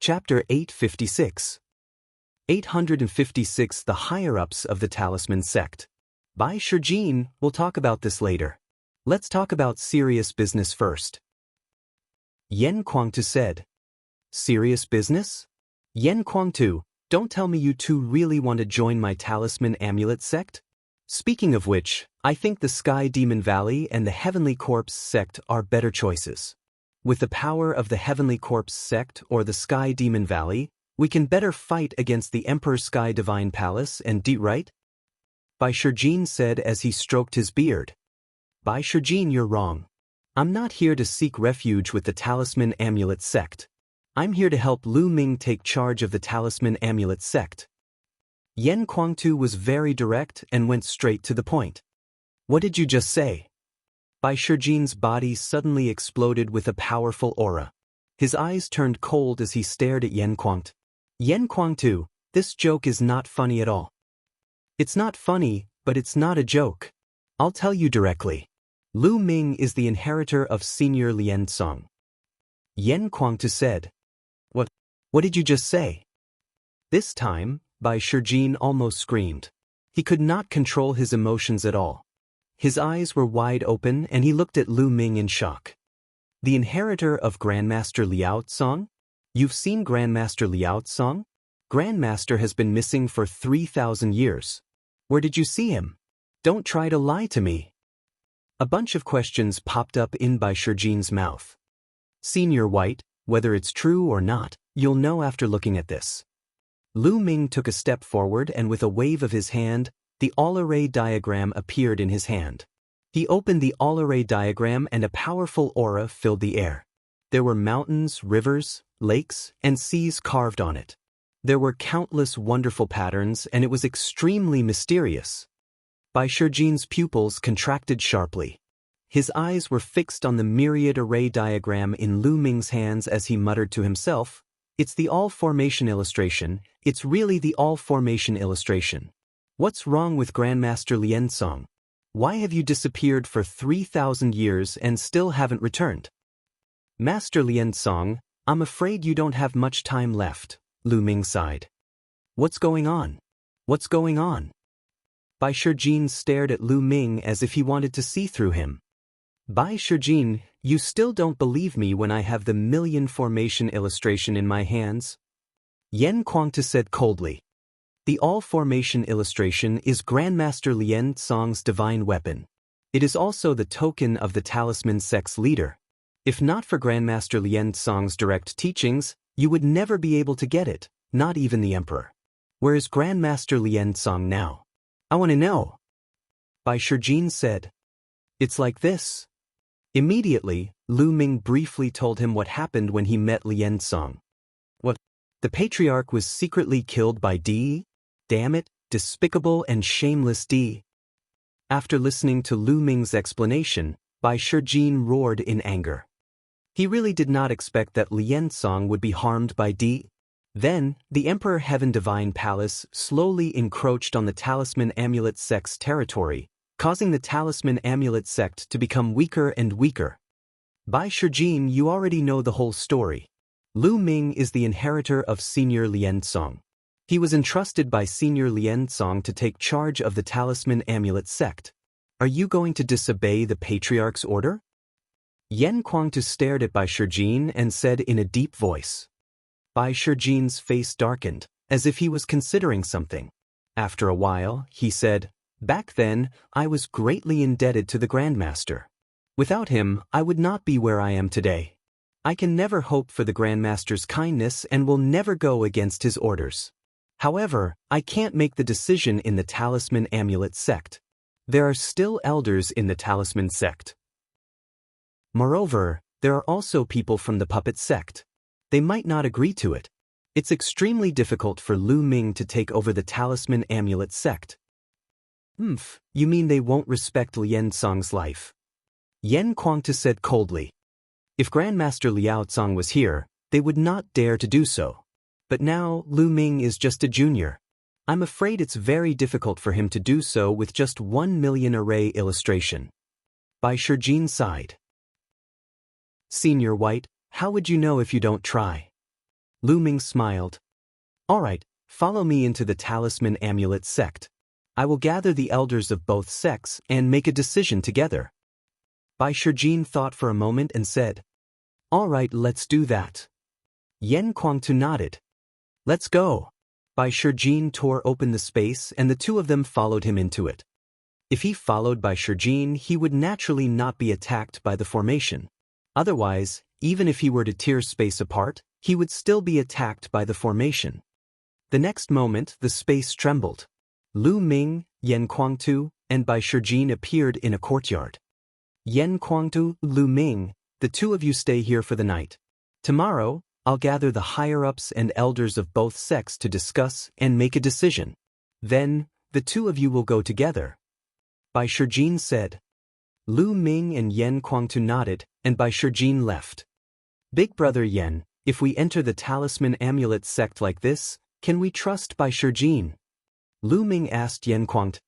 Chapter 856. 856 The Higher-Ups of the Talisman Sect. By Shijin. We'll talk about this later. Let's talk about serious business first. Yan Kuangtu said. Serious business? Yan Kuangtu, don't tell me you two really want to join my Talisman Amulet Sect? Speaking of which, I think the Sky Demon Valley and the Heavenly Corpse Sect are better choices. With the power of the Heavenly Corpse Sect or the Sky Demon Valley, we can better fight against the Emperor Sky Divine Palace and right? Bai Shijin said as he stroked his beard. Bai Shijin, you're wrong. I'm not here to seek refuge with the Talisman Amulet Sect. I'm here to help Lu Ming take charge of the Talisman Amulet Sect. Yan Kuangtu was very direct and went straight to the point. What did you just say? Bai Shijin's body suddenly exploded with a powerful aura. His eyes turned cold as he stared at Yan Kuangtu. Yan Kuangtu, this joke is not funny at all. It's not funny, but it's not a joke. I'll tell you directly. Lu Ming is the inheritor of Senior Lien Song. Yan Kuangtu said. What did you just say? This time, Bai Shijin almost screamed. He could not control his emotions at all. His eyes were wide open and he looked at Lu Ming in shock. The inheritor of Grandmaster Liao Song? You've seen Grandmaster Liao Song? Grandmaster has been missing for 3,000 years. Where did you see him? Don't try to lie to me. A bunch of questions popped up in Bai Shijin's mouth. Senior White, whether it's true or not, you'll know after looking at this. Lu Ming took a step forward and with a wave of his hand, the all-array diagram appeared in his hand. He opened the all-array diagram and a powerful aura filled the air. There were mountains, rivers, lakes, and seas carved on it. There were countless wonderful patterns and it was extremely mysterious. Bai Shijin's pupils contracted sharply. His eyes were fixed on the myriad array diagram in Lu Ming's hands as he muttered to himself, "It's the all-formation illustration, it's really the all-formation illustration. What's wrong with Grandmaster Lien Song? Why have you disappeared for 3,000 years and still haven't returned?" Master Lien Song, I'm afraid you don't have much time left, Lu Ming sighed. What's going on? What's going on? Bai Shijin stared at Lu Ming as if he wanted to see through him. Bai Shijin, you still don't believe me when I have the million formation illustration in my hands? Yan Kuangtu said coldly. The all-formation illustration is Grandmaster Lien Song's divine weapon. It is also the token of the Talisman Sect's leader. If not for Grandmaster Lien Song's direct teachings, you would never be able to get it, not even the Emperor. Where is Grandmaster Lien Song now? I want to know. Bai Shijin said. It's like this. Immediately, Lu Ming briefly told him what happened when he met Lien Song. What? The patriarch was secretly killed by D? Damn it, despicable and shameless D. After listening to Lu Ming's explanation, Bai Shijin roared in anger. He really did not expect that Lien Song would be harmed by D. Then, the Emperor Heaven Divine Palace slowly encroached on the Talisman Amulet Sect's territory, causing the Talisman Amulet Sect to become weaker and weaker. Bai Shijin, you already know the whole story. Lu Ming is the inheritor of Senior Lien Song. He was entrusted by Senior Lien Song to take charge of the Talisman Amulet Sect. Are you going to disobey the Patriarch's order? Yan Kuangtu stared at Bai Shijin and said in a deep voice. Bai Shijin's face darkened, as if he was considering something. After a while, he said, Back then, I was greatly indebted to the Grandmaster. Without him, I would not be where I am today. I can never hope for the Grandmaster's kindness and will never go against his orders. However, I can't make the decision in the Talisman Amulet Sect. There are still elders in the Talisman Sect. Moreover, there are also people from the Puppet Sect. They might not agree to it. It's extremely difficult for Lu Ming to take over the Talisman Amulet Sect. You mean they won't respect Lien Song's life? Yan Kuangtu said coldly. If Grandmaster Liao Song was here, they would not dare to do so. But now, Lu Ming is just a junior. I'm afraid it's very difficult for him to do so with just 1 million array illustration. Bai Shijin sighed. Senior White, how would you know if you don't try? Lu Ming smiled. All right, follow me into the Talisman Amulet sect. I will gather the elders of both sects and make a decision together. Bai Shijin thought for a moment and said, All right, let's do that. Yan Kuangtu nodded. Let's go. Bai Shijin tore open the space and the two of them followed him into it. If he followed Bai Shijin, he would naturally not be attacked by the formation. Otherwise, even if he were to tear space apart, he would still be attacked by the formation. The next moment, the space trembled. Lu Ming, Yan Kuangtu, and Bai Shijin appeared in a courtyard. Yan Kuangtu, Lu Ming, the two of you stay here for the night. Tomorrow, I'll gather the higher-ups and elders of both sects to discuss and make a decision. Then, the two of you will go together. Bai Shijin said. Lu Ming and Yan Kuangtu nodded, and Bai Shijin left. Big brother Yan, if we enter the Talisman Amulet sect like this, can we trust Bai Shijin? Lu Ming asked Yan Kuangtu.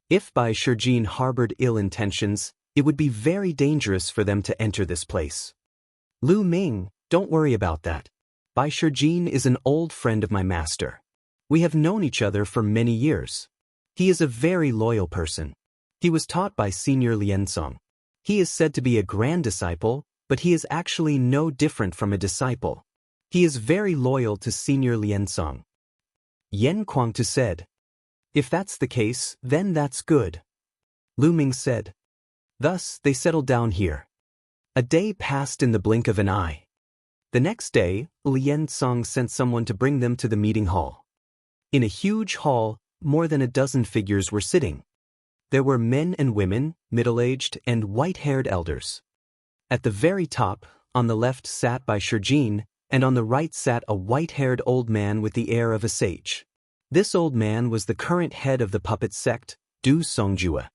If Bai Shijin harbored ill intentions, it would be very dangerous for them to enter this place. Lu Ming, don't worry about that. Bai Shijin is an old friend of my master. We have known each other for many years. He is a very loyal person. He was taught by Senior Liansong. He is said to be a grand disciple, but he is actually no different from a disciple. He is very loyal to Senior Liansong. Yan Kuangtu said. If that's the case, then that's good. Lu Ming said. Thus, they settled down here. A day passed in the blink of an eye. The next day, Liansong sent someone to bring them to the meeting hall. In a huge hall, more than a dozen figures were sitting. There were men and women, middle-aged and white-haired elders. At the very top, on the left sat Bai Shijin, and on the right sat a white-haired old man with the air of a sage. This old man was the current head of the puppet sect, Du Songjue.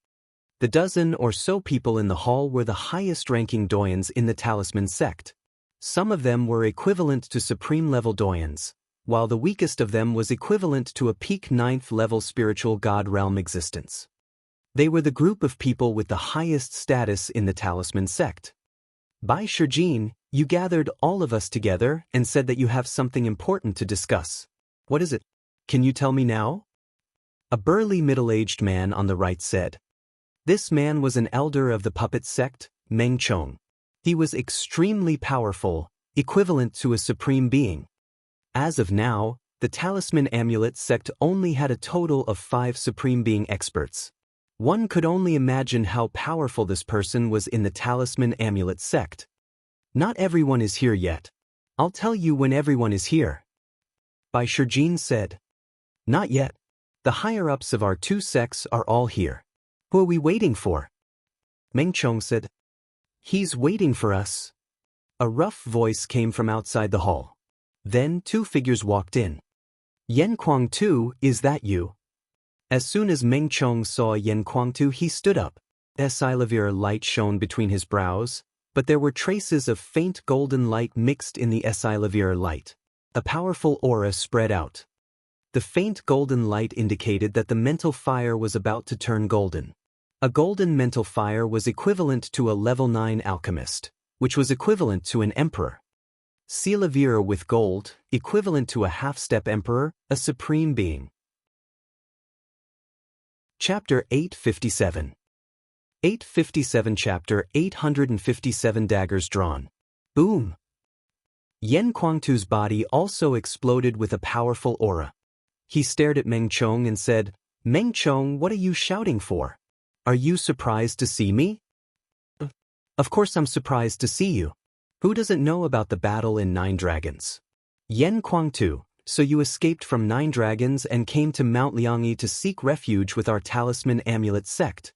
The dozen or so people in the hall were the highest-ranking doyens in the Talisman sect. Some of them were equivalent to supreme-level doyens, while the weakest of them was equivalent to a peak 9th-level spiritual god realm existence. They were the group of people with the highest status in the Talisman sect. Bai Shijin, you gathered all of us together and said that you have something important to discuss. What is it? Can you tell me now? A burly middle-aged man on the right said. This man was an elder of the puppet sect, Meng Chong. He was extremely powerful, equivalent to a supreme being. As of now, the Talisman Amulet sect only had a total of 5 supreme being experts. One could only imagine how powerful this person was in the Talisman Amulet sect. Not everyone is here yet. I'll tell you when everyone is here. Bai Shijin said. Not yet. The higher-ups of our 2 sects are all here. Who are we waiting for? Meng Chong said. He's waiting for us. A rough voice came from outside the hall. Then 2 figures walked in. Yan Kuangtu, is that you? As soon as Meng Chong saw Yan Kuangtu, he stood up. Esilavir light shone between his brows, but there were traces of faint golden light mixed in the Esilavir light. A powerful aura spread out. The faint golden light indicated that the mental fire was about to turn golden. A golden mental fire was equivalent to a level 9 alchemist, which was equivalent to an emperor. Silavir with gold, equivalent to a half-step emperor, a supreme being. Chapter 857. 857 Chapter 857 Daggers drawn. Boom! Yan Kuangtu's body also exploded with a powerful aura. He stared at Meng Chong and said, Meng Chong, what are you shouting for? Are you surprised to see me? Of course I'm surprised to see you. Who doesn't know about the battle in 9 Dragons? Yan Kuangtu, so you escaped from 9 Dragons and came to Mount Liangyi to seek refuge with our Talisman Amulet sect.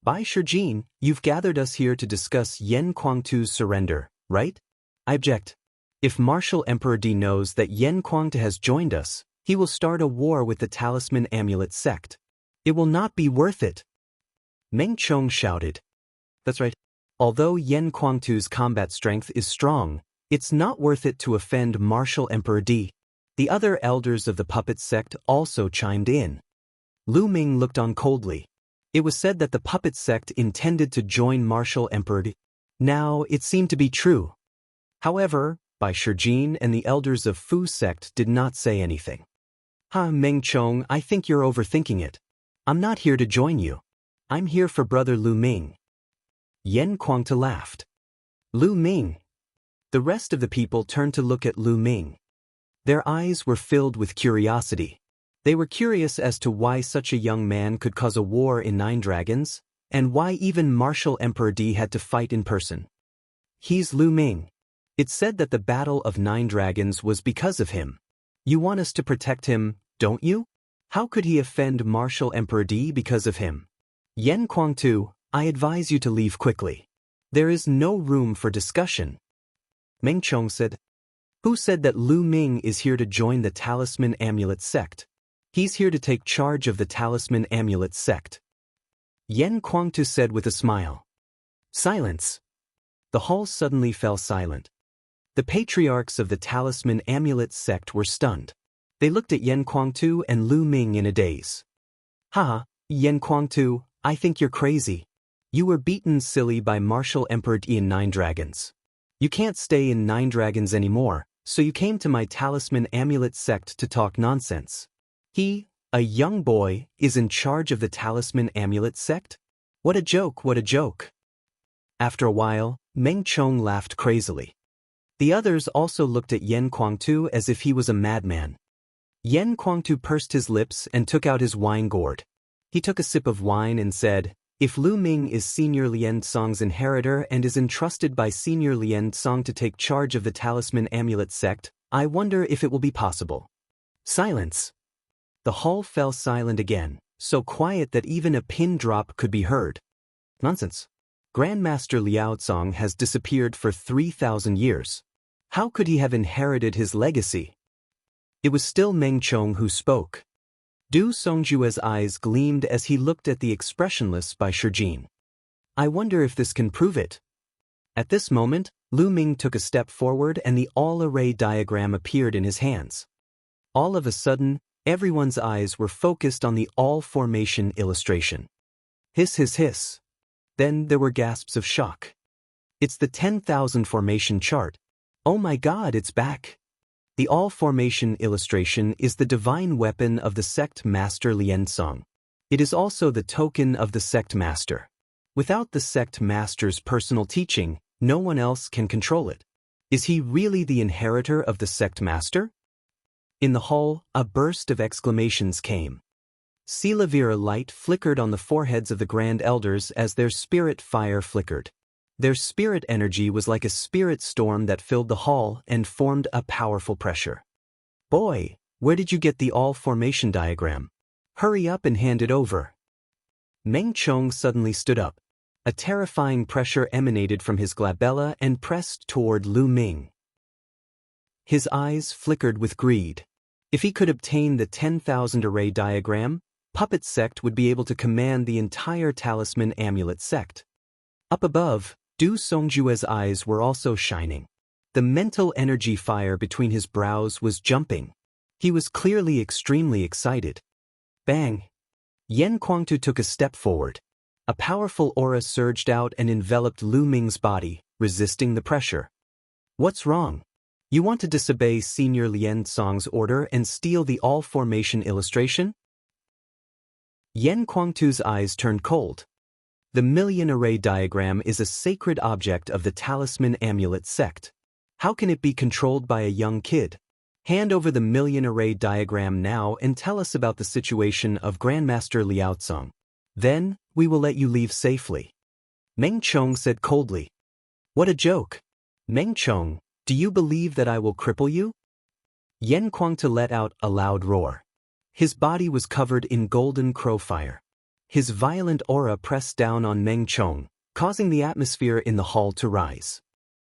Bai Shijin, you've gathered us here to discuss Yan Kuangtu's surrender, right? I object. If Martial Emperor D knows that Yan Kuangtu has joined us, he will start a war with the Talisman Amulet sect. It will not be worth it. Meng Chong shouted. That's right. Although Yan Kuangtu's combat strength is strong, it's not worth it to offend Martial Emperor D. The other elders of the puppet sect also chimed in. Lu Ming looked on coldly. It was said that the puppet sect intended to join Martial Emperor D. Now, it seemed to be true. However, by Shijin and the elders of Fu sect did not say anything. Meng Chong, I think you're overthinking it. I'm not here to join you. I'm here for brother Lu Ming. Yan Kuangtu laughed. Lu Ming. The rest of the people turned to look at Lu Ming. Their eyes were filled with curiosity. They were curious as to why such a young man could cause a war in Nine Dragons, and why even Martial Emperor D had to fight in person. He's Lu Ming. It's said that the Battle of Nine Dragons was because of him. You want us to protect him, don't you? How could he offend Martial Emperor D because of him? Yan Kuangtu, I advise you to leave quickly. There is no room for discussion. Meng Chong said. Who said that Lu Ming is here to join the Talisman Amulet sect? He's here to take charge of the Talisman Amulet sect. Yan Kuangtu said with a smile. Silence. The hall suddenly fell silent. The patriarchs of the Talisman Amulet sect were stunned. They looked at Yan Kuangtu and Lu Ming in a daze. Haha, Yan Kuangtu, I think you're crazy. You were beaten silly by Martial Emperor D in Nine Dragons. You can't stay in Nine Dragons anymore, so you came to my Talisman Amulet sect to talk nonsense. He, a young boy, is in charge of the Talisman Amulet sect? What a joke, what a joke. After a while, Meng Chong laughed crazily. The others also looked at Yan Kuangtu as if he was a madman. Yan Kuangtu pursed his lips and took out his wine gourd. He took a sip of wine and said, if Lu Ming is Senior Lien Song's inheritor and is entrusted by Senior Lien Song to take charge of the Talisman Amulet sect, I wonder if it will be possible. Silence. The hall fell silent again, so quiet that even a pin drop could be heard. Nonsense. Grandmaster Liao Song has disappeared for 3,000 years. How could he have inherited his legacy? It was still Meng Chong who spoke. Du Songjue's eyes gleamed as he looked at the expressionless Bai Shijin. I wonder if this can prove it. At this moment, Lu Ming took a step forward and the all-array diagram appeared in his hands. All of a sudden, everyone's eyes were focused on the all-formation illustration. Hiss, hiss, hiss. Then there were gasps of shock. It's the 10,000 formation chart. Oh my God, it's back. The all-formation illustration is the divine weapon of the sect master Lien Song. It is also the token of the sect master. Without the sect master's personal teaching, no one else can control it. Is he really the inheritor of the sect master? In the hall, a burst of exclamations came. Silavira light flickered on the foreheads of the Grand Elders as their spirit fire flickered. Their spirit energy was like a spirit storm that filled the hall and formed a powerful pressure. Boy, where did you get the all-formation diagram? Hurry up and hand it over. Meng Chong suddenly stood up. A terrifying pressure emanated from his glabella and pressed toward Lu Ming. His eyes flickered with greed. If he could obtain the 10,000 array diagram, Puppet Sect would be able to command the entire Talisman Amulet Sect. Up above, Du Songjue's eyes were also shining. The mental energy fire between his brows was jumping. He was clearly extremely excited. Bang! Yan Kuangtu took a step forward. A powerful aura surged out and enveloped Lu Ming's body, resisting the pressure. What's wrong? You want to disobey Senior Lien Song's order and steal the all-formation illustration? Yan Kuangtu's eyes turned cold. The million array diagram is a sacred object of the Talisman Amulet Sect. How can it be controlled by a young kid? Hand over the million array diagram now and tell us about the situation of Grandmaster Liao Song. Then, we will let you leave safely. Meng Chong said coldly. What a joke. Meng Chong, do you believe that I will cripple you? Yan Kuangtu let out a loud roar. His body was covered in golden crow fire. His violent aura pressed down on Meng Chong, causing the atmosphere in the hall to rise.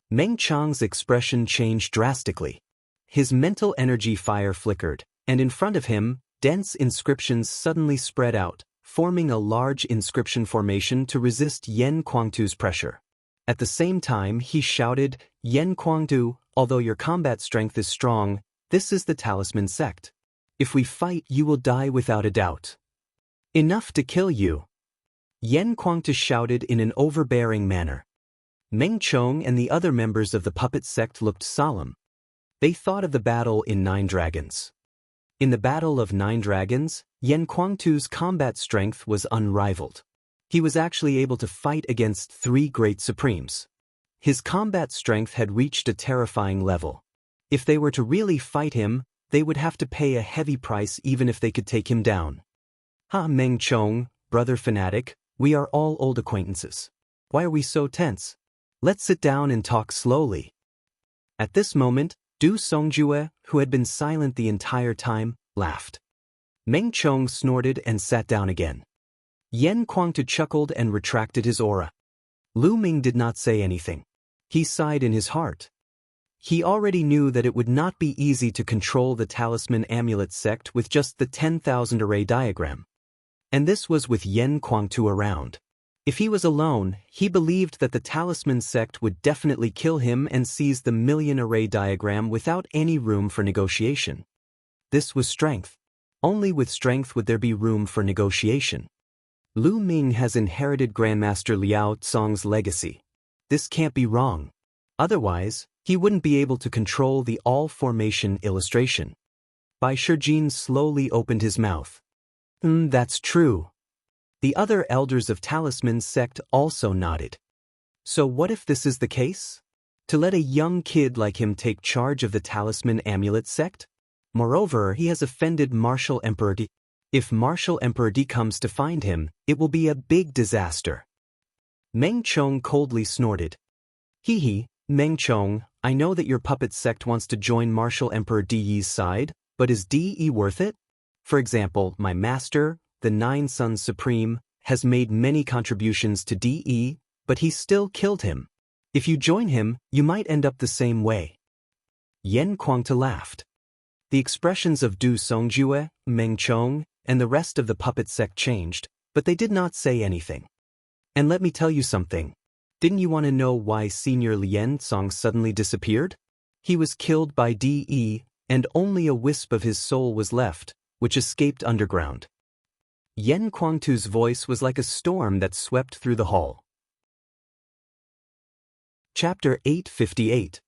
Meng Chong's expression changed drastically. His mental energy fire flickered, and in front of him, dense inscriptions suddenly spread out, forming a large inscription formation to resist Yan Kuangtu's pressure. At the same time, he shouted, Yan Kuangtu, although your combat strength is strong, this is the Talisman Sect. If we fight, you will die without a doubt. Enough to kill you. Yan Kuangtu shouted in an overbearing manner. Meng Chong and the other members of the puppet sect looked solemn. They thought of the battle in Nine Dragons. In the Battle of Nine Dragons, Yan Kuangtu's combat strength was unrivaled. He was actually able to fight against 3 great supremes. His combat strength had reached a terrifying level. If they were to really fight him, they would have to pay a heavy price even if they could take him down. Ha, Meng Chong, brother fanatic, we are all old acquaintances. Why are we so tense? Let's sit down and talk slowly. At this moment, Du Songjue, who had been silent the entire time, laughed. Meng Chong snorted and sat down again. Yan Kuangtu chuckled and retracted his aura. Lu Ming did not say anything. He sighed in his heart. He already knew that it would not be easy to control the Talisman Amulet sect with just the 10,000 array diagram. And this was with Yan Kuangtu around. If he was alone, he believed that the Talisman sect would definitely kill him and seize the million array diagram without any room for negotiation. This was strength. Only with strength would there be room for negotiation. Lu Ming has inherited Grandmaster Liao Tsong's legacy. This can't be wrong. Otherwise, he wouldn't be able to control the all-formation illustration. Bai Shijin slowly opened his mouth. That's true. The other elders of Talisman sect also nodded. So what if this is the case? To let a young kid like him take charge of the Talisman Amulet sect? Moreover, he has offended Martial Emperor Di. If Martial Emperor Di comes to find him, it will be a big disaster. Meng Chong coldly snorted. Hee, Meng Chong, I know that your puppet sect wants to join Martial Emperor Di's side, but is Di worth it? For example, my master, the Nine Suns Supreme, has made many contributions to Di, but he still killed him. If you join him, you might end up the same way. Yan Kuangtu laughed. The expressions of Du Songjue, Meng Chong, and the rest of the puppet sect changed, but they did not say anything. And let me tell you something. Didn't you want to know why Senior Lian Song suddenly disappeared? He was killed by Di, and only a wisp of his soul was left, which escaped underground. Yan Kuangtu's voice was like a storm that swept through the hall. Chapter 858.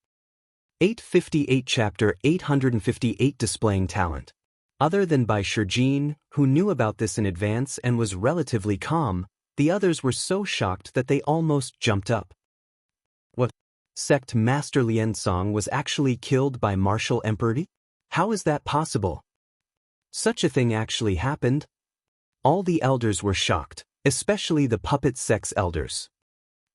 858 Chapter 858 Displaying Talent. Other than Bai Shijin, who knew about this in advance and was relatively calm, the others were so shocked that they almost jumped up. What? Sect Master Lian Song was actually killed by Martial Emperor Di? How is that possible? Such a thing actually happened? All the elders were shocked, especially the puppet sect's elders.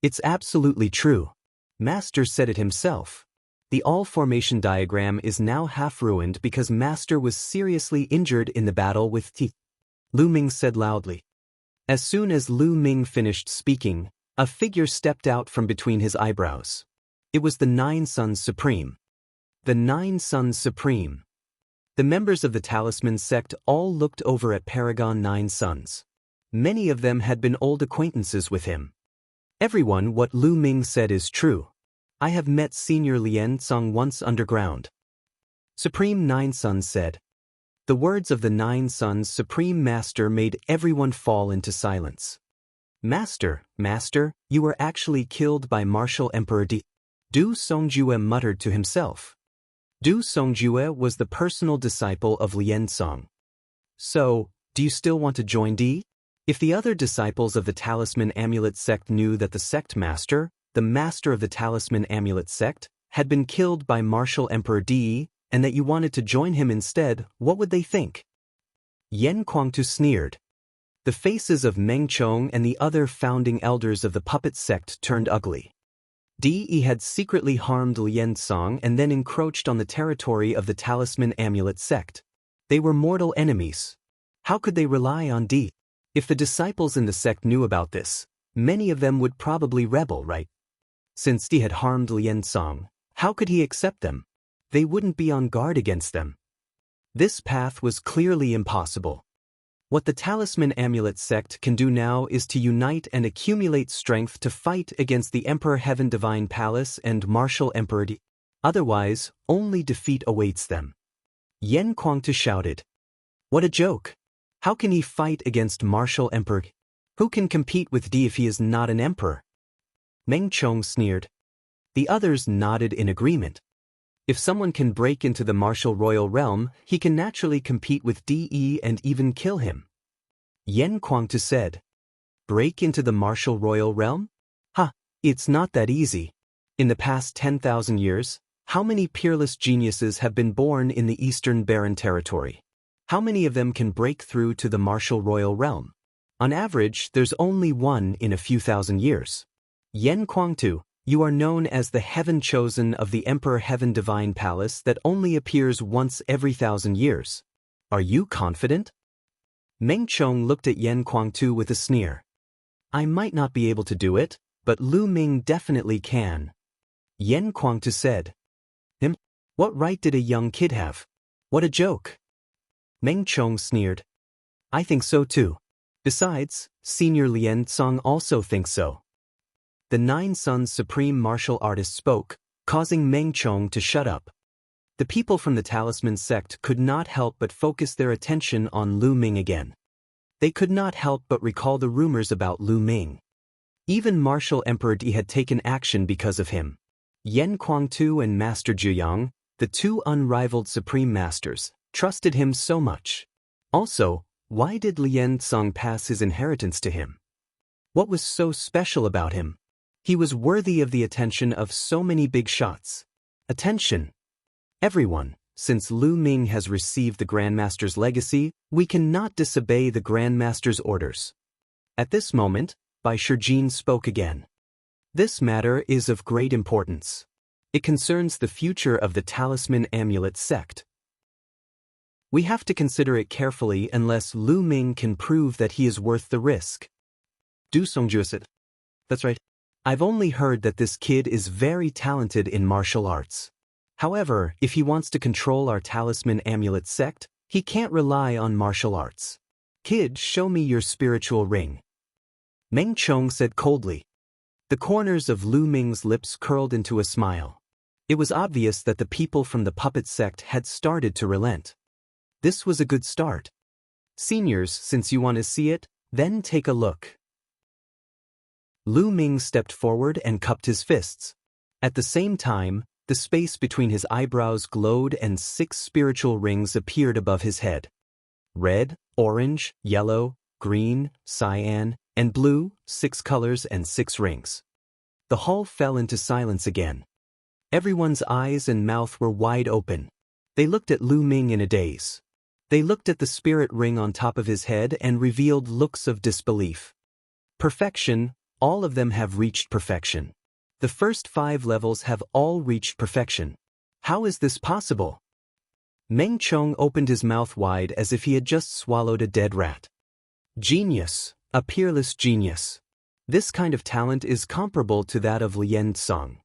It's absolutely true. Master said it himself. The all-formation diagram is now half-ruined because Master was seriously injured in the battle with Ti. Lu Ming said loudly. As soon as Lu Ming finished speaking, a figure stepped out from between his eyebrows. It was the Nine Suns Supreme. The Nine Suns Supreme. The members of the Talisman sect all looked over at Paragon Nine Suns. Many of them had been old acquaintances with him. Everyone, what Lu Ming said is true. I have met Senior Lian Song once underground. Supreme Nine Suns said. The words of the Nine Suns Supreme Master made everyone fall into silence. Master, you were actually killed by Martial Emperor Di. Du Songjue muttered to himself. Du Songjue was the personal disciple of Lian Song. So, do you still want to join Di? If the other disciples of the Talisman Amulet sect knew that the sect master, the master of the Talisman Amulet sect, had been killed by Martial Emperor Di, and that you wanted to join him instead, what would they think? Yan Kuangtu sneered. The faces of Meng Chong and the other founding elders of the puppet sect turned ugly. Di had secretly harmed Lian Song and then encroached on the territory of the Talisman Amulet sect. They were mortal enemies. How could they rely on Di? If the disciples in the sect knew about this, many of them would probably rebel, right? Since Di had harmed Lian Song, how could he accept them? They wouldn't be on guard against them. This path was clearly impossible. What the Talisman Amulet sect can do now is to unite and accumulate strength to fight against the Emperor Heaven Divine Palace and Martial Emperor Di. Otherwise, only defeat awaits them. Yan Kuangtu shouted. What a joke! How can he fight against Martial Emperor? Who can compete with Di if he is not an emperor? Meng Chong sneered. The others nodded in agreement. If someone can break into the martial royal realm, he can naturally compete with DE and even kill him. Yen Kuangtu said. Break into the martial royal realm? Ha, it's not that easy. In the past 10,000 years, how many peerless geniuses have been born in the Eastern Barren Territory? How many of them can break through to the martial royal realm? On average, there's only one in a few thousand years. Yen Kuangtu, you are known as the Heaven Chosen of the Emperor Heaven Divine Palace that only appears once every 1,000 years. Are you confident? Meng Chong looked at Yen Kuangtu with a sneer. I might not be able to do it, but Lu Ming definitely can. Yen Kuangtu said. What right did a young kid have? What a joke. Meng Chong sneered. I think so too. Besides, Senior Lien Tsang also thinks so. The Nine Sons Supreme Martial Artist spoke, causing Meng Chong to shut up. The people from the Talisman sect could not help but focus their attention on Lu Ming again. They could not help but recall the rumors about Lu Ming. Even Martial Emperor Di had taken action because of him. Yen Kuangtu and Master Jianghu, the two unrivaled Supreme Masters, trusted him so much. Also, why did Lien Tsang pass his inheritance to him? What was so special about him? He was worthy of the attention of so many big shots. Attention! Everyone, since Lu Ming has received the Grandmaster's legacy, we cannot disobey the Grandmaster's orders. At this moment, Bai Shijin spoke again. This matter is of great importance. It concerns the future of the Talisman Amulet sect. We have to consider it carefully unless Lu Ming can prove that he is worth the risk. Du Songju said. That's right. I've only heard that this kid is very talented in martial arts. However, if he wants to control our Talisman Amulet sect, he can't rely on martial arts. Kid, show me your spiritual ring. Meng Chong said coldly. The corners of Lu Ming's lips curled into a smile. It was obvious that the people from the puppet sect had started to relent. This was a good start. Seniors, since you want to see it, then take a look. Lu Ming stepped forward and cupped his fists. At the same time, the space between his eyebrows glowed and 6 spiritual rings appeared above his head. Red, orange, yellow, green, cyan, and blue, 6 colors and 6 rings. The hall fell into silence again. Everyone's eyes and mouth were wide open. They looked at Lu Ming in a daze. They looked at the spirit ring on top of his head and revealed looks of disbelief. Perfection, all of them have reached perfection. The first 5 levels have all reached perfection. How is this possible? Meng Chong opened his mouth wide as if he had just swallowed a dead rat. Genius, a peerless genius. This kind of talent is comparable to that of Lien Tsang.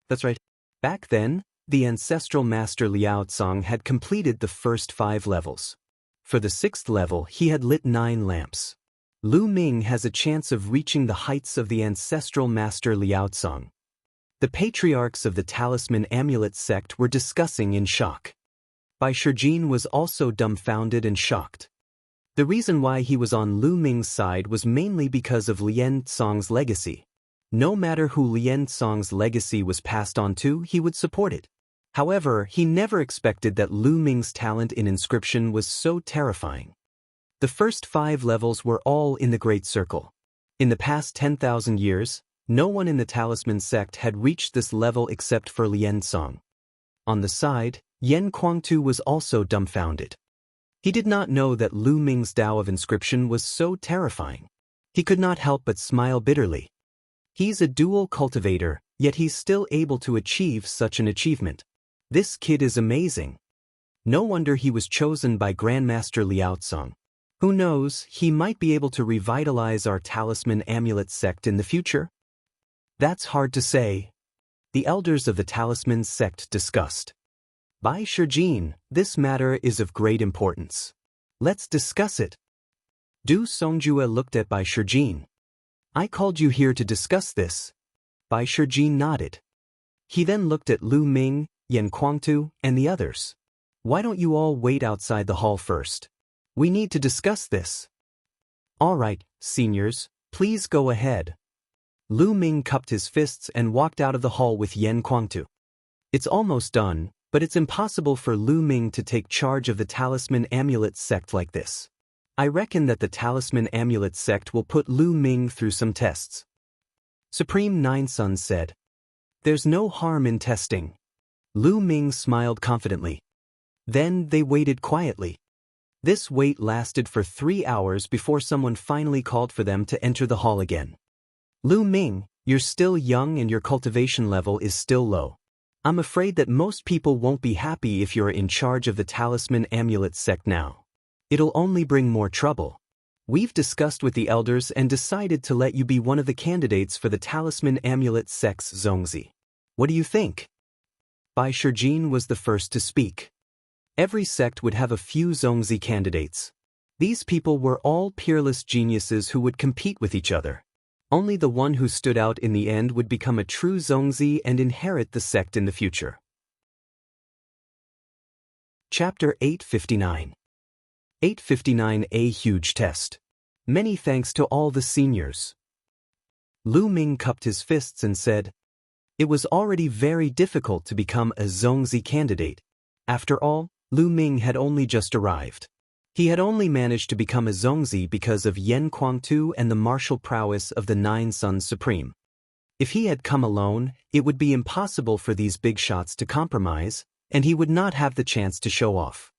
That's right. Back then, the ancestral master Liao Tsang had completed the first 5 levels. For the 6th level, he had lit 9 lamps. Lu Ming has a chance of reaching the heights of the ancestral master Liao Tsang. The patriarchs of the Talisman Amulet sect were discussing in shock. Bai Shijin was also dumbfounded and shocked. The reason why he was on Lu Ming's side was mainly because of Lien Tsang's legacy. No matter who Lien Tsang's legacy was passed on to, he would support it. However, he never expected that Lu Ming's talent in inscription was so terrifying. The first 5 levels were all in the Great Circle. In the past 10,000 years, no one in the Talisman sect had reached this level except for Lien Tsang. On the side, Yen Kuangtu was also dumbfounded. He did not know that Lu Ming's Tao of inscription was so terrifying. He could not help but smile bitterly. He's a dual cultivator, yet he's still able to achieve such an achievement. This kid is amazing. No wonder he was chosen by Grandmaster Liao Tsang. Who knows, he might be able to revitalize our Talisman Amulet sect in the future? That's hard to say. The elders of the Talisman sect discussed. Bai Shijin, this matter is of great importance. Let's discuss it. Du Songjue looked at Bai Shijin. I called you here to discuss this. Bai Shijin nodded. He then looked at Lu Ming, Yen Kuangtu, and the others. Why don't you all wait outside the hall first? We need to discuss this. All right, seniors, please go ahead. Lu Ming cupped his fists and walked out of the hall with Yan Kuangtu. It's almost done, but it's impossible for Lu Ming to take charge of the Talisman Amulet sect like this. I reckon that the Talisman Amulet sect will put Lu Ming through some tests. Supreme Nine Suns said. There's no harm in testing. Lu Ming smiled confidently. Then they waited quietly. This wait lasted for 3 hours before someone finally called for them to enter the hall again. Lu Ming, you're still young and your cultivation level is still low. I'm afraid that most people won't be happy if you're in charge of the Talisman Amulet sect now. It'll only bring more trouble. We've discussed with the elders and decided to let you be one of the candidates for the Talisman Amulet sect's Zongzi. What do you think? Bai Shijin was the first to speak. Every sect would have a few Zongzi candidates. These people were all peerless geniuses who would compete with each other. Only the one who stood out in the end would become a true Zongzi and inherit the sect in the future. Chapter 859. 859 A Huge Test. Many thanks to all the seniors. Lu Ming cupped his fists and said, it was already very difficult to become a Zongzi candidate. After all, Lu Ming had only just arrived. He had only managed to become a Zongzi because of Yan Kuangtu and the martial prowess of the Nine Suns Supreme. If he had come alone, it would be impossible for these big shots to compromise, and he would not have the chance to show off.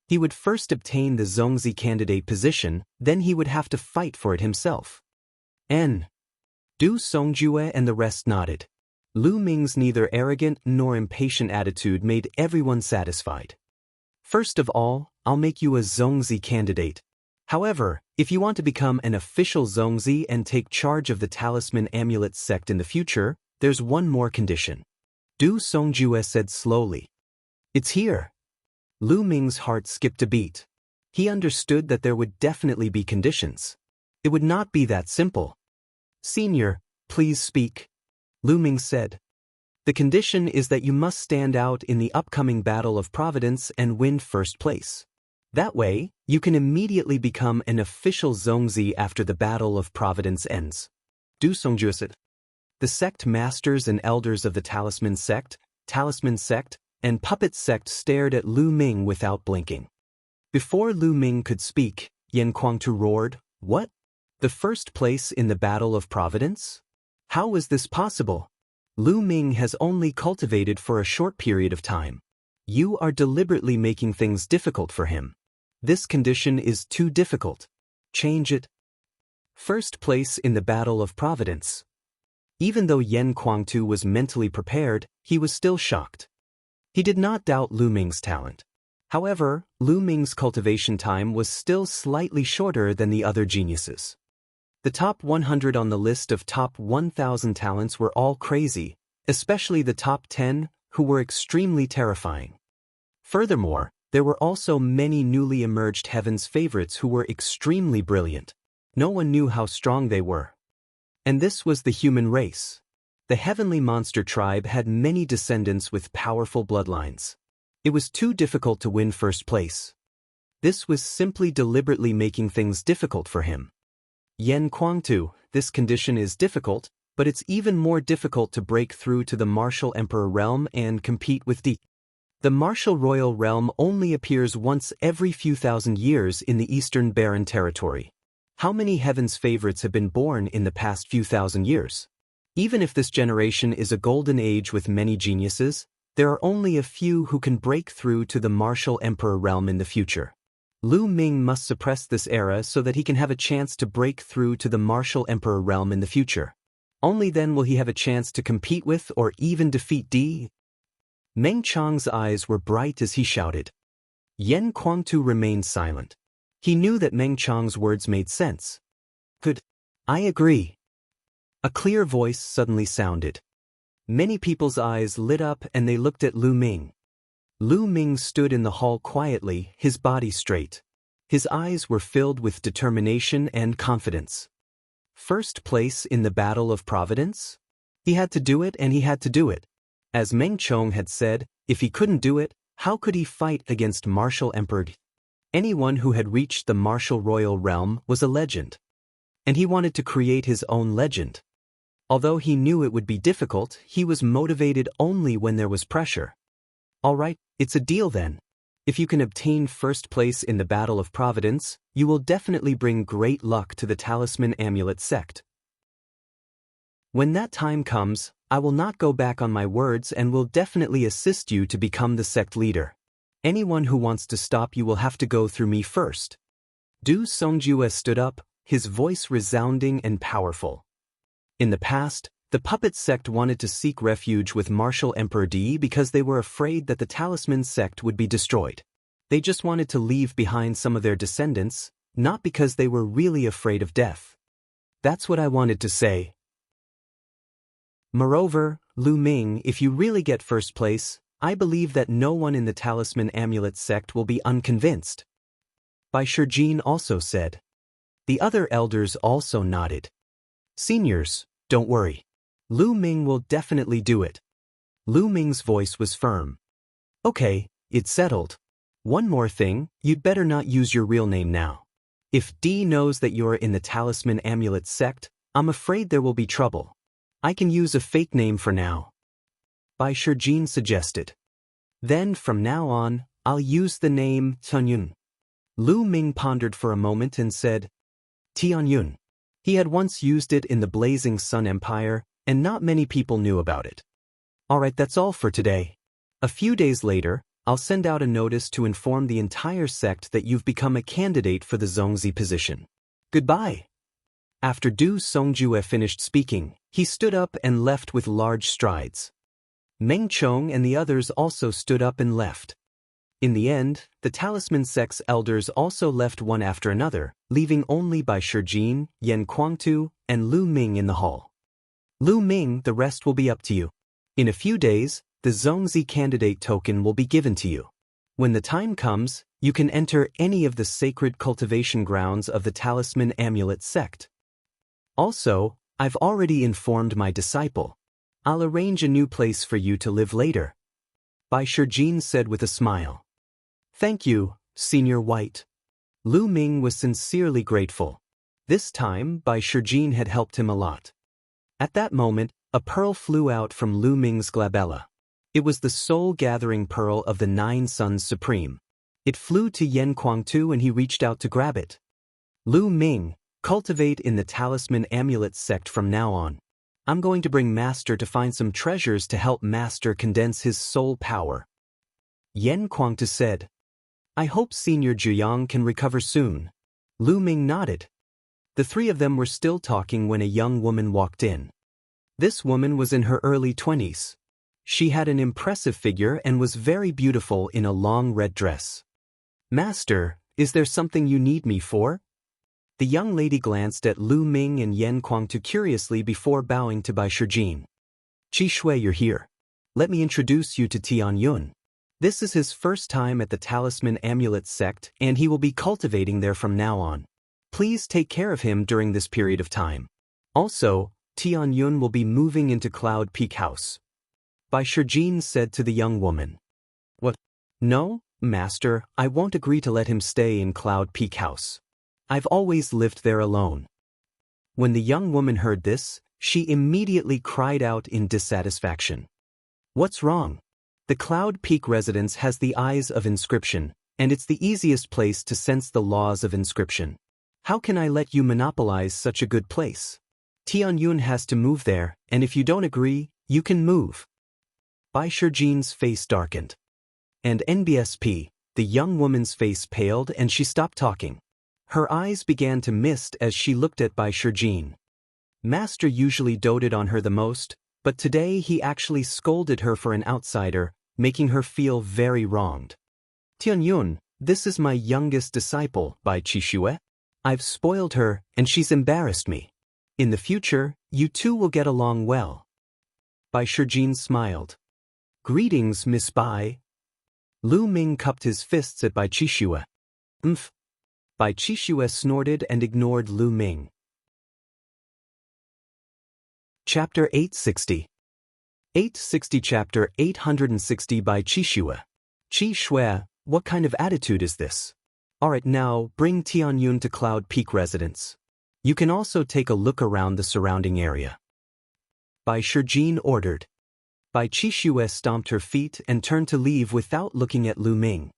He would first obtain the Zongzi candidate position, then he would have to fight for it himself. Du Songjue and the rest nodded. Lu Ming's neither arrogant nor impatient attitude made everyone satisfied. First of all, I'll make you a Zongzi candidate. However, if you want to become an official Zongzi and take charge of the Talisman Amulet sect in the future, there's one more condition. Du Songjue said slowly. It's here. Lu Ming's heart skipped a beat. He understood that there would definitely be conditions. It would not be that simple. Senior, please speak. Lu Ming said. The condition is that you must stand out in the upcoming Battle of Providence and win first place. That way, you can immediately become an official Zongzi after the Battle of Providence ends. Du Songjue said. The sect masters and elders of the Talisman sect, and Puppet sect stared at Lu Ming without blinking. Before Lu Ming could speak, Yan Kuangtu roared, What? The first place in the Battle of Providence? How is this possible? Lu Ming has only cultivated for a short period of time. You are deliberately making things difficult for him. This condition is too difficult. Change it. First place in the Battle of Providence. Even though Yan Kuangtu was mentally prepared, he was still shocked. He did not doubt Lu Ming's talent. However, Lu Ming's cultivation time was still slightly shorter than the other geniuses. The top 100 on the list of top 1,000 talents were all crazy, especially the top 10, who were extremely terrifying. Furthermore, there were also many newly emerged Heaven's favorites who were extremely brilliant. No one knew how strong they were. And this was the human race. The heavenly monster tribe had many descendants with powerful bloodlines. It was too difficult to win first place. This was simply deliberately making things difficult for him. Yan Kuangtu, this condition is difficult, but it's even more difficult to break through to the Martial Emperor realm and compete with D. The Martial Royal realm only appears once every few thousand years in the Eastern Barren territory. How many Heaven's favorites have been born in the past few thousand years? Even if this generation is a golden age with many geniuses, there are only a few who can break through to the Martial Emperor realm in the future. Lu Ming must suppress this era so that he can have a chance to break through to the Martial Emperor realm in the future. Only then will he have a chance to compete with or even defeat D. Meng Chang's eyes were bright as he shouted. Yan Kuangtu remained silent. He knew that Meng Chang's words made sense. Good. I agree. A clear voice suddenly sounded. Many people's eyes lit up and they looked at Lu Ming. Lu Ming stood in the hall quietly, his body straight. His eyes were filled with determination and confidence. First place in the Battle of Providence? He had to do it and he had to do it. As Meng Chong had said, if he couldn't do it, how could he fight against Martial Emperor? Anyone who had reached the Martial Royal realm was a legend. And he wanted to create his own legend. Although he knew it would be difficult, he was motivated only when there was pressure. Alright, it's a deal then. If you can obtain first place in the Battle of Providence, you will definitely bring great luck to the Talisman Amulet sect. When that time comes, I will not go back on my words and will definitely assist you to become the sect leader. Anyone who wants to stop you will have to go through me first. Du Songjue stood up, his voice resounding and powerful. In the past, the puppet sect wanted to seek refuge with Martial Emperor Di because they were afraid that the Talisman sect would be destroyed. They just wanted to leave behind some of their descendants, not because they were really afraid of death. That's what I wanted to say. Moreover, Lu Ming, if you really get first place, I believe that no one in the Talisman Amulet sect will be unconvinced. Bai Shijin also said. The other elders also nodded. Seniors, don't worry. Lu Ming will definitely do it. Lu Ming's voice was firm. Okay, it's settled. One more thing, you'd better not use your real name now. If Di knows that you're in the Talisman Amulet sect, I'm afraid there will be trouble. I can use a fake name for now. Bai Shijin suggested. Then from now on, I'll use the name Tianyun. Lu Ming pondered for a moment and said, Tianyun. He had once used it in the Blazing Sun Empire, and not many people knew about it. Alright, that's all for today. A few days later, I'll send out a notice to inform the entire sect that you've become a candidate for the Zongzi position. Goodbye. After Du Songjue finished speaking, he stood up and left with large strides. Meng Chong and the others also stood up and left. In the end, the Talisman sect's elders also left one after another, leaving only Bai Shijin, Yan Kuangtu, and Lu Ming in the hall. Lu Ming, the rest will be up to you. In a few days, the Zongzi candidate token will be given to you. When the time comes, you can enter any of the sacred cultivation grounds of the Talisman Amulet sect. Also, I've already informed my disciple. I'll arrange a new place for you to live later. Bai Shijin said with a smile. Thank you, Senior White. Lu Ming was sincerely grateful. This time, Bai Shijin had helped him a lot. At that moment, a pearl flew out from Lu Ming's glabella. It was the soul-gathering pearl of the Nine Suns Supreme. It flew to Yan Kuangtu and he reached out to grab it. Lu Ming, cultivate in the Talisman Amulet sect from now on. I'm going to bring Master to find some treasures to help Master condense his soul power. Yan Kuangtu said. I hope Senior Jiang can recover soon. Lu Ming nodded. The three of them were still talking when a young woman walked in. This woman was in her early 20s. She had an impressive figure and was very beautiful in a long red dress. Master, is there something you need me for? The young lady glanced at Lu Ming and Yan Kuangtu curiously before bowing to Bai Shijin. Qi Shui, you're here. Let me introduce you to Tianyun. This is his first time at the Talisman Amulet sect and he will be cultivating there from now on. Please take care of him during this period of time. Also, Tianyun will be moving into Cloud Peak House. Bai Shijin said to the young woman. What? No, Master, I won't agree to let him stay in Cloud Peak House. I've always lived there alone. When the young woman heard this, she immediately cried out in dissatisfaction. What's wrong? The Cloud Peak residence has the eyes of inscription, and it's the easiest place to sense the laws of inscription. How can I let you monopolize such a good place? Tianyun has to move there, and if you don't agree, you can move. Bai Shijin's face darkened. And NBSP, the young woman's face paled and she stopped talking. Her eyes began to mist as she looked at Bai Shijin. Master usually doted on her the most, but today he actually scolded her for an outsider, making her feel very wronged. Tianyun, this is my youngest disciple, Bai Qishue. I've spoiled her, and she's embarrassed me. In the future, you two will get along well. Bai Shijin smiled. Greetings, Miss Bai. Lu Ming cupped his fists at Bai Qishue. Bai Qishue snorted and ignored Lu Ming. Chapter 860. 860 Chapter 860 Bai Qishue. Qi Shui, what kind of attitude is this? Alright, now, bring Tianyun to Cloud Peak residence. You can also take a look around the surrounding area. Bai Shijin ordered. Bai Qixue stomped her feet and turned to leave without looking at Lu Ming.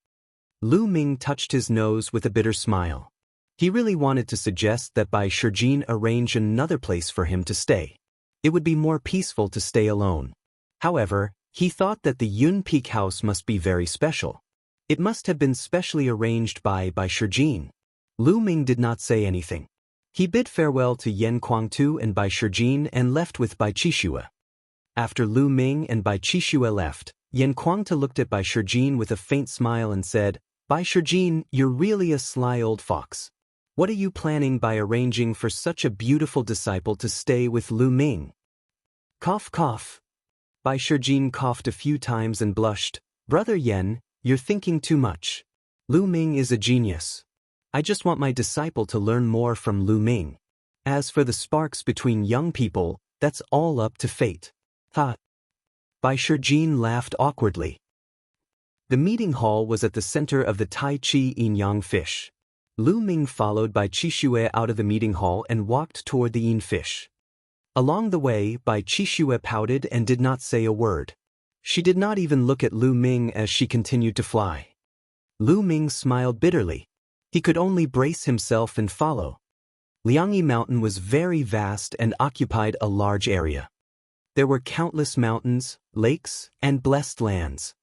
Lu Ming touched his nose with a bitter smile. He really wanted to suggest that Bai Shijin arrange another place for him to stay. It would be more peaceful to stay alone. However, he thought that the Yun Peak house must be very special. It must have been specially arranged by Bai Shijin. Lu Ming did not say anything. He bid farewell to Yan Kuangtu and Bai Shijin and left with Bai Qixue. After Lu Ming and Bai Qixue left, Yan Kuangtu looked at Bai Shijin with a faint smile and said, "Bai Shijin, you're really a sly old fox. What are you planning by arranging for such a beautiful disciple to stay with Lu Ming?" Cough cough. Bai Shijin coughed a few times and blushed. "Brother Yan, you're thinking too much. Lu Ming is a genius. I just want my disciple to learn more from Lu Ming. As for the sparks between young people, that's all up to fate." Ha! Bai Shijin laughed awkwardly. The meeting hall was at the center of the Tai Chi Yin-Yang fish. Lu Ming followed Bai Qixue out of the meeting hall and walked toward the yin fish. Along the way, Bai Qixue pouted and did not say a word. She did not even look at Lu Ming as she continued to fly. Lu Ming smiled bitterly. He could only brace himself and follow. Liangyi Mountain was very vast and occupied a large area. There were countless mountains, lakes, and blessed lands.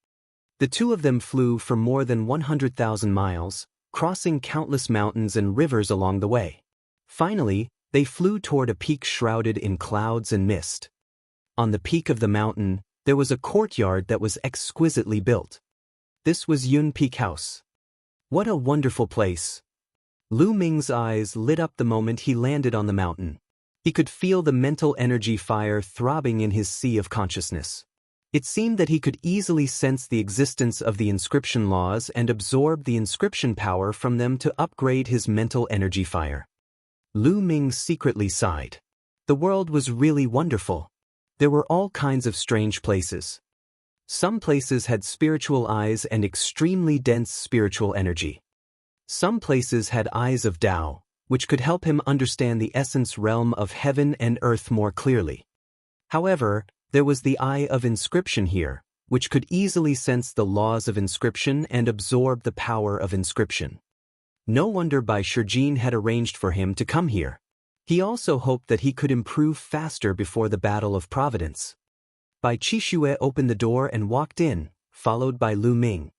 The two of them flew for more than 100,000 miles, crossing countless mountains and rivers along the way. Finally, they flew toward a peak shrouded in clouds and mist. On the peak of the mountain, there was a courtyard that was exquisitely built. This was Yun Peak House. What a wonderful place! Lu Ming's eyes lit up the moment he landed on the mountain. He could feel the mental energy fire throbbing in his sea of consciousness. It seemed that he could easily sense the existence of the inscription laws and absorb the inscription power from them to upgrade his mental energy fire. Lu Ming secretly sighed. The world was really wonderful. There were all kinds of strange places. Some places had spiritual eyes and extremely dense spiritual energy. Some places had eyes of Tao, which could help him understand the essence realm of heaven and earth more clearly. However, there was the eye of inscription here, which could easily sense the laws of inscription and absorb the power of inscription. No wonder Bai Shijin had arranged for him to come here. He also hoped that he could improve faster before the Battle of Providence. Bai Qixue opened the door and walked in, followed by Lu Ming.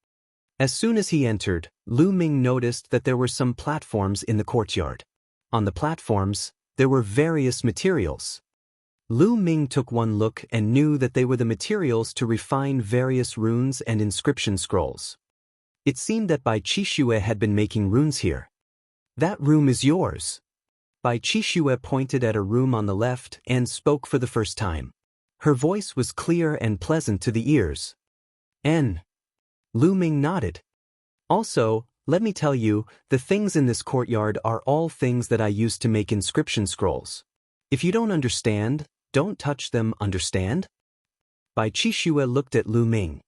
As soon as he entered, Lu Ming noticed that there were some platforms in the courtyard. On the platforms, there were various materials. Lu Ming took one look and knew that they were the materials to refine various runes and inscription scrolls. It seemed that Bai Qixue had been making runes here. "That room is yours." Bai Qixue pointed at a room on the left and spoke for the first time. Her voice was clear and pleasant to the ears. "N." Lu Ming nodded. "Also, let me tell you, the things in this courtyard are all things that I used to make inscription scrolls. If you don't understand, don't touch them, understand?" Bai Qixue looked at Lu Ming.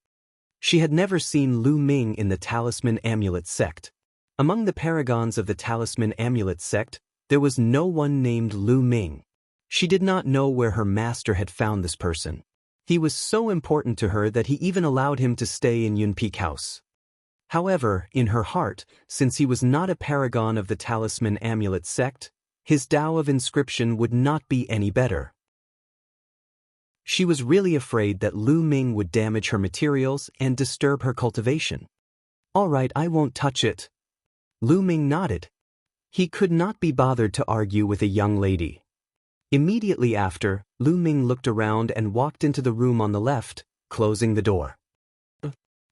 She had never seen Lu Ming in the Talisman Amulet sect. Among the paragons of the Talisman Amulet sect, there was no one named Lu Ming. She did not know where her master had found this person. He was so important to her that he even allowed him to stay in Yun Peak House. However, in her heart, since he was not a paragon of the Talisman Amulet sect, his Tao of inscription would not be any better. She was really afraid that Lu Ming would damage her materials and disturb her cultivation. "All right, I won't touch it." Lu Ming nodded. He could not be bothered to argue with a young lady. Immediately after, Lu Ming looked around and walked into the room on the left, closing the door.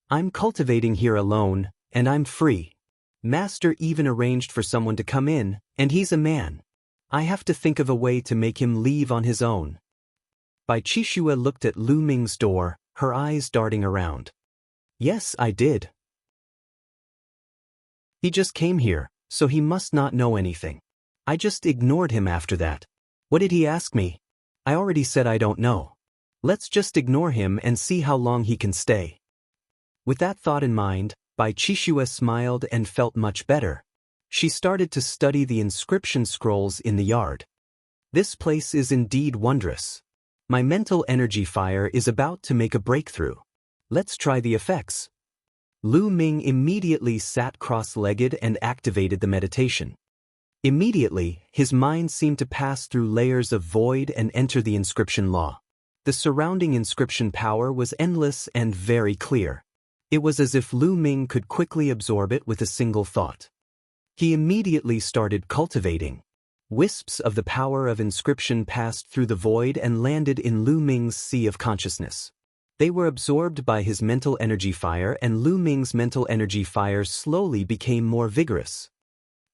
"I'm cultivating here alone, and I'm free. Master even arranged for someone to come in, and he's a man. I have to think of a way to make him leave on his own." Bai Qixue looked at Lu Ming's door, her eyes darting around. "Yes, I did. He just came here, so he must not know anything. I just ignored him after that. What did he ask me? I already said I don't know. Let's just ignore him and see how long he can stay." With that thought in mind, Bai Qixue smiled and felt much better. She started to study the inscription scrolls in the yard. "This place is indeed wondrous. My mental energy fire is about to make a breakthrough. Let's try the effects. Lu Ming immediately sat cross-legged and activated the meditation. Immediately, his mind seemed to pass through layers of void and enter the inscription law. The surrounding inscription power was endless and very clear. It was as if Lu Ming could quickly absorb it with a single thought. He immediately started cultivating. Wisps of the power of inscription passed through the void and landed in Lu Ming's sea of consciousness. They were absorbed by his mental energy fire, and Lu Ming's mental energy fire slowly became more vigorous.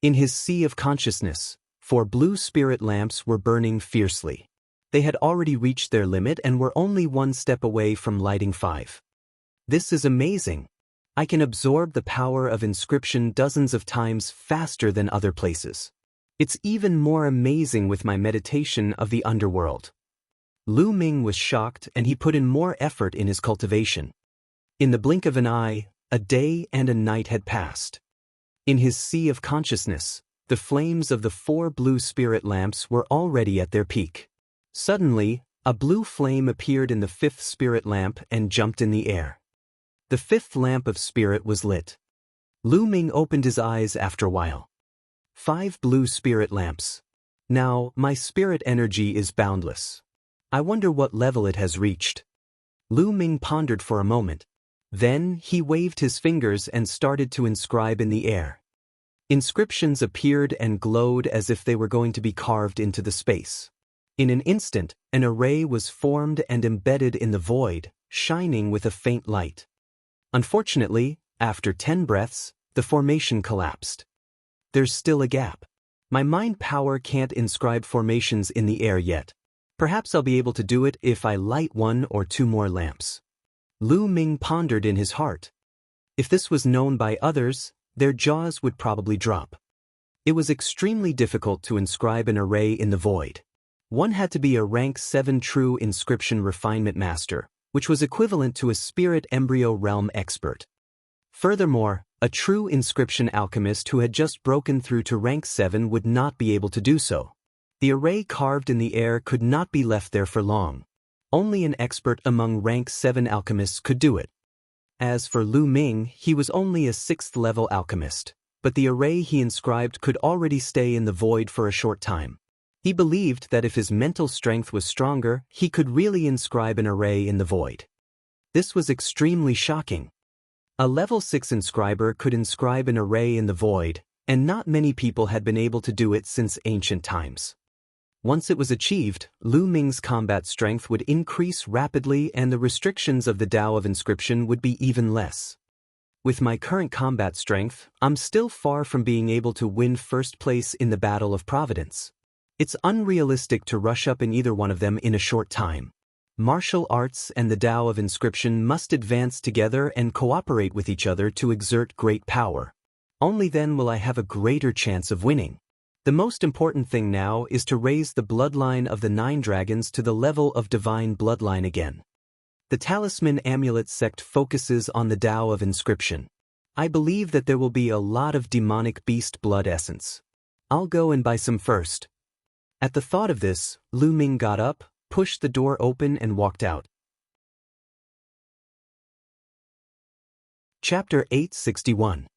In his sea of consciousness, 4 blue spirit lamps were burning fiercely. They had already reached their limit and were only 1 step away from lighting 5. This is amazing. I can absorb the power of inscription dozens of times faster than other places. It's even more amazing with my meditation of the underworld. Lu Ming was shocked, and he put in more effort in his cultivation. In the blink of an eye, a day and a night had passed. In his sea of consciousness, the flames of the 4 blue spirit lamps were already at their peak. Suddenly, a blue flame appeared in the 5th spirit lamp and jumped in the air. The 5th lamp of spirit was lit. Lu Ming opened his eyes after a while. 5 blue spirit lamps. Now, my spirit energy is boundless. I wonder what level it has reached. Lu Ming pondered for a moment. Then, he waved his fingers and started to inscribe in the air. Inscriptions appeared and glowed as if they were going to be carved into the space. In an instant, an array was formed and embedded in the void, shining with a faint light. Unfortunately, after 10 breaths, the formation collapsed. There's still a gap. My mind power can't inscribe formations in the air yet. Perhaps I'll be able to do it if I light 1 or 2 more lamps. Lu Ming pondered in his heart. If this was known by others, their jaws would probably drop. It was extremely difficult to inscribe an array in the void. One had to be a rank 7 true inscription refinement master, which was equivalent to a spirit embryo realm expert. Furthermore, a true inscription alchemist who had just broken through to rank 7 would not be able to do so. The array carved in the air could not be left there for long. Only an expert among rank 7 alchemists could do it. As for Lu Ming, he was only a 6th level alchemist, but the array he inscribed could already stay in the void for a short time. He believed that if his mental strength was stronger, he could really inscribe an array in the void. This was extremely shocking. A level 6 inscriber could inscribe an array in the void, and not many people had been able to do it since ancient times. Once it was achieved, Lu Ming's combat strength would increase rapidly and the restrictions of the Tao of inscription would be even less. With my current combat strength, I'm still far from being able to win first place in the Battle of Providence. It's unrealistic to rush up in either one of them in a short time. Martial arts and the Tao of inscription must advance together and cooperate with each other to exert great power. Only then will I have a greater chance of winning. The most important thing now is to raise the bloodline of the 9 dragons to the level of divine bloodline again. The Talisman Amulet sect focuses on the Tao of inscription. I believe that there will be a lot of demonic beast blood essence. I'll go and buy some first. At the thought of this, Lu Ming got up, pushed the door open and walked out. Chapter 861.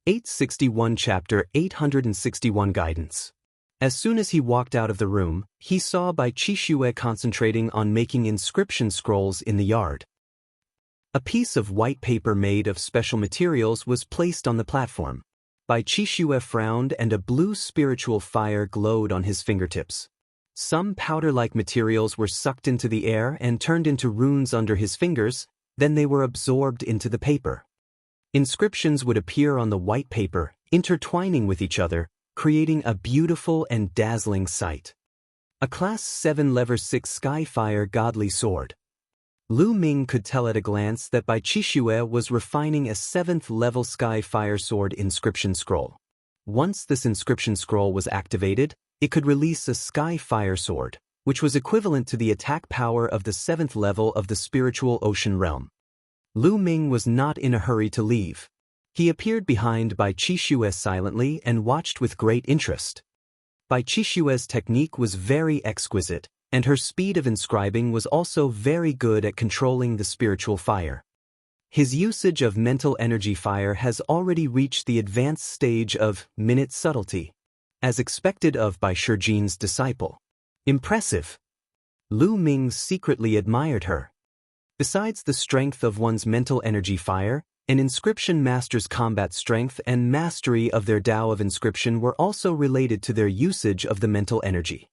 861 Chapter 861 Guidance. As soon as he walked out of the room, he saw Bai Qixue concentrating on making inscription scrolls in the yard. A piece of white paper made of special materials was placed on the platform. Bai Qixue frowned and a blue spiritual fire glowed on his fingertips. Some powder-like materials were sucked into the air and turned into runes under his fingers, then they were absorbed into the paper. Inscriptions would appear on the white paper, intertwining with each other, creating a beautiful and dazzling sight. A Class 7 Level 6 Skyfire Godly Sword. Lu Ming could tell at a glance that Bai Qixue was refining a 7th level Skyfire Sword inscription scroll. Once this inscription scroll was activated, it could release a Skyfire Sword, which was equivalent to the attack power of the 7th level of the spiritual ocean realm. Lu Ming was not in a hurry to leave. He appeared behind Bai Qixue silently and watched with great interest. Bai Qixue's technique was very exquisite, and her speed of inscribing was also very good at controlling the spiritual fire. His usage of mental energy fire has already reached the advanced stage of minute subtlety, as expected of by Shijin's disciple. Impressive. Lu Ming secretly admired her. Besides the strength of one's mental energy fire, an inscription master's combat strength and mastery of their Tao of inscription were also related to their usage of the mental energy.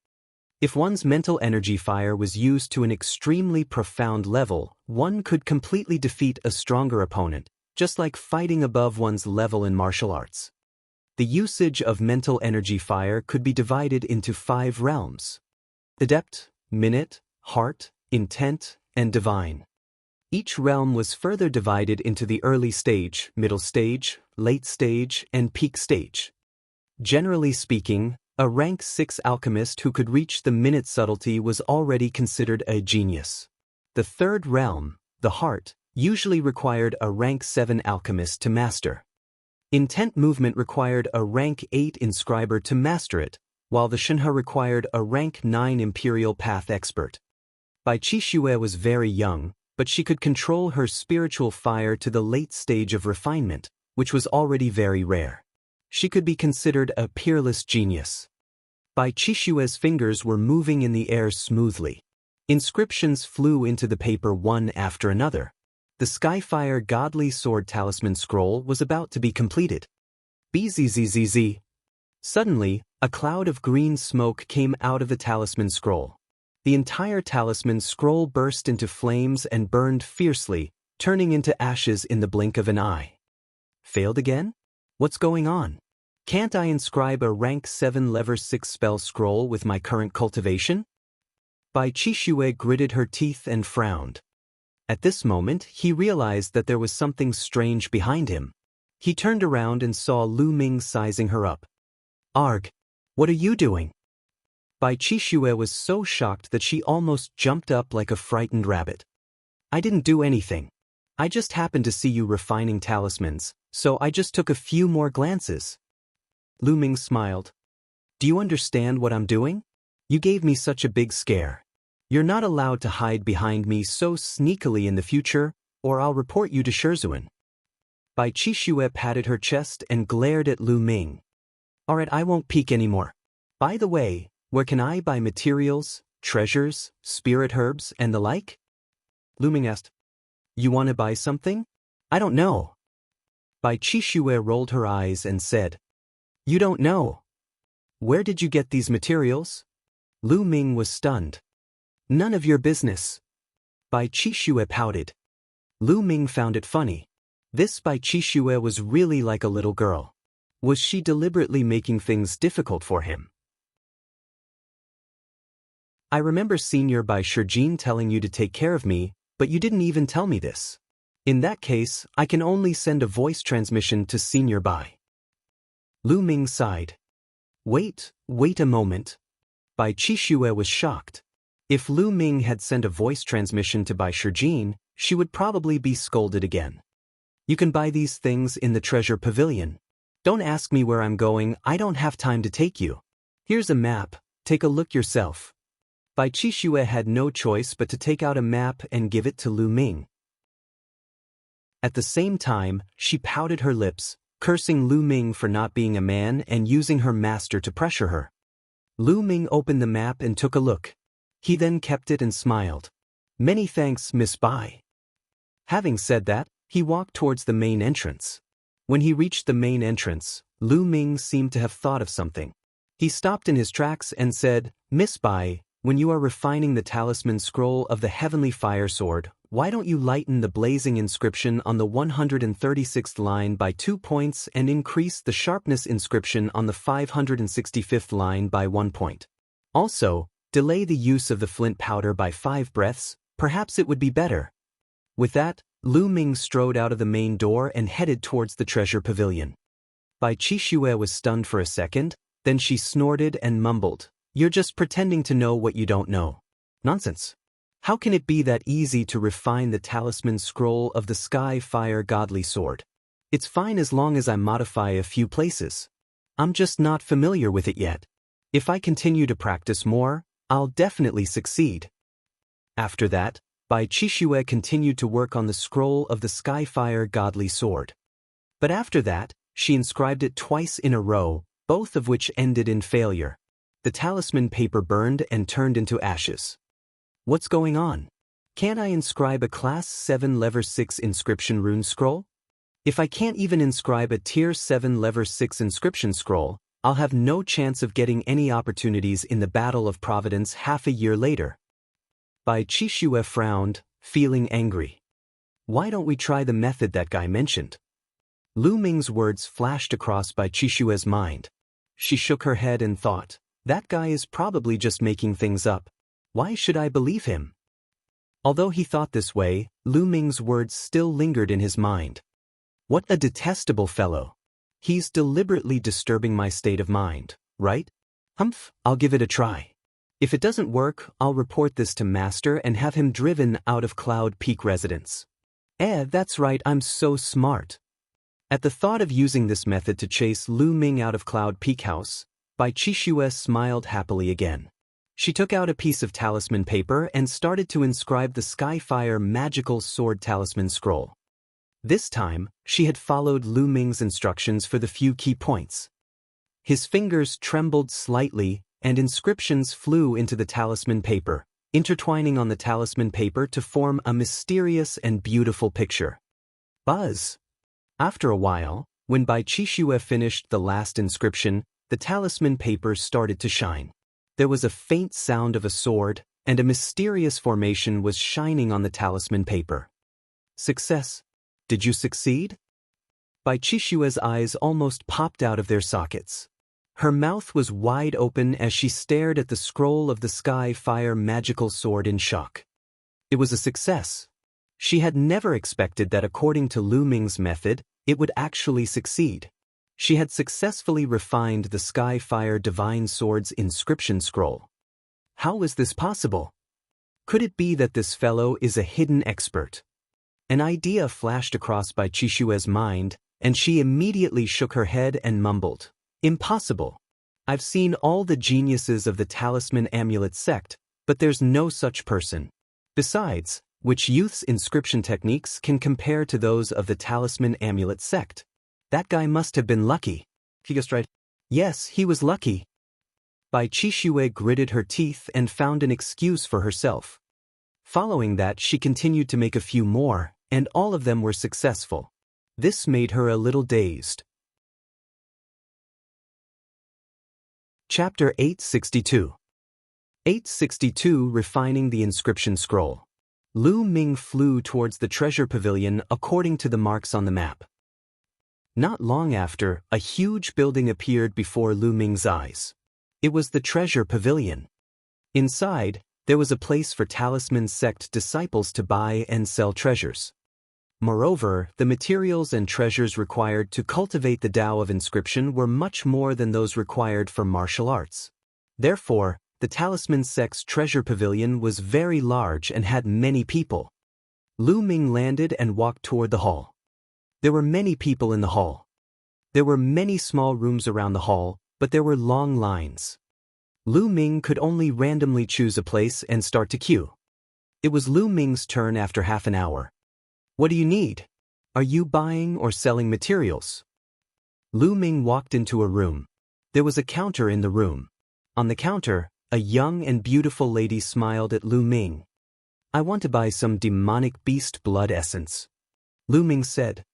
If one's mental energy fire was used to an extremely profound level, one could completely defeat a stronger opponent, just like fighting above one's level in martial arts. The usage of mental energy fire could be divided into 5 realms: adept, minute, heart, intent, and divine. Each realm was further divided into the early stage, middle stage, late stage, and peak stage. Generally speaking, a rank 6 alchemist who could reach the minute subtlety was already considered a genius. The third realm, the heart, usually required a rank 7 alchemist to master. Intent movement required a rank 8 inscriber to master it, while the Shenhe required a rank 9 imperial path expert. Bai Qixue was very young, but she could control her spiritual fire to the late stage of refinement, which was already very rare. She could be considered a peerless genius. Bai Qixue's fingers were moving in the air smoothly. Inscriptions flew into the paper one after another. The Skyfire Godly Sword Talisman Scroll was about to be completed. Bzzz. Suddenly, a cloud of green smoke came out of the talisman scroll. The entire talisman scroll burst into flames and burned fiercely, turning into ashes in the blink of an eye. Failed again? What's going on? Can't I inscribe a rank 7 level 6 spell scroll with my current cultivation? Bai Qixue gritted her teeth and frowned. At this moment, he realized that there was something strange behind him. He turned around and saw Lu Ming sizing her up. Arg! What are you doing? Bai Qixue was so shocked that she almost jumped up like a frightened rabbit. I didn't do anything. I just happened to see you refining talismans, so I just took a few more glances. Lu Ming smiled. Do you understand what I'm doing? You gave me such a big scare. You're not allowed to hide behind me so sneakily in the future, or I'll report you to Shizhuan. Bai Qixue patted her chest and glared at Lu Ming. Alright, I won't peek anymore. By the way, where can I buy materials, treasures, spirit herbs, and the like? Lu Ming asked. You want to buy something? I don't know. Bai Qixue rolled her eyes and said, You don't know. Where did you get these materials? Lu Ming was stunned. None of your business. Bai Qixue pouted. Lu Ming found it funny. This Bai Qixue was really like a little girl. Was she deliberately making things difficult for him? I remember Senior Bai Shijin telling you to take care of me, but you didn't even tell me this. In that case, I can only send a voice transmission to Senior Bai. Lu Ming sighed. Wait a moment. Bai Qixue was shocked. If Lu Ming had sent a voice transmission to Bai Shijin, she would probably be scolded again. You can buy these things in the treasure pavilion. Don't ask me where I'm going, I don't have time to take you. Here's a map, take a look yourself. Bai Qixue had no choice but to take out a map and give it to Lu Ming. At the same time, she pouted her lips, cursing Lu Ming for not being a man and using her master to pressure her. Lu Ming opened the map and took a look. He then kept it and smiled. Many thanks, Miss Bai. Having said that, he walked towards the main entrance. When he reached the main entrance, Lu Ming seemed to have thought of something. He stopped in his tracks and said, Miss Bai, when you are refining the talisman scroll of the heavenly fire sword, why don't you lighten the blazing inscription on the 136th line by 2 points and increase the sharpness inscription on the 565th line by 1 point? Also, delay the use of the flint powder by 5 breaths, perhaps it would be better. With that, Lu Ming strode out of the main door and headed towards the treasure pavilion. Bai Qixue was stunned for a second, then she snorted and mumbled, You're just pretending to know what you don't know. Nonsense. How can it be that easy to refine the talisman scroll of the Sky Fire Godly Sword? It's fine as long as I modify a few places. I'm just not familiar with it yet. If I continue to practice more, I'll definitely succeed. After that, Bai Qixue continued to work on the scroll of the Skyfire Godly Sword. But after that, she inscribed it twice in a row, both of which ended in failure. The talisman paper burned and turned into ashes. What's going on? Can't I inscribe a Class 7 Level 6 inscription rune scroll? If I can't even inscribe a Tier 7 Level 6 inscription scroll, I'll have no chance of getting any opportunities in the Battle of Providence half a year later. Bai Qixue frowned, feeling angry. Why don't we try the method that guy mentioned? Lu Ming's words flashed across Bai Qixue's mind. She shook her head and thought, that guy is probably just making things up. Why should I believe him? Although he thought this way, Lu Ming's words still lingered in his mind. What a detestable fellow. He's deliberately disturbing my state of mind, right? Humph, I'll give it a try. If it doesn't work, I'll report this to Master and have him driven out of Cloud Peak residence. That's right, I'm so smart. At the thought of using this method to chase Lu Ming out of Cloud Peak House, Bai Qixue smiled happily again. She took out a piece of talisman paper and started to inscribe the Skyfire Magical Sword Talisman Scroll. This time, she had followed Lu Ming's instructions for the few key points. His fingers trembled slightly, and inscriptions flew into the talisman paper, intertwining on the talisman paper to form a mysterious and beautiful picture. Buzz! After a while, when Bai Qixue finished the last inscription, the talisman paper started to shine. There was a faint sound of a sword, and a mysterious formation was shining on the talisman paper. Success! Did you succeed? Bai Qixue's eyes almost popped out of their sockets. Her mouth was wide open as she stared at the scroll of the Skyfire Magical Sword in shock. It was a success. She had never expected that according to Lu Ming's method, it would actually succeed. She had successfully refined the Skyfire Divine Sword's inscription scroll. How was this possible? Could it be that this fellow is a hidden expert? An idea flashed across Bai Qixue's mind, and she immediately shook her head and mumbled, "Impossible. I've seen all the geniuses of the Talisman Amulet sect, but there's no such person. Besides, which youth's inscription techniques can compare to those of the Talisman Amulet sect? That guy must have been lucky." He guessed right. Yes, he was lucky. Bai Qixue gritted her teeth and found an excuse for herself. Following that, she continued to make a few more, and all of them were successful. This made her a little dazed. Chapter 862. 862 Refining the Inscription Scroll. Lu Ming flew towards the treasure pavilion according to the marks on the map. Not long after, a huge building appeared before Lu Ming's eyes. It was the treasure pavilion. Inside, there was a place for Talisman sect disciples to buy and sell treasures. Moreover, the materials and treasures required to cultivate the Tao of inscription were much more than those required for martial arts. Therefore, the Talisman sect's treasure pavilion was very large and had many people. Lu Ming landed and walked toward the hall. There were many people in the hall. There were many small rooms around the hall, but there were long lines. Lu Ming could only randomly choose a place and start to queue. It was Lu Ming's turn after half an hour. What do you need? Are you buying or selling materials? Lu Ming walked into a room. There was a counter in the room. On the counter, a young and beautiful lady smiled at Lu Ming. I want to buy some demonic beast blood essence. Lu Ming said.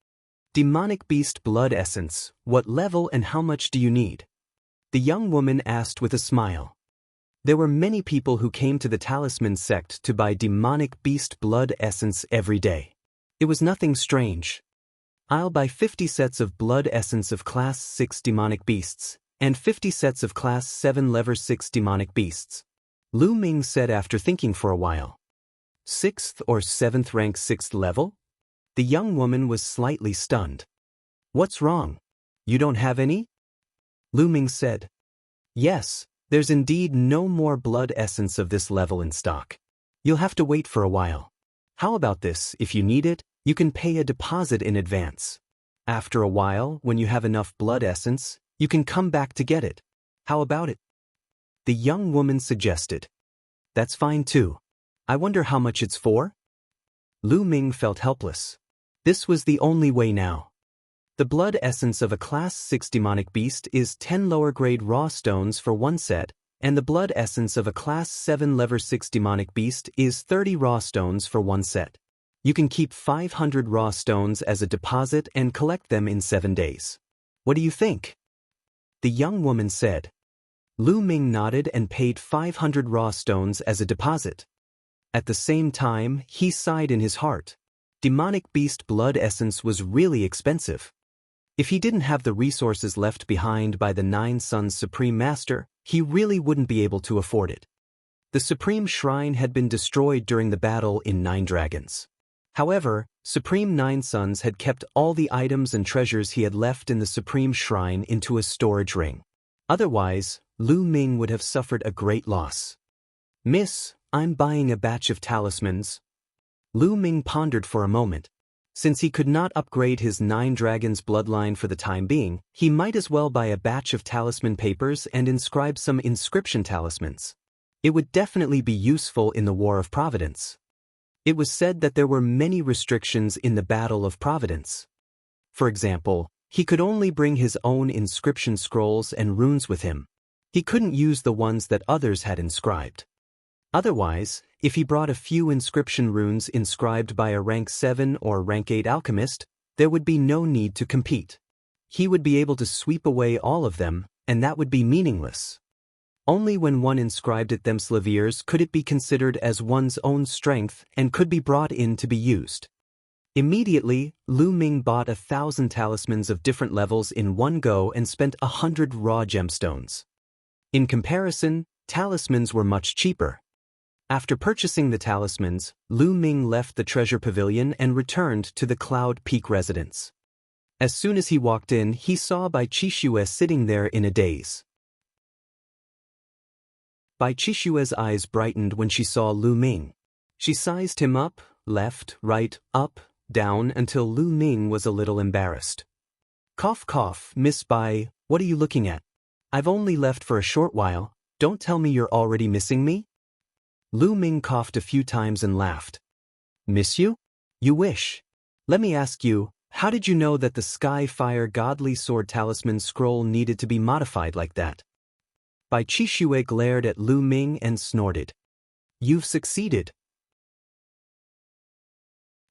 Demonic beast blood essence, what level and how much do you need? The young woman asked with a smile. There were many people who came to the Talisman sect to buy demonic beast blood essence every day. It was nothing strange. I'll buy 50 sets of blood essence of Class 6 demonic beasts, and 50 sets of Class 7 Level 6 demonic beasts. Lu Ming said after thinking for a while. 6th or 7th rank 6th level? The young woman was slightly stunned. What's wrong? You don't have any? Lu Ming said. Yes, there's indeed no more blood essence of this level in stock. You'll have to wait for a while. How about this, if you need it, you can pay a deposit in advance. After a while, when you have enough blood essence, you can come back to get it. How about it? The young woman suggested. That's fine too. I wonder how much it's for? Lu Ming felt helpless. This was the only way now. The blood essence of a Class 6 demonic beast is 10 lower grade raw stones for one set, and the blood essence of a Class 7 level 6 demonic beast is 30 raw stones for one set. You can keep 500 raw stones as a deposit and collect them in 7 days. What do you think? The young woman said. Lu Ming nodded and paid 500 raw stones as a deposit. At the same time, he sighed in his heart. Demonic beast blood essence was really expensive. If he didn't have the resources left behind by the Nine Suns Supreme Master, he really wouldn't be able to afford it. The Supreme Shrine had been destroyed during the battle in Nine Dragons. However, Supreme Nine Suns had kept all the items and treasures he had left in the Supreme Shrine into a storage ring. Otherwise, Lu Ming would have suffered a great loss. Miss, I'm buying a batch of talismans. Lu Ming pondered for a moment. Since he could not upgrade his Nine Dragons bloodline for the time being, he might as well buy a batch of talisman papers and inscribe some inscription talismans. It would definitely be useful in the War of Providence. It was said that there were many restrictions in the Battle of Providence. For example, he could only bring his own inscription scrolls and runes with him. He couldn't use the ones that others had inscribed. Otherwise, if he brought a few inscription runes inscribed by a rank 7 or rank 8 alchemist, there would be no need to compete. He would be able to sweep away all of them, and that would be meaningless. Only when one inscribed it themselves could it be considered as one's own strength and could be brought in to be used. Immediately, Lu Ming bought 1,000 talismans of different levels in one go and spent 100 raw gemstones. In comparison, talismans were much cheaper. After purchasing the talismans, Lu Ming left the treasure pavilion and returned to the Cloud Peak residence. As soon as he walked in, he saw Bai Qixue sitting there in a daze. Bai Qixue's eyes brightened when she saw Lu Ming. She sized him up, left, right, up, down until Lu Ming was a little embarrassed. Cough cough, Miss Bai, what are you looking at? I've only left for a short while, don't tell me you're already missing me? Lu Ming coughed a few times and laughed. Miss you? You wish. Let me ask you, how did you know that the Sky Fire Godly Sword Talisman scroll needed to be modified like that? Bai Qixue glared at Lu Ming and snorted. You've succeeded.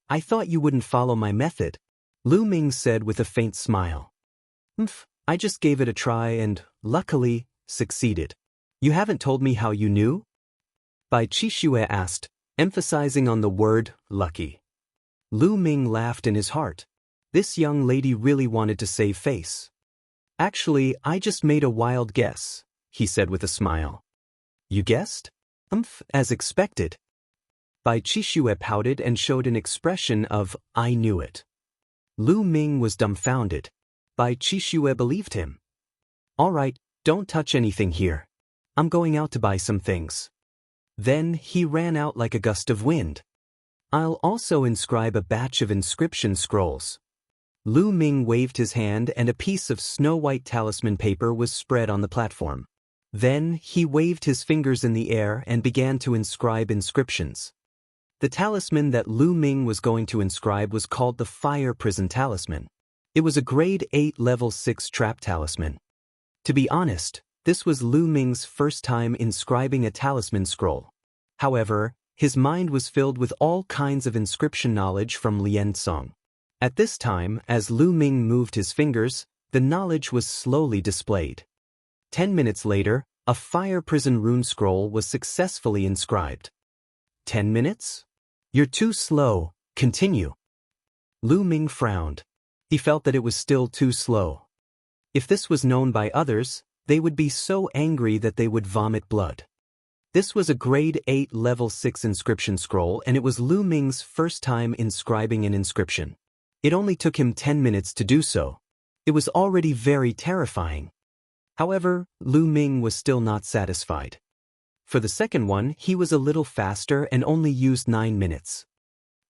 I thought you wouldn't follow my method, Lu Ming said with a faint smile. I just gave it a try and, luckily, succeeded. You haven't told me how you knew? Bai Qixue asked, emphasizing on the word, lucky. Lu Ming laughed in his heart. This young lady really wanted to save face. Actually, I just made a wild guess, he said with a smile. You guessed? As expected. Bai Qixue pouted and showed an expression of, I knew it. Lu Ming was dumbfounded. Bai Qixue believed him. All right, don't touch anything here. I'm going out to buy some things. Then he ran out like a gust of wind. I'll also inscribe a batch of inscription scrolls. Lu Ming waved his hand and a piece of snow-white talisman paper was spread on the platform. Then he waved his fingers in the air and began to inscribe inscriptions. The talisman that Lu Ming was going to inscribe was called the Fire Prison Talisman. It was a grade 8 level 6 trap talisman. To be honest, this was Lu Ming's first time inscribing a talisman scroll. However, his mind was filled with all kinds of inscription knowledge from Lian Song. At this time, as Lu Ming moved his fingers, the knowledge was slowly displayed. 10 minutes later, a fire prison rune scroll was successfully inscribed. 10 minutes? You're too slow, continue. Lu Ming frowned. He felt that it was still too slow. If this was known by others, they would be so angry that they would vomit blood. This was a grade 8 level 6 inscription scroll and it was Lu Ming's first time inscribing an inscription. It only took him 10 minutes to do so. It was already very terrifying. However, Lu Ming was still not satisfied. For the second one, he was a little faster and only used 9 minutes.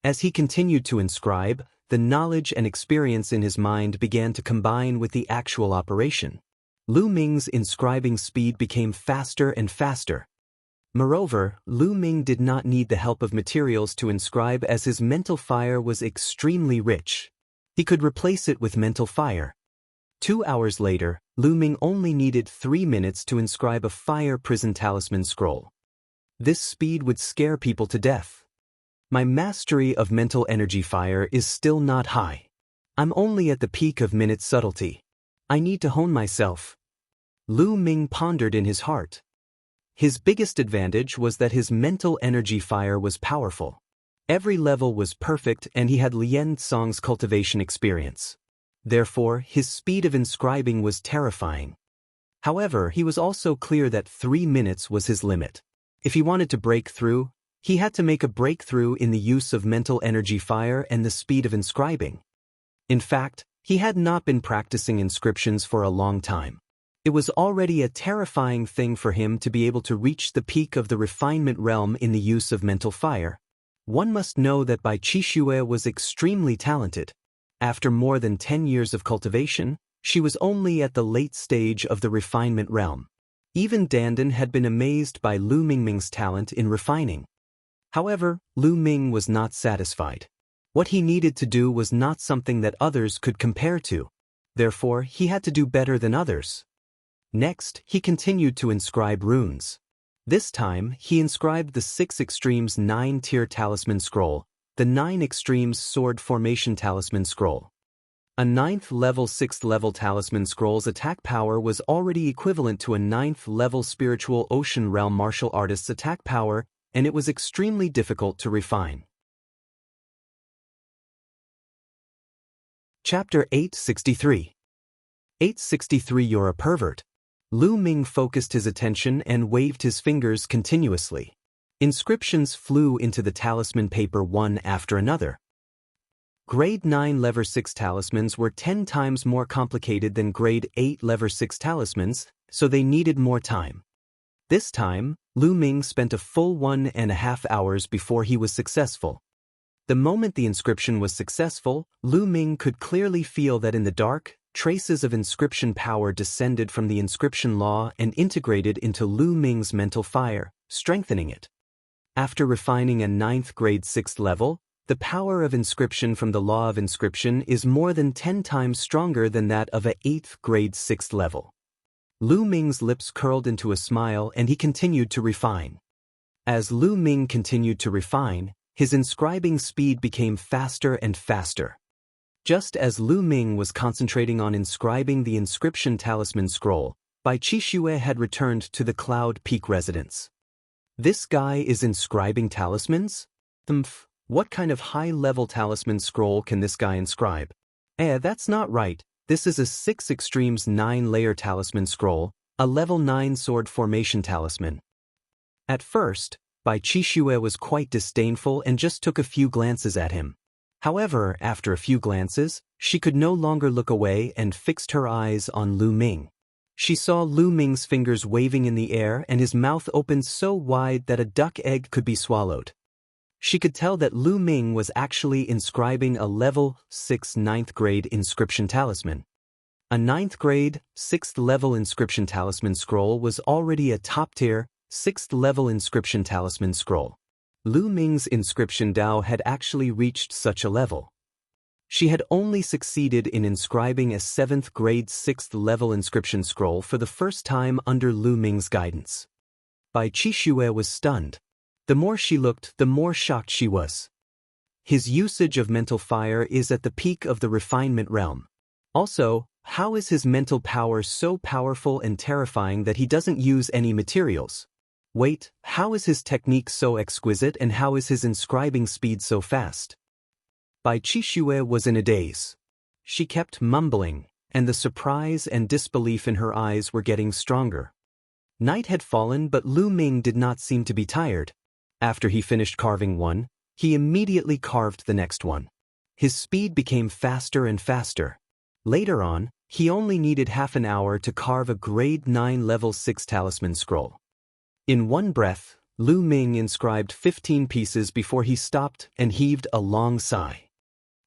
As he continued to inscribe, the knowledge and experience in his mind began to combine with the actual operation. Lu Ming's inscribing speed became faster and faster. Moreover, Lu Ming did not need the help of materials to inscribe as his mental fire was extremely rich. He could replace it with mental fire. 2 hours later, Lu Ming only needed 3 minutes to inscribe a fire prison talisman scroll. This speed would scare people to death. My mastery of mental energy fire is still not high. I'm only at the peak of minute subtlety. I need to hone myself. Lu Ming pondered in his heart. His biggest advantage was that his mental energy fire was powerful. Every level was perfect and he had Lien Tsong's cultivation experience. Therefore, his speed of inscribing was terrifying. However, he was also clear that 3 minutes was his limit. If he wanted to break through, he had to make a breakthrough in the use of mental energy fire and the speed of inscribing. In fact, he had not been practicing inscriptions for a long time. It was already a terrifying thing for him to be able to reach the peak of the refinement realm in the use of mental fire. One must know that Bai Qixue was extremely talented. After more than 10 years of cultivation, she was only at the late stage of the refinement realm. Even Dandan had been amazed by Lu Mingming's talent in refining. However, Lu Ming was not satisfied. What he needed to do was not something that others could compare to. Therefore, he had to do better than others. Next, he continued to inscribe runes. This time, he inscribed the 6 Extremes 9-tier talisman scroll, the 9 Extremes sword formation talisman scroll. A 9th level 6th level talisman scroll's attack power was already equivalent to a 9th level spiritual ocean realm martial artist's attack power, and it was extremely difficult to refine. Chapter 863. 863 You're a pervert. Lu Ming focused his attention and waved his fingers continuously. Inscriptions flew into the talisman paper one after another. Grade 9 Lever 6 talismans were 10 times more complicated than Grade 8 Lever 6 talismans, so they needed more time. This time, Lu Ming spent a full 1.5 hours before he was successful. The moment the inscription was successful, Lu Ming could clearly feel that in the dark, traces of inscription power descended from the inscription law and integrated into Lu Ming's mental fire, strengthening it. After refining a 9th grade 6th level, the power of inscription from the law of inscription is more than 10 times stronger than that of a 8th grade 6th level. Lu Ming's lips curled into a smile and he continued to refine. As Lu Ming continued to refine, his inscribing speed became faster and faster. Just as Lu Ming was concentrating on inscribing the inscription talisman scroll, Bai Qixue had returned to the Cloud Peak residence. This guy is inscribing talismans? What kind of high-level talisman scroll can this guy inscribe? That's not right. This is a 6 Extremes 9-layer talisman scroll, a level 9 sword formation talisman. At first, Bai Qixue was quite disdainful and just took a few glances at him. However, after a few glances, she could no longer look away and fixed her eyes on Lu Ming. She saw Lu Ming's fingers waving in the air and his mouth opened so wide that a duck egg could be swallowed. She could tell that Lu Ming was actually inscribing a level 6 9th grade inscription talisman. A 9th grade, 6th level inscription talisman scroll was already a top-tier, 6th level inscription talisman scroll. Lu Ming's inscription Dao had actually reached such a level. She had only succeeded in inscribing a 7th grade 6th level inscription scroll for the first time under Lu Ming's guidance. Bai Qixue was stunned. The more she looked, the more shocked she was. His usage of mental fire is at the peak of the refinement realm. Also, how is his mental power so powerful and terrifying that he doesn't use any materials? Wait, how is his technique so exquisite and how is his inscribing speed so fast? Bai Qixue was in a daze. She kept mumbling, and the surprise and disbelief in her eyes were getting stronger. Night had fallen, but Lu Ming did not seem to be tired. After he finished carving one, he immediately carved the next one. His speed became faster and faster. Later on, he only needed half an hour to carve a grade 9 level 6 talisman scroll. In one breath, Lu Ming inscribed 15 pieces before he stopped and heaved a long sigh.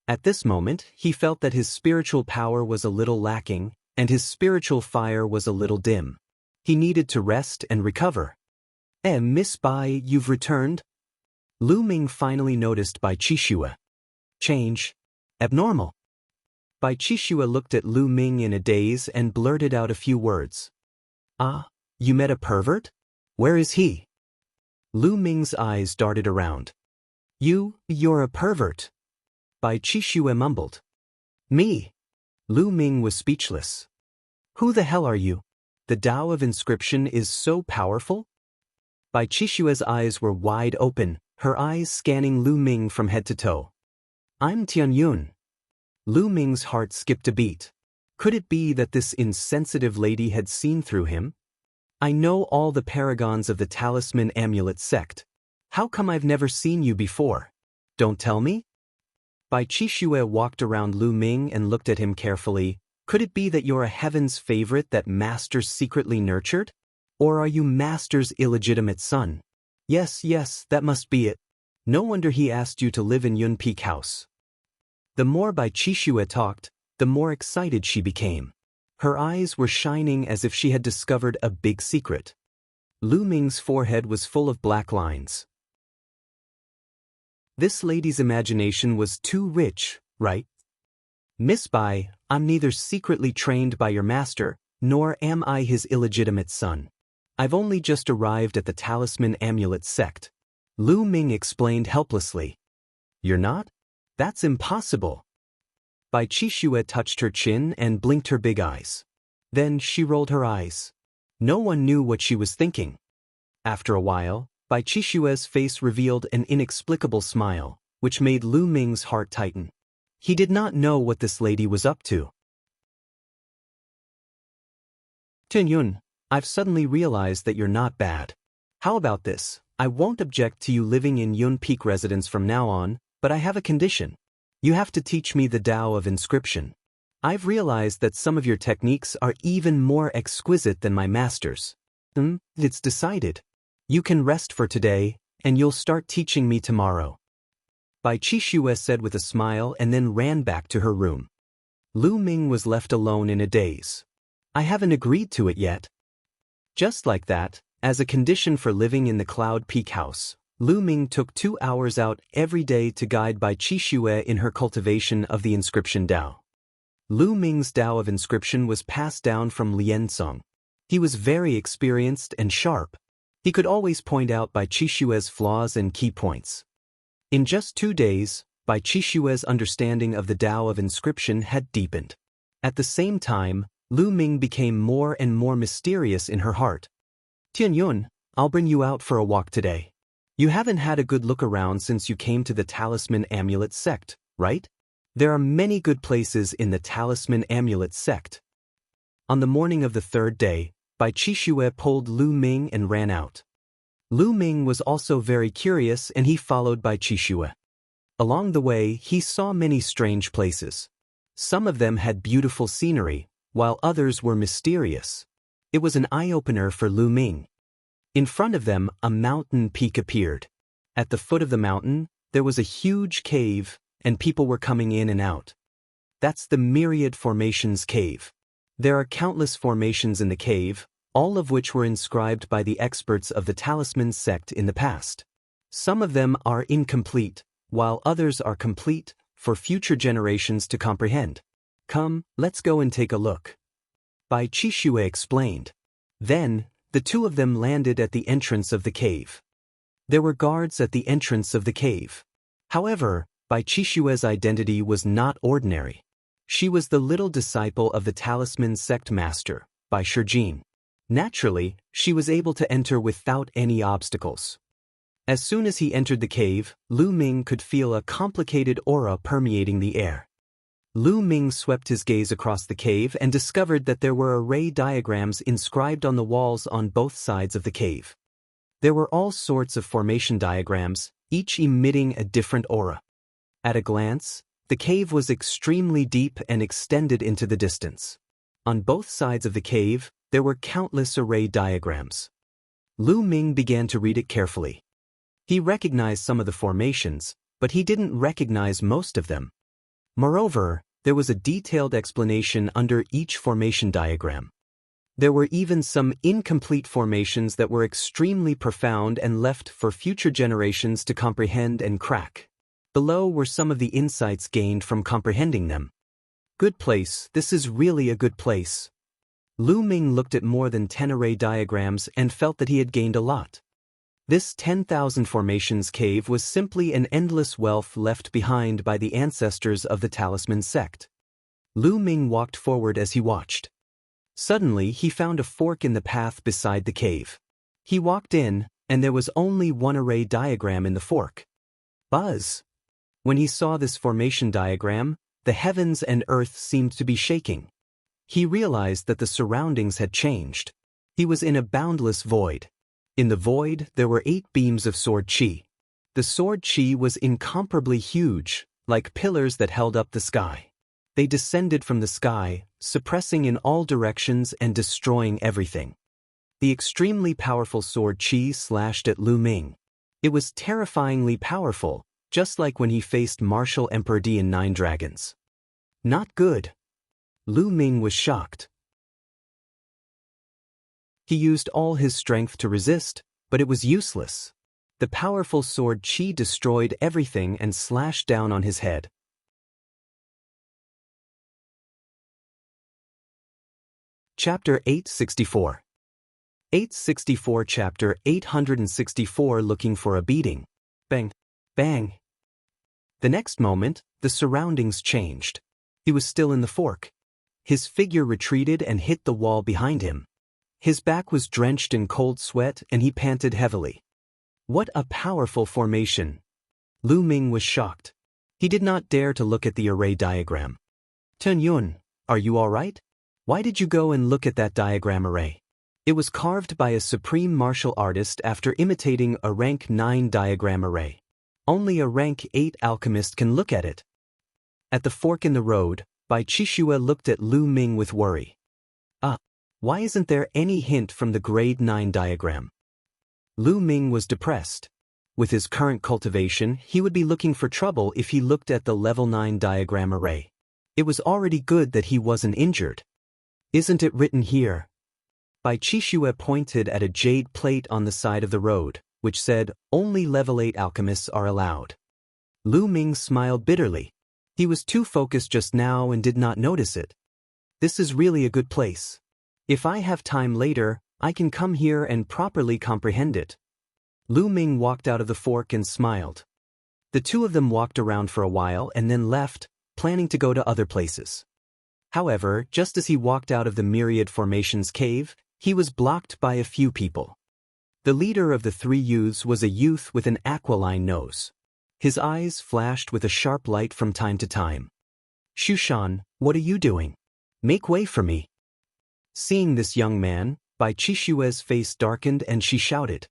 At this moment, he felt that his spiritual power was a little lacking, and his spiritual fire was a little dim. He needed to rest and recover. Miss Bai, you've returned? Lu Ming finally noticed Bai Qixue. Change. Abnormal. Bai Qixue looked at Lu Ming in a daze and blurted out a few words. Ah, you met a pervert? Where is he? Lu Ming's eyes darted around. You're a pervert. Bai Qixue mumbled. Me? Lu Ming was speechless. Who the hell are you? The Tao of inscription is so powerful? Bai Qixue's eyes were wide open, her eyes scanning Lu Ming from head to toe. I'm Tianyun. Lu Ming's heart skipped a beat. Could it be that this insensitive lady had seen through him? I know all the paragons of the Talisman Amulet sect. How come I've never seen you before? Don't tell me? Bai Qixue walked around Lu Ming and looked at him carefully. Could it be that you're a heaven's favorite that Master secretly nurtured? Or are you Master's illegitimate son? Yes, that must be it. No wonder he asked you to live in Yun Peak House. The more Bai Qixue talked, the more excited she became. Her eyes were shining as if she had discovered a big secret. Lu Ming's forehead was full of black lines. This lady's imagination was too rich, right? Miss Bai, I'm neither secretly trained by your master, nor am I his illegitimate son. I've only just arrived at the Talisman Amulet sect. Lu Ming explained helplessly. You're not? That's impossible. Bai Qixue touched her chin and blinked her big eyes. Then she rolled her eyes. No one knew what she was thinking. After a while, Bai Qixue's face revealed an inexplicable smile, which made Lu Ming's heart tighten. He did not know what this lady was up to. Tianyun, I've suddenly realized that you're not bad. How about this? I won't object to you living in Yun Peak residence from now on, but I have a condition. You have to teach me the Tao of inscription. I've realized that some of your techniques are even more exquisite than my master's. It's decided. You can rest for today, and you'll start teaching me tomorrow. Bai Qixue said with a smile and then ran back to her room. Lu Ming was left alone in a daze. I haven't agreed to it yet. Just like that, as a condition for living in the Cloud Peak House, Lu Ming took 2 hours out every day to guide Bai Qixue in her cultivation of the inscription Tao. Lu Ming's Tao of inscription was passed down from Lien Song. He was very experienced and sharp. He could always point out Bai Qixue's flaws and key points. In just 2 days, Bai Qixue's understanding of the Tao of inscription had deepened. At the same time, Lu Ming became more and more mysterious in her heart. Tianyun, I'll bring you out for a walk today. You haven't had a good look around since you came to the Talisman Amulet sect, right? There are many good places in the Talisman Amulet sect. On the morning of the 3rd day, Bai Qixue pulled Lu Ming and ran out. Lu Ming was also very curious and he followed Bai Qixue. Along the way, he saw many strange places. Some of them had beautiful scenery, while others were mysterious. It was an eye-opener for Lu Ming. In front of them, a mountain peak appeared. At the foot of the mountain, there was a huge cave, and people were coming in and out. That's the Myriad Formations Cave. There are countless formations in the cave, all of which were inscribed by the experts of the Talisman sect in the past. Some of them are incomplete, while others are complete, for future generations to comprehend. Come, let's go and take a look. Bai Qixue explained. Then, the two of them landed at the entrance of the cave. There were guards at the entrance of the cave. However, Bai Qixue's identity was not ordinary. She was the little disciple of the Talisman sect master, Bai Shijin. Naturally, she was able to enter without any obstacles. As soon as he entered the cave, Lu Ming could feel a complicated aura permeating the air. Lu Ming swept his gaze across the cave and discovered that there were array diagrams inscribed on the walls on both sides of the cave. There were all sorts of formation diagrams, each emitting a different aura. At a glance, the cave was extremely deep and extended into the distance. On both sides of the cave, there were countless array diagrams. Lu Ming began to read it carefully. He recognized some of the formations, but he didn't recognize most of them. Moreover, there was a detailed explanation under each formation diagram. There were even some incomplete formations that were extremely profound and left for future generations to comprehend and crack. Below were some of the insights gained from comprehending them. Good place, this is really a good place. Lu Ming looked at more than 10 array diagrams and felt that he had gained a lot. This 10,000 formations cave was simply an endless wealth left behind by the ancestors of the Talisman sect. Lu Ming walked forward as he watched. Suddenly he found a fork in the path beside the cave. He walked in, and there was only one array diagram in the fork. Buzz! When he saw this formation diagram, the heavens and earth seemed to be shaking. He realized that the surroundings had changed. He was in a boundless void. In the void, there were 8 beams of sword chi. The sword chi was incomparably huge, like pillars that held up the sky. They descended from the sky, suppressing in all directions and destroying everything. The extremely powerful sword chi slashed at Lu Ming. It was terrifyingly powerful, just like when he faced Martial Emperor D in 9 Dragons. Not good. Lu Ming was shocked. He used all his strength to resist, but it was useless. The powerful sword chi destroyed everything and slashed down on his head. Chapter 864. 864 Chapter 864 Looking for a beating. Bang. Bang. The next moment, the surroundings changed. He was still in the fork. His figure retreated and hit the wall behind him. His back was drenched in cold sweat and he panted heavily. What a powerful formation! Lu Ming was shocked. He did not dare to look at the array diagram. Tun Yun, are you all right? Why did you go and look at that diagram array? It was carved by a supreme martial artist after imitating a rank 9 diagram array. Only a rank 8 alchemist can look at it. At the fork in the road, Bai Qixue looked at Lu Ming with worry. Why isn't there any hint from the grade 9 diagram? Lu Ming was depressed. With his current cultivation, he would be looking for trouble if he looked at the level 9 diagram array. It was already good that he wasn't injured. Isn't it written here? Bai Qixue pointed at a jade plate on the side of the road, which said, only level 8 alchemists are allowed. Lu Ming smiled bitterly. He was too focused just now and did not notice it. This is really a good place. If I have time later, I can come here and properly comprehend it. Lu Ming walked out of the fork and smiled. The two of them walked around for a while and then left, planning to go to other places. However, just as he walked out of the Myriad Formations cave, he was blocked by a few people. The leader of the 3 youths was a youth with an aquiline nose. His eyes flashed with a sharp light from time to time. Shushan, what are you doing? Make way for me. Seeing this young man, Bai Qixue's face darkened and she shouted.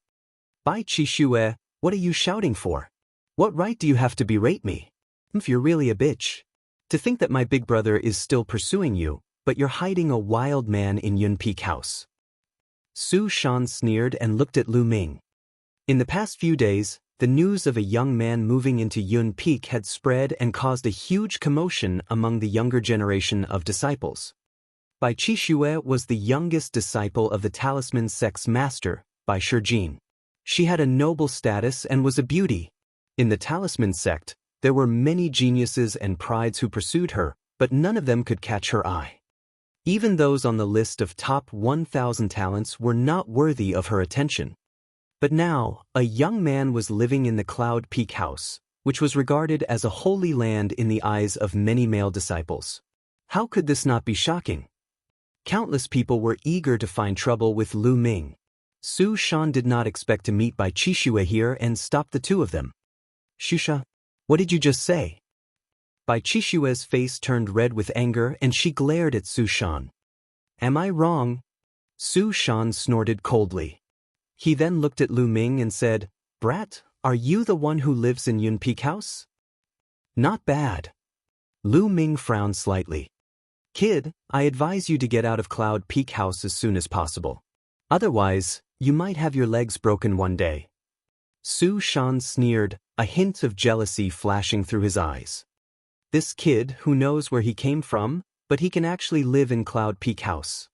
Bai Qixue, what are you shouting for? What right do you have to berate me? If you're really a bitch. To think that my big brother is still pursuing you, but you're hiding a wild man in Yun Peak House. Su Shan sneered and looked at Lu Ming. In the past few days, the news of a young man moving into Yun Peak had spread and caused a huge commotion among the younger generation of disciples. Bai Qixue was the youngest disciple of the Talisman sect's master, Bai Shijin. She had a noble status and was a beauty. In the Talisman sect, there were many geniuses and prides who pursued her, but none of them could catch her eye. Even those on the list of top 1,000 talents were not worthy of her attention. But now, a young man was living in the Cloud Peak House, which was regarded as a holy land in the eyes of many male disciples. How could this not be shocking? Countless people were eager to find trouble with Lu Ming. Su Shan did not expect to meet Bai Qixue here and stopped the two of them. Shusha, what did you just say? Bai Qixue's face turned red with anger and she glared at Su Shan. Am I wrong? Su Shan snorted coldly. He then looked at Lu Ming and said, Brat, are you the one who lives in Yun Peak House? Not bad. Lu Ming frowned slightly. Kid, I advise you to get out of Cloud Peak House as soon as possible. Otherwise, you might have your legs broken one day. Su Shan sneered, a hint of jealousy flashing through his eyes. This kid who knows where he came from, but he can actually live in Cloud Peak House.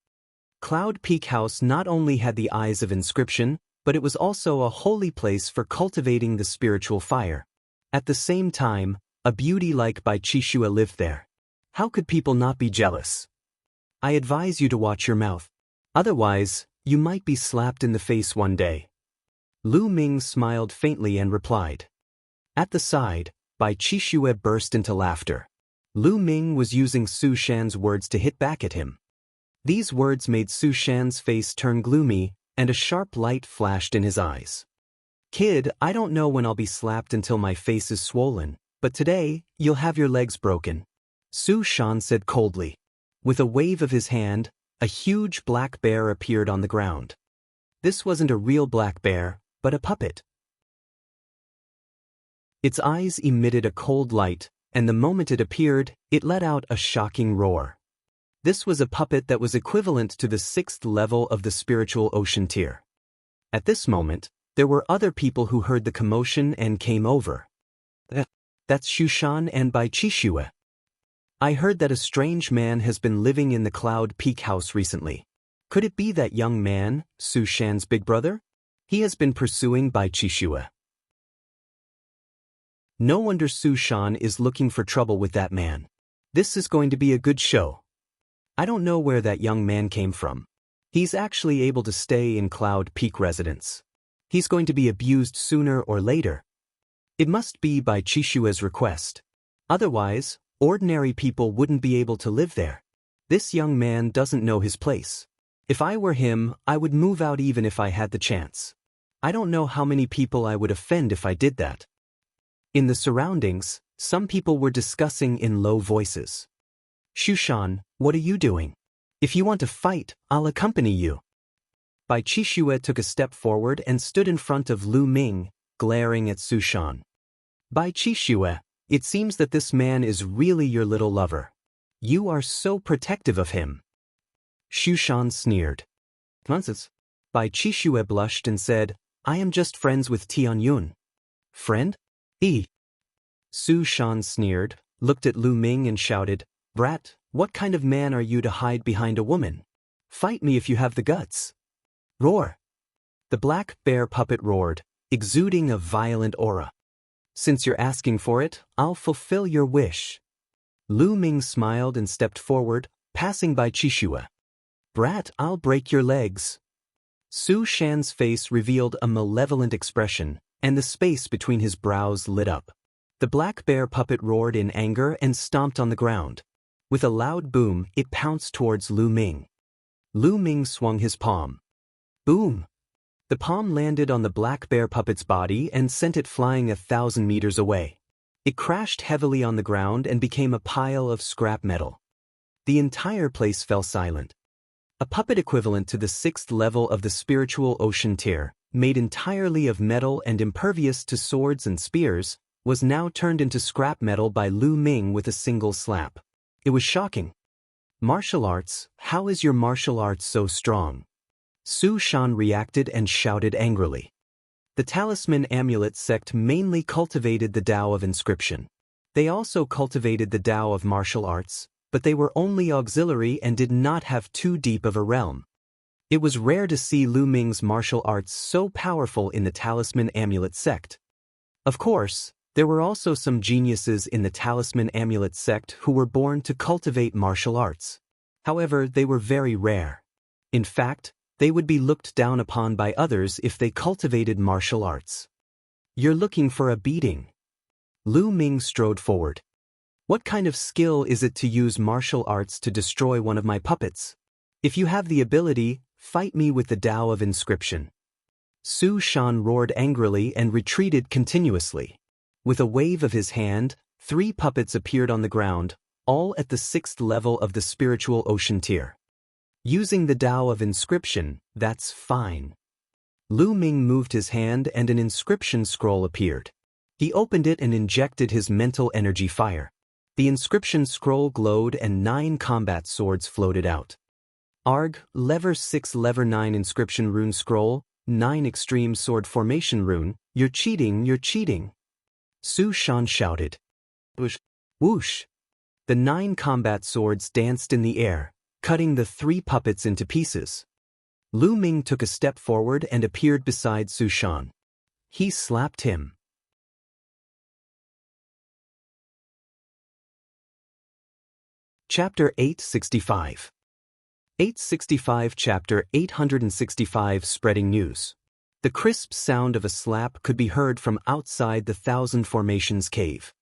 Cloud Peak House not only had the eyes of inscription, but it was also a holy place for cultivating the spiritual fire. At the same time, a beauty like Bai Qishue lived there. How could people not be jealous? I advise you to watch your mouth. Otherwise, you might be slapped in the face one day. Lu Ming smiled faintly and replied. At the side, Bai Qishue burst into laughter. Lu Ming was using Su Shan's words to hit back at him. These words made Su Shan's face turn gloomy, and a sharp light flashed in his eyes. Kid, I don't know when I'll be slapped until my face is swollen, but today, you'll have your legs broken. Su Shan said coldly. With a wave of his hand, a huge black bear appeared on the ground. This wasn't a real black bear, but a puppet. Its eyes emitted a cold light, and the moment it appeared, it let out a shocking roar. This was a puppet that was equivalent to the 6th level of the spiritual ocean tier. At this moment, there were other people who heard the commotion and came over. That's Xu Shan and Bai Qishue. I heard that a strange man has been living in the Cloud Peak House recently. Could it be that young man, Su Shan's big brother? He has been pursuing Bai Qishue. No wonder Su Shan is looking for trouble with that man. This is going to be a good show. I don't know where that young man came from. He's actually able to stay in Cloud Peak residence. He's going to be abused sooner or later. It must be by Qishue's request. Otherwise, ordinary people wouldn't be able to live there. This young man doesn't know his place. If I were him, I would move out even if I had the chance. I don't know how many people I would offend if I did that. In the surroundings, some people were discussing in low voices. Xu Shan, what are you doing? If you want to fight, I'll accompany you. Bai Qishue took a step forward and stood in front of Lu Ming, glaring at Su Shan. Bai Qishue, it seems that this man is really your little lover. You are so protective of him. Xu Shan sneered. Nonsense. Bai Qishue blushed and said, I am just friends with Tian Yun. Friend? Su Shan sneered, looked at Lu Ming and shouted, Brat, what kind of man are you to hide behind a woman? Fight me if you have the guts. Roar. The black bear puppet roared, exuding a violent aura. Since you're asking for it, I'll fulfill your wish. Lu Ming smiled and stepped forward, passing by Qishue. Brat, I'll break your legs. Su Shan's face revealed a malevolent expression, and the space between his brows lit up. The black bear puppet roared in anger and stomped on the ground. With a loud boom, it pounced towards Lu Ming. Lu Ming swung his palm. Boom! The palm landed on the black bear puppet's body and sent it flying 1,000 meters away. It crashed heavily on the ground and became a pile of scrap metal. The entire place fell silent. A puppet equivalent to the 6th level of the spiritual ocean tier, made entirely of metal and impervious to swords and spears, was now turned into scrap metal by Lu Ming with a single slap. It was shocking. Martial arts, how is your martial arts so strong? Su Shan reacted and shouted angrily. The Talisman Amulet sect mainly cultivated the Tao of inscription. They also cultivated the Tao of martial arts, but they were only auxiliary and did not have too deep of a realm. It was rare to see Lu Ming's martial arts so powerful in the Talisman Amulet sect. Of course, there were also some geniuses in the Talisman Amulet sect who were born to cultivate martial arts. However, they were very rare. In fact, they would be looked down upon by others if they cultivated martial arts. You're looking for a beating. Lu Ming strode forward. What kind of skill is it to use martial arts to destroy one of my puppets? If you have the ability, fight me with the Tao of inscription. Su Shan roared angrily and retreated continuously. With a wave of his hand, 3 puppets appeared on the ground, all at the 6th level of the spiritual ocean tier. Using the Tao of inscription, that's fine. Lu Ming moved his hand and an inscription scroll appeared. He opened it and injected his mental energy fire. The inscription scroll glowed and 9 combat swords floated out. Arg, Lever 6 Lever 9 Inscription Rune Scroll, 9 Extreme Sword Formation Rune, you're cheating, you're cheating. Su Shan shouted. Whoosh! Whoosh! The 9 combat swords danced in the air, cutting the 3 puppets into pieces. Lu Ming took a step forward and appeared beside Su Shan. He slapped him. Chapter 865. 865 Chapter 865 Spreading News. The crisp sound of a slap could be heard from outside the Thousand Formations cave.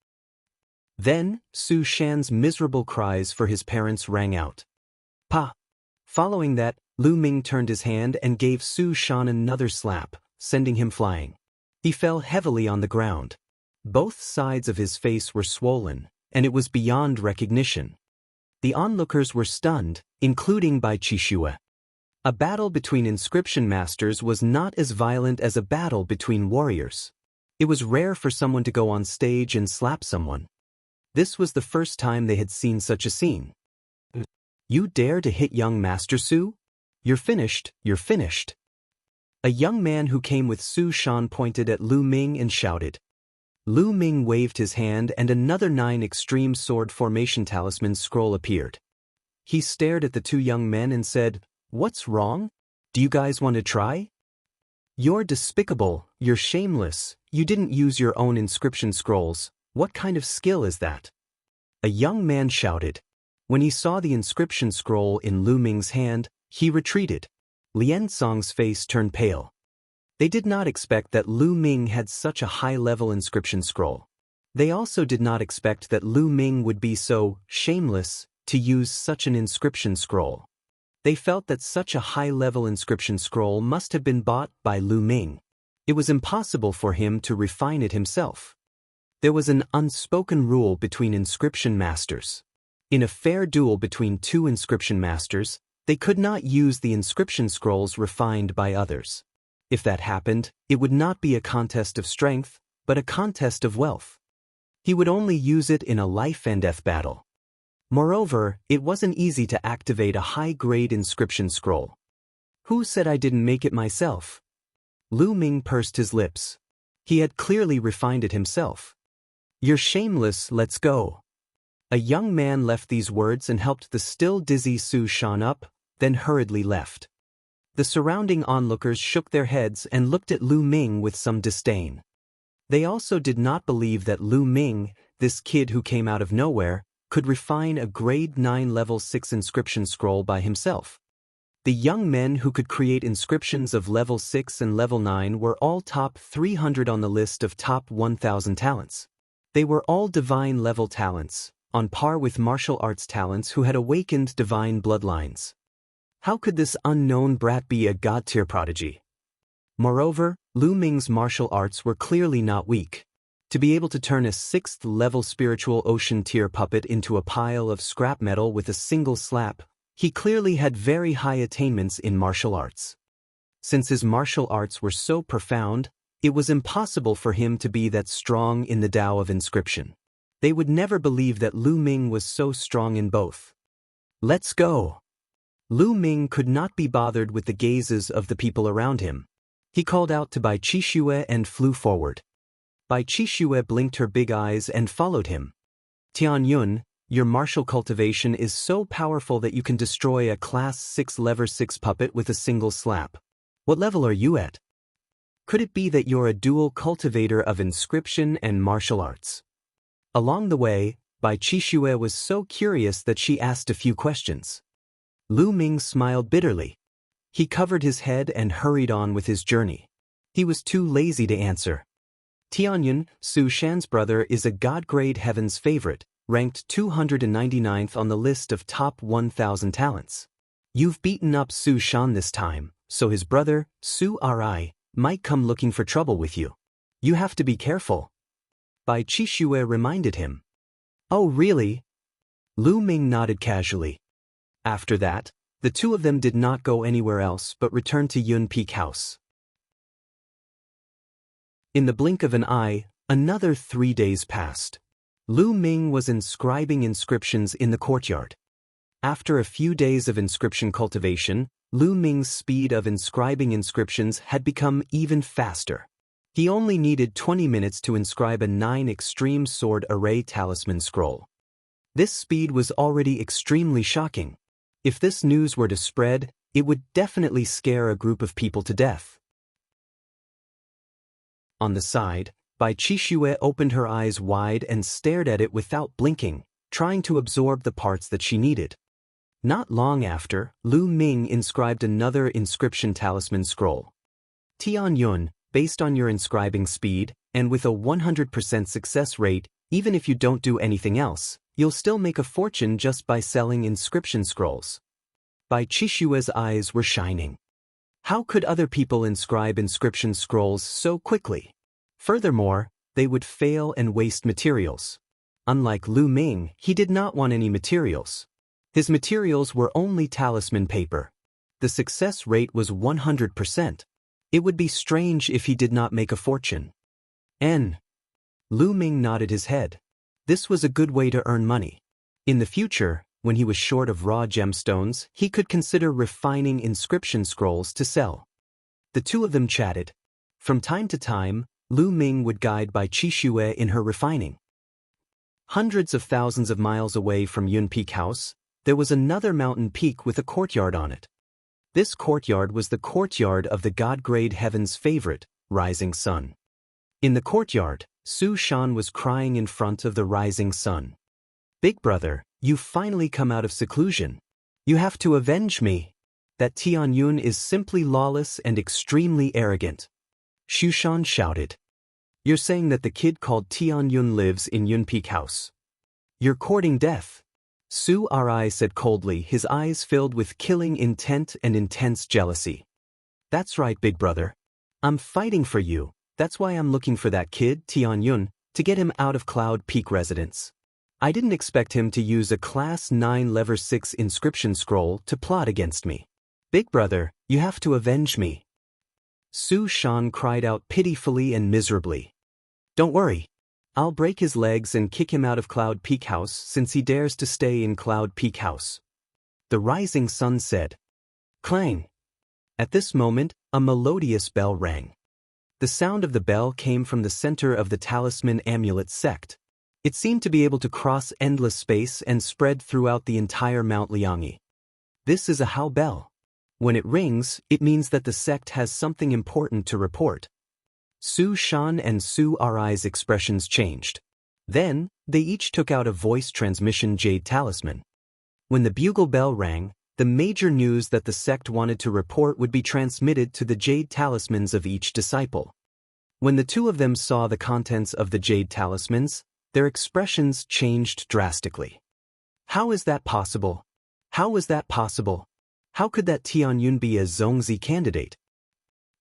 Then, Su Shan's miserable cries for his parents rang out. Pa! Following that, Lu Ming turned his hand and gave Su Shan another slap, sending him flying. He fell heavily on the ground. Both sides of his face were swollen, and it was beyond recognition. The onlookers were stunned, including Bai Qixue. A battle between inscription masters was not as violent as a battle between warriors. It was rare for someone to go on stage and slap someone. This was the first time they had seen such a scene. You dare to hit young Master Su? You're finished, you're finished. A young man who came with Su Shan pointed at Lu Ming and shouted. Lu Ming waved his hand and another 9 extreme sword formation talisman scroll appeared. He stared at the 2 young men and said, "What's wrong? Do you guys want to try? You're despicable, you're shameless, you didn't use your own inscription scrolls, what kind of skill is that?" A young man shouted. When he saw the inscription scroll in Lu Ming's hand, he retreated. Lian Song's face turned pale. They did not expect that Lu Ming had such a high-level inscription scroll. They also did not expect that Lu Ming would be so shameless to use such an inscription scroll. They felt that such a high-level inscription scroll must have been bought by Lu Ming. It was impossible for him to refine it himself. There was an unspoken rule between inscription masters. In a fair duel between 2 inscription masters, they could not use the inscription scrolls refined by others. If that happened, it would not be a contest of strength, but a contest of wealth. He would only use it in a life-and-death battle. Moreover, it wasn't easy to activate a high-grade inscription scroll. Who said I didn't make it myself? Lu Ming pursed his lips. He had clearly refined it himself. You're shameless, let's go. A young man left these words and helped the still dizzy Su Shan up, then hurriedly left. The surrounding onlookers shook their heads and looked at Lu Ming with some disdain. They also did not believe that Lu Ming, this kid who came out of nowhere, could refine a grade 9 level 6 inscription scroll by himself. The young men who could create inscriptions of level 6 and level 9 were all top 300 on the list of top 1,000 talents. They were all divine level talents, on par with martial arts talents who had awakened divine bloodlines. How could this unknown brat be a god-tier prodigy? Moreover, Lu Ming's martial arts were clearly not weak. To be able to turn a 6th-level spiritual ocean-tier puppet into a pile of scrap metal with a single slap, he clearly had very high attainments in martial arts. Since his martial arts were so profound, it was impossible for him to be that strong in the Tao of inscription. They would never believe that Lu Ming was so strong in both. Let's go! Lu Ming could not be bothered with the gazes of the people around him. He called out to Bai Qixue and flew forward. Bai Qixue blinked her big eyes and followed him. Tian Yun, your martial cultivation is so powerful that you can destroy a class 6 level 6 puppet with a single slap. What level are you at? Could it be that you're a dual cultivator of inscription and martial arts? Along the way, Bai Qixue was so curious that she asked a few questions. Lu Ming smiled bitterly. He covered his head and hurried on with his journey. He was too lazy to answer. Tianyun, Su Shan's brother, is a God-grade heaven's favorite, ranked 299th on the list of top 1,000 talents. You've beaten up Su Shan this time, so his brother, Su Ri, might come looking for trouble with you. You have to be careful. Bai Qixue reminded him. Oh really? Lu Ming nodded casually. After that, the 2 of them did not go anywhere else but returned to Yun Peak House. In the blink of an eye, another 3 days passed. Lu Ming was inscribing inscriptions in the courtyard. After a few days of inscription cultivation, Lu Ming's speed of inscribing inscriptions had become even faster. He only needed 20 minutes to inscribe a 9 extreme sword array talisman scroll. This speed was already extremely shocking. If this news were to spread, it would definitely scare a group of people to death. On the side, Bai Qixue opened her eyes wide and stared at it without blinking, trying to absorb the parts that she needed. Not long after, Lu Ming inscribed another inscription talisman scroll. Tianyun, based on your inscribing speed, and with a 100% success rate, even if you don't do anything else, you'll still make a fortune just by selling inscription scrolls. Bai Qixue's eyes were shining. How could other people inscribe inscription scrolls so quickly? Furthermore, they would fail and waste materials. Unlike Lu Ming, he did not want any materials. His materials were only talisman paper. The success rate was 100%. It would be strange if he did not make a fortune. Lu Ming nodded his head. This was a good way to earn money. In the future, when he was short of raw gemstones, he could consider refining inscription scrolls to sell. The two of them chatted. From time to time, Lu Ming would guide Bai Qixue in her refining. Hundreds of thousands of miles away from Yun Peak House, there was another mountain peak with a courtyard on it. This courtyard was the courtyard of the God-grade heaven's favorite, rising sun. In the courtyard, Su Shan was crying in front of the rising sun. "Big brother, you've finally come out of seclusion. You have to avenge me. That Tianyun is simply lawless and extremely arrogant." Xu Shan shouted. "You're saying that the kid called Tianyun lives in Yun Peak House? You're courting death." Su Ri said coldly, his eyes filled with killing intent and intense jealousy. "That's right, big brother. I'm fighting for you. That's why I'm looking for that kid, Tianyun, to get him out of Cloud Peak residence. I didn't expect him to use a Class 9 Level 6 inscription scroll to plot against me. Big brother, you have to avenge me." Su Shan cried out pitifully and miserably. "Don't worry. I'll break his legs and kick him out of Cloud Peak House since he dares to stay in Cloud Peak House." The rising sun said. Clang! At this moment, a melodious bell rang. The sound of the bell came from the center of the Talisman Amulet sect. It seemed to be able to cross endless space and spread throughout the entire Mount Liangyi. This is a Hao bell. When it rings, it means that the sect has something important to report. Su Shan and Su Ri's expressions changed. Then, they each took out a voice transmission jade talisman. When the bugle bell rang, the major news that the sect wanted to report would be transmitted to the jade talismans of each disciple. When the two of them saw the contents of the jade talismans, their expressions changed drastically. "How is that possible? How was that possible? How could that Tianyun be a Zongzi candidate?"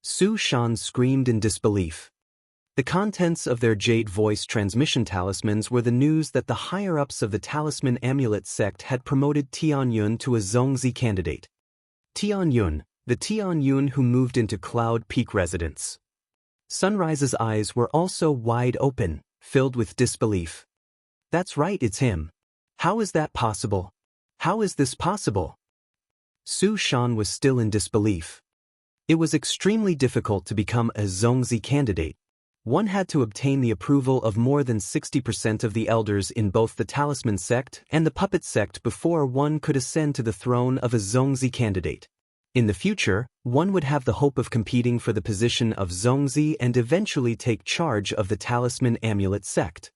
Su Shan screamed in disbelief. The contents of their jade voice transmission talismans were the news that the higher-ups of the Talisman Amulet sect had promoted Tianyun to a Zongzi candidate. Tianyun, the Tianyun who moved into Cloud Peak residence. Sunrise's eyes were also wide open, filled with disbelief. "That's right, it's him. How is that possible? How is this possible?" Su Shan was still in disbelief. It was extremely difficult to become a Zongzi candidate. One had to obtain the approval of more than 60% of the elders in both the Talisman sect and the Puppet sect before one could ascend to the throne of a Zongzi candidate. In the future, one would have the hope of competing for the position of Zongzi and eventually take charge of the Talisman Amulet sect.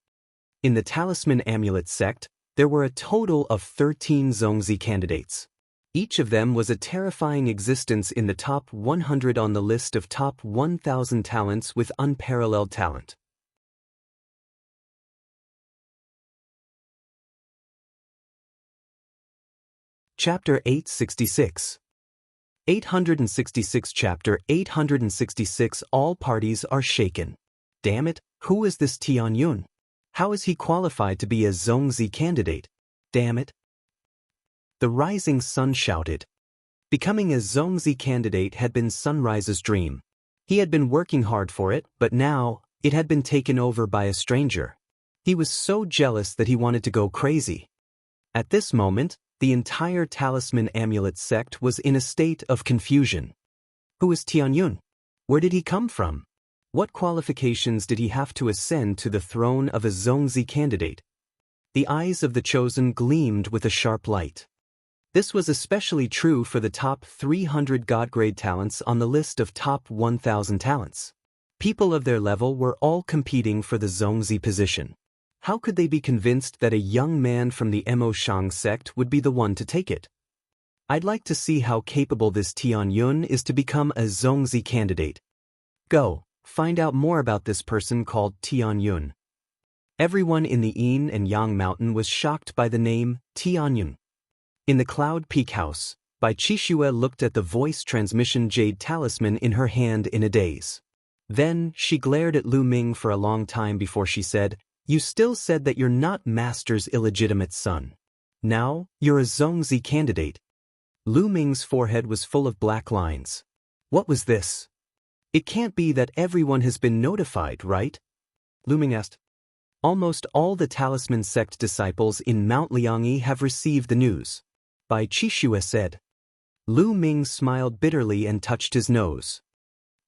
In the Talisman Amulet sect, there were a total of 13 Zongzi candidates. Each of them was a terrifying existence in the top 100 on the list of top 1,000 talents with unparalleled talent. Chapter 866. 866 Chapter 866 All parties are shaken. Damn it, who is this Tianyun? How is he qualified to be a Zongzi candidate? Damn it. The rising sun shouted. Becoming a Zongzi candidate had been Sunrise's dream. He had been working hard for it, but now, it had been taken over by a stranger. He was so jealous that he wanted to go crazy. At this moment, the entire Talisman Amulet sect was in a state of confusion. Who is Tianyun? Where did he come from? What qualifications did he have to ascend to the throne of a Zongzi candidate? The eyes of the chosen gleamed with a sharp light. This was especially true for the top 300 God-grade talents on the list of top 1,000 talents. People of their level were all competing for the Zongzi position. How could they be convinced that a young man from the Mo Shang sect would be the one to take it? I'd like to see how capable this Tianyun is to become a Zongzi candidate. Go, find out more about this person called Tianyun. Everyone in the Yin and Yang mountain was shocked by the name Tianyun. In the Cloud Peak House, Bai Qixue looked at the voice transmission jade talisman in her hand in a daze. Then, she glared at Lu Ming for a long time before she said, "You still said that you're not Master's illegitimate son. Now, you're a Zongzi candidate." Lu Ming's forehead was full of black lines. What was this? It can't be that everyone has been notified, right? Lu Ming asked. Almost all the Talisman sect disciples in Mount Liangyi have received the news. Bai Qixue said. Lu Ming smiled bitterly and touched his nose.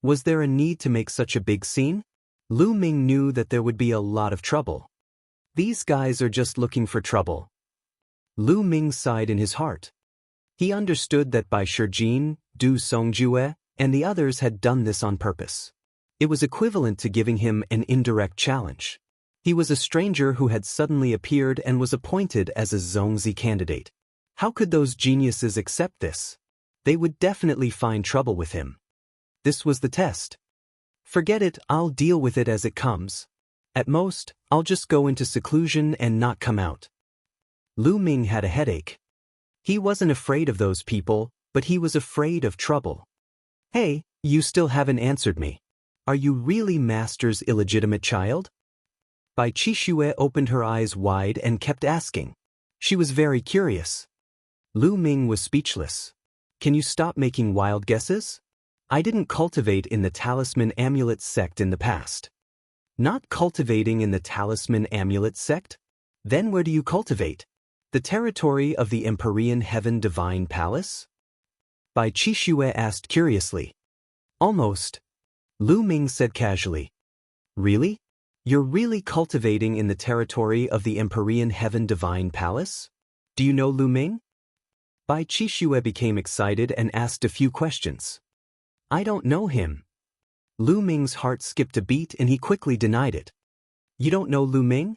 Was there a need to make such a big scene? Lu Ming knew that there would be a lot of trouble. These guys are just looking for trouble. Lu Ming sighed in his heart. He understood that Bai Shijin, Du Songjue, and the others had done this on purpose. It was equivalent to giving him an indirect challenge. He was a stranger who had suddenly appeared and was appointed as a Zongzi candidate. How could those geniuses accept this? They would definitely find trouble with him. This was the test. Forget it, I'll deal with it as it comes. At most, I'll just go into seclusion and not come out. Lu Ming had a headache. He wasn't afraid of those people, but he was afraid of trouble. Hey, you still haven't answered me. Are you really Master's illegitimate child? Bai Qixue opened her eyes wide and kept asking. She was very curious. Lu Ming was speechless. Can you stop making wild guesses? I didn't cultivate in the Talisman Amulet sect in the past. Not cultivating in the Talisman Amulet sect? Then where do you cultivate? The territory of the Empyrean Heaven Divine Palace? Bai Qixue asked curiously. Almost. Lu Ming said casually. Really? You're really cultivating in the territory of the Empyrean Heaven Divine Palace? Do you know Lu Ming? Bai Qixue became excited and asked a few questions. I don't know him. Lu Ming's heart skipped a beat and he quickly denied it. You don't know Lu Ming?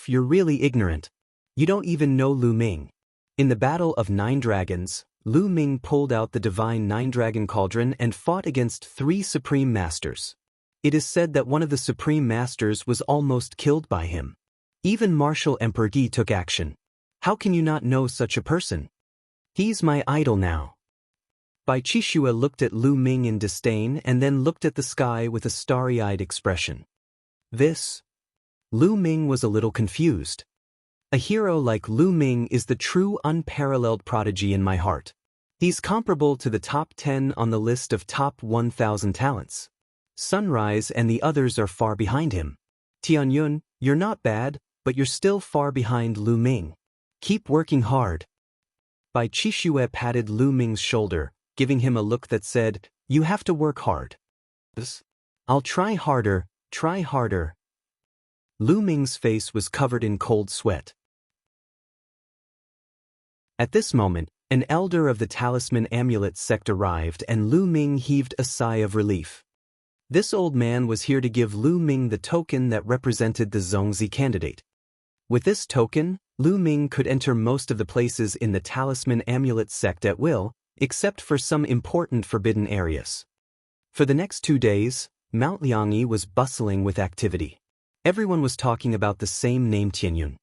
You're really ignorant. You don't even know Lu Ming. In the Battle of 9 Dragons, Lu Ming pulled out the divine 9-dragon cauldron and fought against 3 supreme masters. It is said that one of the supreme masters was almost killed by him. Even Martial Emperor Yi took action. How can you not know such a person? He's my idol now. Bai Qixue looked at Lu Ming in disdain and then looked at the sky with a starry-eyed expression. This? Lu Ming was a little confused. A hero like Lu Ming is the true unparalleled prodigy in my heart. He's comparable to the top 10 on the list of top 1,000 talents. Sunrise and the others are far behind him. Tianyun, you're not bad, but you're still far behind Lu Ming. Keep working hard. Bai Qixue patted Lu Ming's shoulder, giving him a look that said, you have to work hard. I'll try harder, try harder. Lu Ming's face was covered in cold sweat. At this moment, an elder of the Talisman Amulet sect arrived and Lu Ming heaved a sigh of relief. This old man was here to give Lu Ming the token that represented the Zongzi candidate. With this token, Lu Ming could enter most of the places in the Talisman Amulet sect at will, except for some important forbidden areas. For the next 2 days, Mount Liangyi was bustling with activity. Everyone was talking about the same name Tianyun.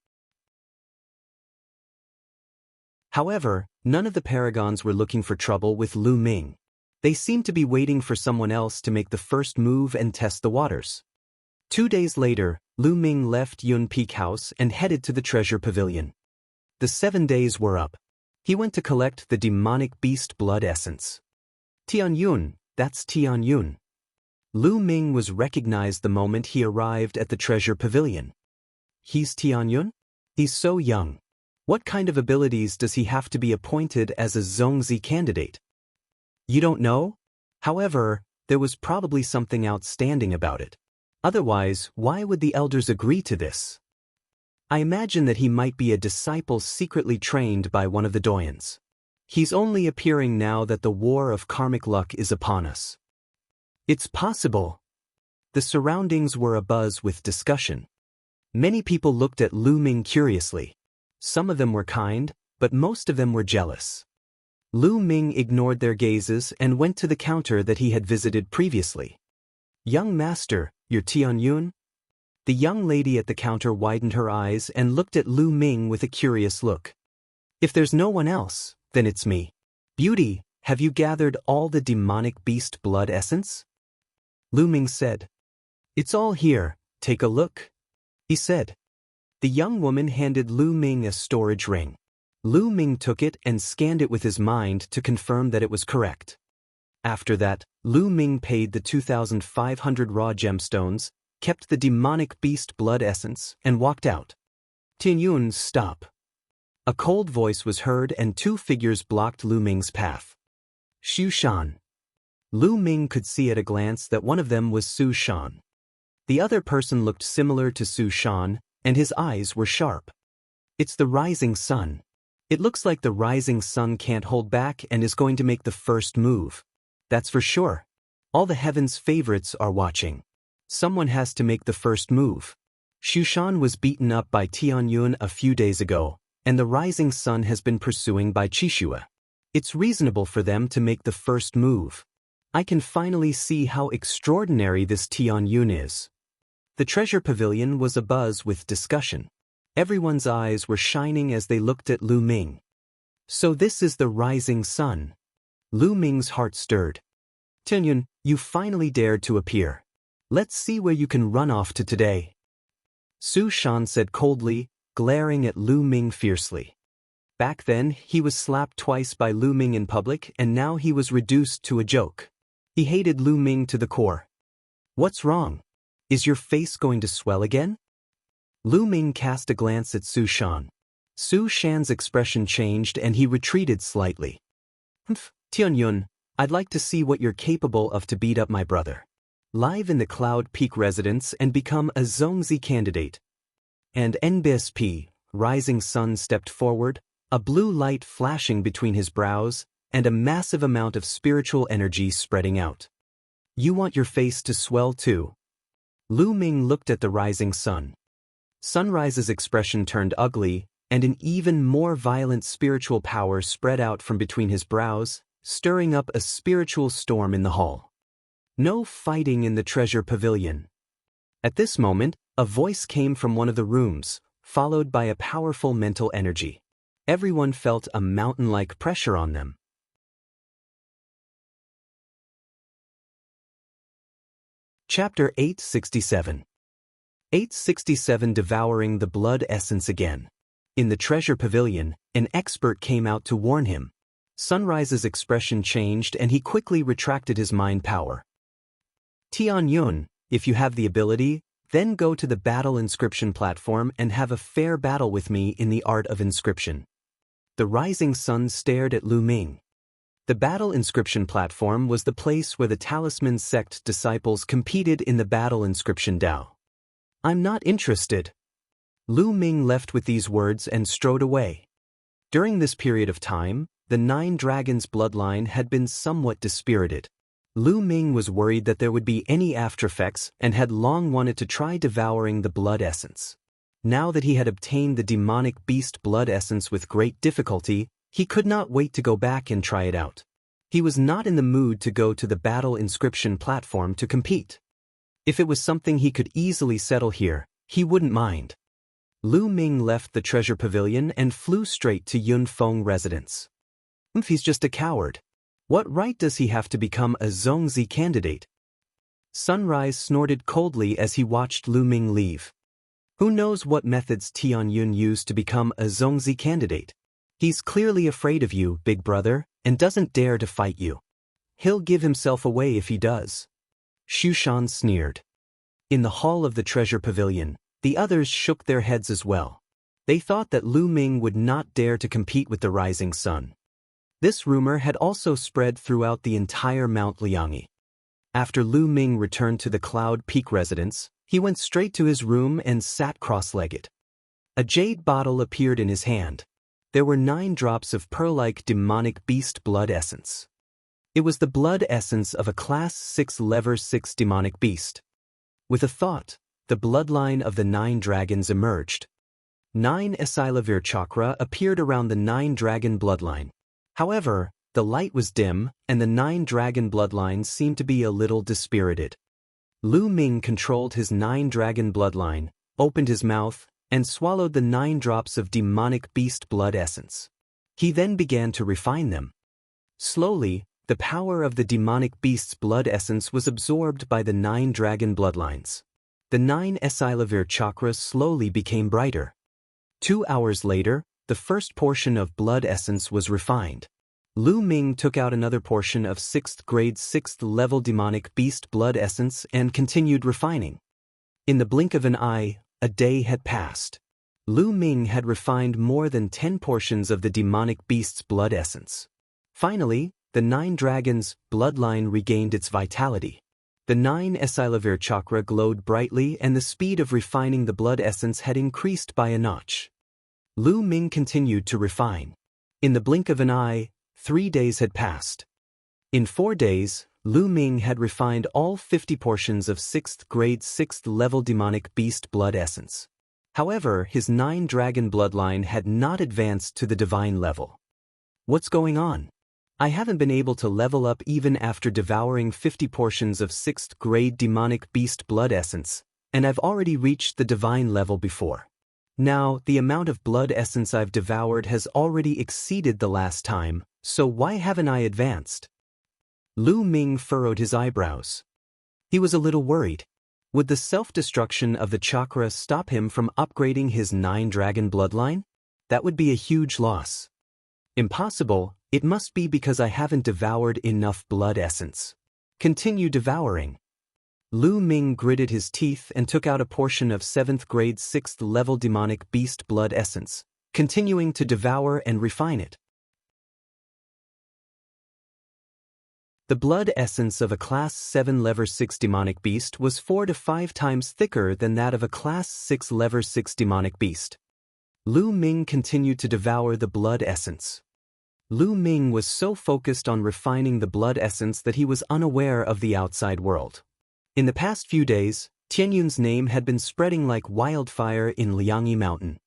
However, none of the paragons were looking for trouble with Lu Ming. They seemed to be waiting for someone else to make the first move and test the waters. 2 days later, Lu Ming left Yun Peak House and headed to the treasure pavilion. The 7 days were up. He went to collect the demonic beast blood essence. Tianyun, that's Tianyun. Lu Ming was recognized the moment he arrived at the treasure pavilion. He's Tianyun? He's so young. What kind of abilities does he have to be appointed as a Zongzi candidate? You don't know? However, there was probably something outstanding about it. Otherwise, why would the elders agree to this? I imagine that he might be a disciple secretly trained by one of the doyens. He's only appearing now that the war of karmic luck is upon us. It's possible. The surroundings were abuzz with discussion. Many people looked at Lu Ming curiously. Some of them were kind, but most of them were jealous. Lu Ming ignored their gazes and went to the counter that he had visited previously. "Young master, you're Tianyun?" The young lady at the counter widened her eyes and looked at Lu Ming with a curious look. "If there's no one else, then it's me. Beauty, have you gathered all the demonic beast blood essence?" Lu Ming said. "It's all here, take a look," he said. The young woman handed Lu Ming a storage ring. Lu Ming took it and scanned it with his mind to confirm that it was correct. After that, Lu Ming paid the 2,500 raw gemstones, kept the demonic beast blood essence, and walked out. "Tianyun, stop." A cold voice was heard and two figures blocked Lu Ming's path. "Xu Shan." Lu Ming could see at a glance that one of them was Su Shan. The other person looked similar to Su Shan, and his eyes were sharp. "It's the rising sun. It looks like the rising sun can't hold back and is going to make the first move. That's for sure. All the heavens' favorites are watching. Someone has to make the first move. Xu Shan was beaten up by Tianyun a few days ago, and the rising sun has been pursuing by Qixue. It's reasonable for them to make the first move. I can finally see how extraordinary this Tianyun is." The treasure pavilion was abuzz with discussion. Everyone's eyes were shining as they looked at Lu Ming. "So this is the rising sun." Lu Ming's heart stirred. "Tianyun, you finally dared to appear. Let's see where you can run off to today." Su Shan said coldly, glaring at Lu Ming fiercely. Back then, he was slapped twice by Lu Ming in public, and now he was reduced to a joke. He hated Lu Ming to the core. "What's wrong? Is your face going to swell again?" Lu Ming cast a glance at Su Shan. Su Shan's expression changed and he retreated slightly. "Tianyun, I'd like to see what you're capable of to beat up my brother. Live in the Cloud Peak residence and become a Zongzi candidate." And NBSP, Rising Sun, stepped forward, a blue light flashing between his brows, and a massive amount of spiritual energy spreading out. "You want your face to swell too?" Lu Ming looked at the rising sun. Sunrise's expression turned ugly, and an even more violent spiritual power spread out from between his brows, stirring up a spiritual storm in the hall. No fighting in the treasure pavilion. At this moment, a voice came from one of the rooms, followed by a powerful mental energy. Everyone felt a mountain-like pressure on them. Chapter 867. 867 Devouring the Blood Essence Again. In the treasure pavilion, an expert came out to warn him. Sunrise's expression changed and he quickly retracted his mind power. "Tianyun, if you have the ability, then go to the battle inscription platform and have a fair battle with me in the art of inscription." The rising sun stared at Lu Ming. The battle inscription platform was the place where the Talisman sect disciples competed in the battle inscription Dao. "I'm not interested." Lu Ming left with these words and strode away. During this period of time, the Nine Dragons bloodline had been somewhat dispirited. Lu Ming was worried that there would be any aftereffects and had long wanted to try devouring the blood essence. Now that he had obtained the demonic beast blood essence with great difficulty, he could not wait to go back and try it out. He was not in the mood to go to the battle inscription platform to compete. If it was something he could easily settle here, he wouldn't mind. Lu Ming left the treasure pavilion and flew straight to Yunfeng residence. He's just a coward. What right does he have to become a Zongzi candidate? Sunrise snorted coldly as he watched Lu Ming leave. Who knows what methods Tianyun used to become a Zongzi candidate? He's clearly afraid of you, big brother, and doesn't dare to fight you. He'll give himself away if he does. Xu Shan sneered. In the hall of the treasure pavilion, the others shook their heads as well. They thought that Lu Ming would not dare to compete with the rising sun. This rumor had also spread throughout the entire Mount Liangyi. After Lu Ming returned to the Cloud Peak residence, he went straight to his room and sat cross-legged. A jade bottle appeared in his hand. there were 9 drops of pearl-like demonic beast blood essence. It was the blood essence of a Class 6 Level 6 demonic beast. With a thought, the bloodline of the 9 dragons emerged. 9 Esilavir chakra appeared around the 9 dragon bloodline. However, the light was dim, and the 9 dragon bloodlines seemed to be a little dispirited. Lu Ming controlled his 9 dragon bloodline, opened his mouth, and swallowed the 9 drops of demonic beast blood essence. He then began to refine them. Slowly, the power of the demonic beast's blood essence was absorbed by the 9 dragon bloodlines. The 9 Esilavir chakras slowly became brighter. 2 hours later, the first portion of blood essence was refined. Lu Ming took out another portion of 6th grade 6th level demonic beast blood essence and continued refining. In the blink of an eye, a day had passed. Lu Ming had refined more than 10 portions of the demonic beast's blood essence. Finally, the 9 dragons' bloodline regained its vitality. The 9 Esilavir chakra glowed brightly and the speed of refining the blood essence had increased by a notch. Lu Ming continued to refine. In the blink of an eye, 3 days had passed. In 4 days, Lu Ming had refined all 50 portions of 6th grade 6th level demonic beast blood essence. However, his 9 dragon bloodline had not advanced to the divine level. What's going on? I haven't been able to level up even after devouring 50 portions of 6th grade demonic beast blood essence, and I've already reached the divine level before. Now, the amount of blood essence I've devoured has already exceeded the last time, so why haven't I advanced? Lu Ming furrowed his eyebrows. He was a little worried. Would the self-destruction of the chakra stop him from upgrading his 9 dragon bloodline? That would be a huge loss. Impossible. It must be because I haven't devoured enough blood essence. Continue devouring. Lu Ming gritted his teeth and took out a portion of 7th grade 6th level demonic beast blood essence, continuing to devour and refine it. The blood essence of a Class 7 Level 6 demonic beast was 4 to 5 times thicker than that of a Class 6 Level 6 demonic beast. Lu Ming continued to devour the blood essence. Lu Ming was so focused on refining the blood essence that he was unaware of the outside world. In the past few days, Tianyun's name had been spreading like wildfire in Liangyi Mountain.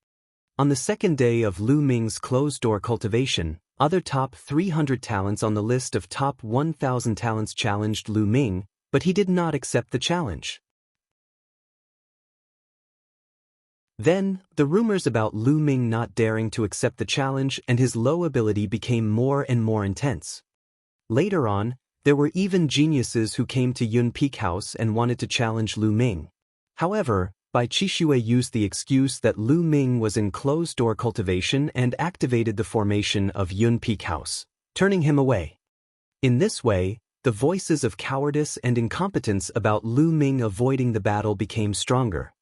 On the second day of Lu Ming's closed-door cultivation, other top 300 talents on the list of top 1,000 talents challenged Lu Ming, but he did not accept the challenge. Then, the rumors about Lu Ming not daring to accept the challenge and his low ability became more and more intense. Later on, there were even geniuses who came to Yun Peak House and wanted to challenge Lu Ming. However, Bai Qixue used the excuse that Lu Ming was in closed-door cultivation and activated the formation of Yun Peak House, turning him away. In this way, the voices of cowardice and incompetence about Lu Ming avoiding the battle became stronger.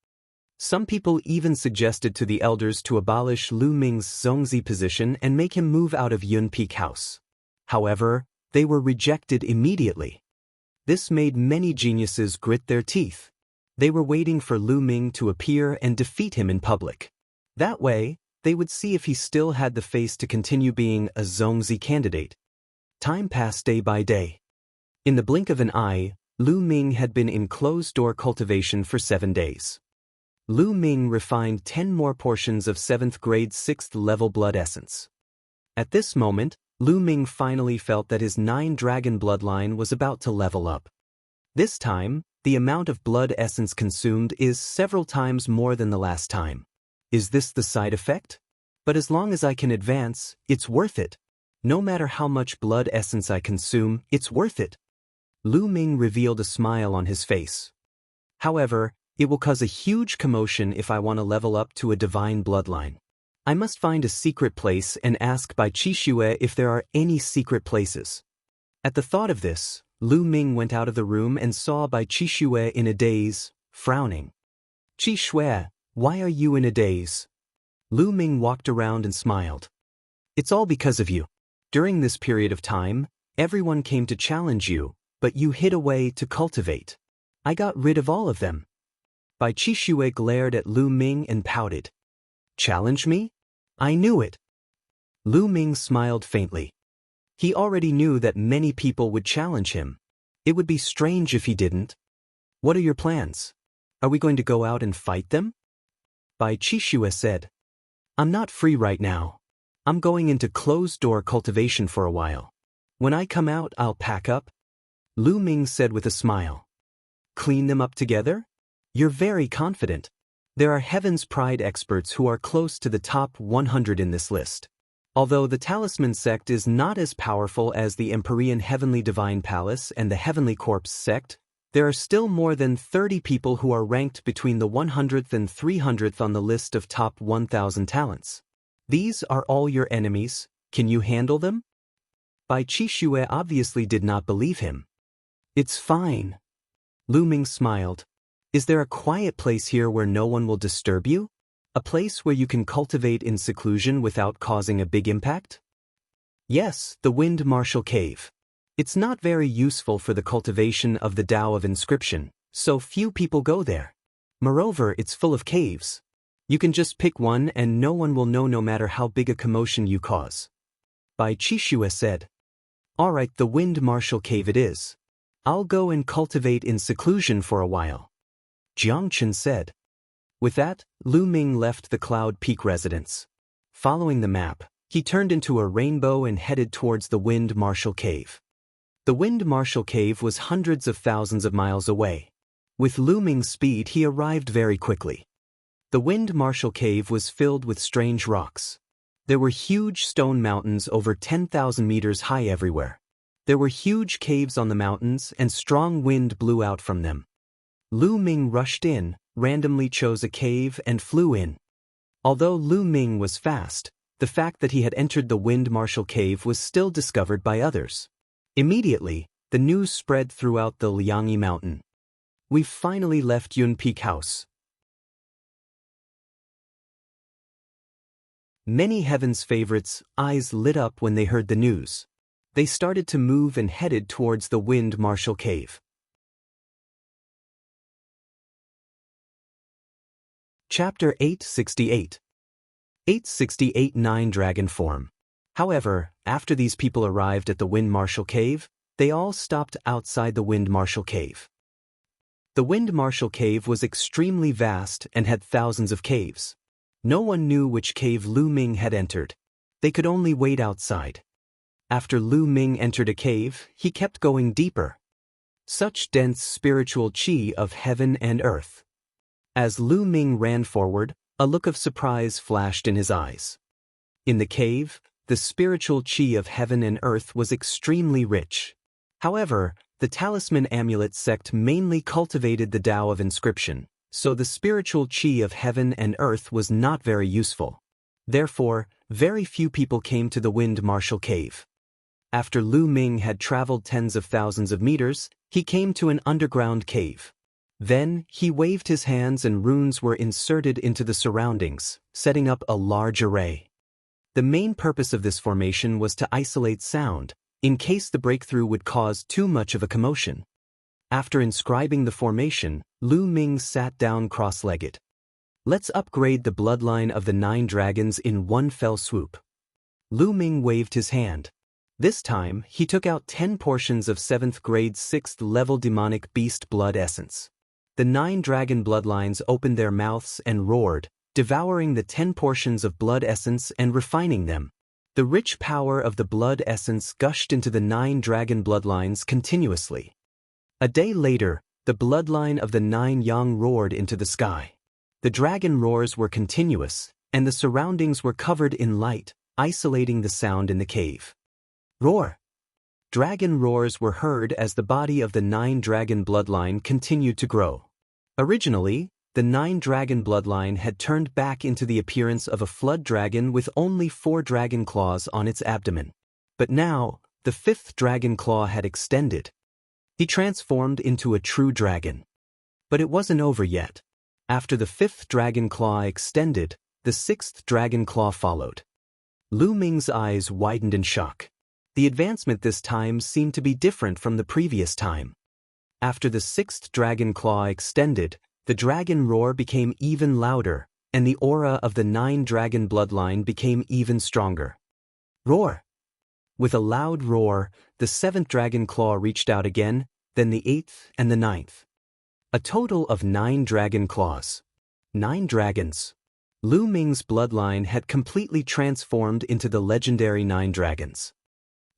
Some people even suggested to the elders to abolish Lu Ming's Zongzi position and make him move out of Yun Peak House. However, they were rejected immediately. This made many geniuses grit their teeth. They were waiting for Lu Ming to appear and defeat him in public. That way, they would see if he still had the face to continue being a Zongzi candidate. Time passed day by day. In the blink of an eye, Lu Ming had been in closed-door cultivation for 7 days. Lu Ming refined 10 more portions of 7th grade 6th level blood essence. At this moment, Lu Ming finally felt that his 9 dragon bloodline was about to level up. This time, the amount of blood essence consumed is several times more than the last time. Is this the side effect? But as long as I can advance, it's worth it. No matter how much blood essence I consume, it's worth it. Lu Ming revealed a smile on his face. However, it will cause a huge commotion if I want to level up to a divine bloodline. I must find a secret place and ask Bai Qixue if there are any secret places. At the thought of this, Lu Ming went out of the room and saw Bai Qixue in a daze, frowning. "Qixue, why are you in a daze?" Lu Ming walked around and smiled. "It's all because of you. During this period of time, everyone came to challenge you, but you hid away to cultivate. I got rid of all of them." Bai Qixue glared at Lu Ming and pouted. "Challenge me? I knew it." Lu Ming smiled faintly. He already knew that many people would challenge him. It would be strange if he didn't. What are your plans? Are we going to go out and fight them? Bai Qixue said. I'm not free right now. I'm going into closed-door cultivation for a while. When I come out, I'll pack up. Lu Ming said with a smile. Clean them up together? You're very confident. There are Heaven's Pride experts who are close to the top 100 in this list. Although the Talisman sect is not as powerful as the Empyrean Heavenly Divine Palace and the Heavenly Corpse sect, there are still more than 30 people who are ranked between the 100th and 300th on the list of top 1,000 talents. These are all your enemies. Can you handle them? Bai Qixue obviously did not believe him. It's fine. Lu Ming smiled. Is there a quiet place here where no one will disturb you? A place where you can cultivate in seclusion without causing a big impact? Yes, the Wind Marshal Cave. It's not very useful for the cultivation of the Tao of Inscription, so few people go there. Moreover, it's full of caves. You can just pick one and no one will know no matter how big a commotion you cause. Bai Qixue said. Alright, the Wind Marshal Cave it is. I'll go and cultivate in seclusion for a while. Jiangchen said. With that, Lu Ming left the Cloud Peak residence. Following the map, he turned into a rainbow and headed towards the Wind Marshal Cave. The Wind Marshal Cave was hundreds of thousands of miles away. With Lu Ming's speed, he arrived very quickly. The Wind Marshal Cave was filled with strange rocks. There were huge stone mountains over 10,000 meters high everywhere. There were huge caves on the mountains and strong wind blew out from them. Lu Ming rushed in, randomly chose a cave and flew in. Although Lu Ming was fast, the fact that he had entered the Wind Marshal Cave was still discovered by others. Immediately, the news spread throughout the Liangyi mountain. We've finally left Yun Peak House. Many Heaven's favorites' eyes lit up when they heard the news. They started to move and headed towards the Wind Marshal Cave. Chapter 868. 868 Nine Dragon Form. However, after these people arrived at the Wind Marshal Cave, they all stopped outside the Wind Marshal Cave. The Wind Marshal Cave was extremely vast and had thousands of caves. No one knew which cave Lu Ming had entered. They could only wait outside. After Lu Ming entered a cave, he kept going deeper. Such dense spiritual qi of heaven and earth. As Lu Ming ran forward, a look of surprise flashed in his eyes. In the cave, the spiritual qi of heaven and earth was extremely rich. However, the Talisman Amulet sect mainly cultivated the Tao of Inscription, so the spiritual qi of heaven and earth was not very useful. Therefore, very few people came to the Wind Marshal Cave. After Lu Ming had traveled tens of thousands of meters, he came to an underground cave. Then, he waved his hands and runes were inserted into the surroundings, setting up a large array. The main purpose of this formation was to isolate sound, in case the breakthrough would cause too much of a commotion. After inscribing the formation, Lu Ming sat down cross-legged. Let's upgrade the bloodline of the 9 dragons in one fell swoop. Lu Ming waved his hand. This time, he took out 10 portions of 7th grade 6th level demonic beast blood essence. The 9 dragon bloodlines opened their mouths and roared, devouring the 10 portions of blood essence and refining them. The rich power of the blood essence gushed into the 9 dragon bloodlines continuously. A day later, the bloodline of the 9 yang roared into the sky. The dragon roars were continuous, and the surroundings were covered in light, isolating the sound in the cave. Roar! Dragon roars were heard as the body of the 9 dragon bloodline continued to grow. Originally, the 9 dragon bloodline had turned back into the appearance of a flood dragon with only 4 dragon claws on its abdomen. But now, the 5th dragon claw had extended. He transformed into a true dragon. But it wasn't over yet. After the 5th dragon claw extended, the 6th dragon claw followed. Lu Ming's eyes widened in shock. The advancement this time seemed to be different from the previous time. After the 6th dragon claw extended, the dragon roar became even louder, and the aura of the 9 dragon bloodline became even stronger. Roar! With a loud roar, the 7th dragon claw reached out again, then the 8th and the 9th. A total of 9 dragon claws. 9 dragons. Lu Ming's bloodline had completely transformed into the legendary 9 dragons.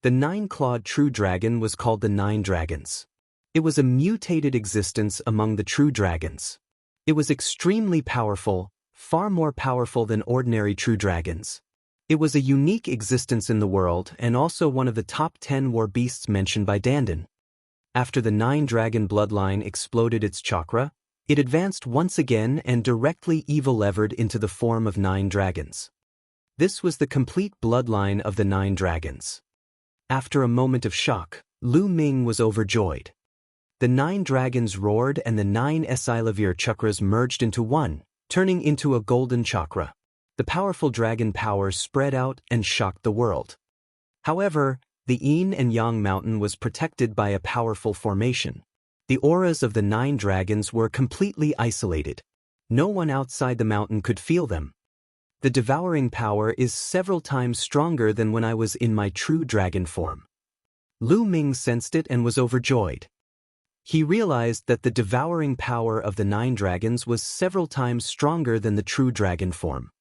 The 9-clawed true dragon was called the 9 dragons. It was a mutated existence among the true dragons. It was extremely powerful, far more powerful than ordinary true dragons. It was a unique existence in the world and also one of the top 10 war beasts mentioned by Dandan. After the 9-dragon bloodline exploded its chakra, it advanced once again and directly evil-levered into the form of 9 dragons. This was the complete bloodline of the 9 dragons. After a moment of shock, Lu Ming was overjoyed. The 9 dragons roared and the 9 Esilavir chakras merged into one, turning into a golden chakra. The powerful dragon power spread out and shocked the world. However, the Yin and Yang mountain was protected by a powerful formation. The auras of the 9 dragons were completely isolated. No one outside the mountain could feel them. The devouring power is several times stronger than when I was in my true dragon form. Lu Ming sensed it and was overjoyed. He realized that the devouring power of the 9 dragons was several times stronger than the true dragon form.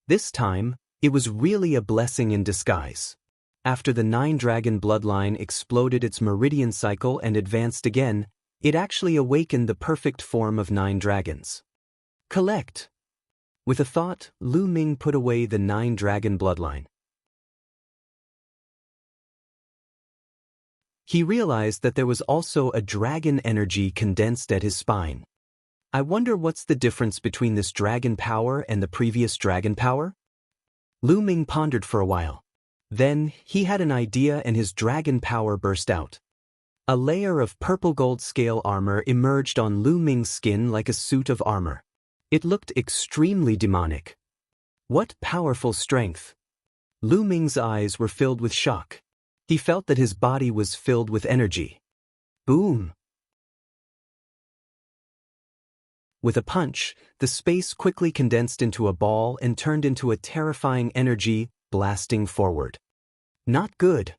This time, it was really a blessing in disguise. After the 9-dragon bloodline exploded its meridian cycle and advanced again, it actually awakened the perfect form of 9 dragons. Collect! With a thought, Lu Ming put away the 9-dragon bloodline. He realized that there was also a dragon energy condensed at his spine. I wonder what's the difference between this dragon power and the previous dragon power? Lu Ming pondered for a while. Then, he had an idea and his dragon power burst out. A layer of purple gold scale armor emerged on Lu Ming's skin like a suit of armor. It looked extremely demonic. What powerful strength! Lu Ming's eyes were filled with shock. He felt that his body was filled with energy. Boom! With a punch, the space quickly condensed into a ball and turned into a terrifying energy, blasting forward. Not good.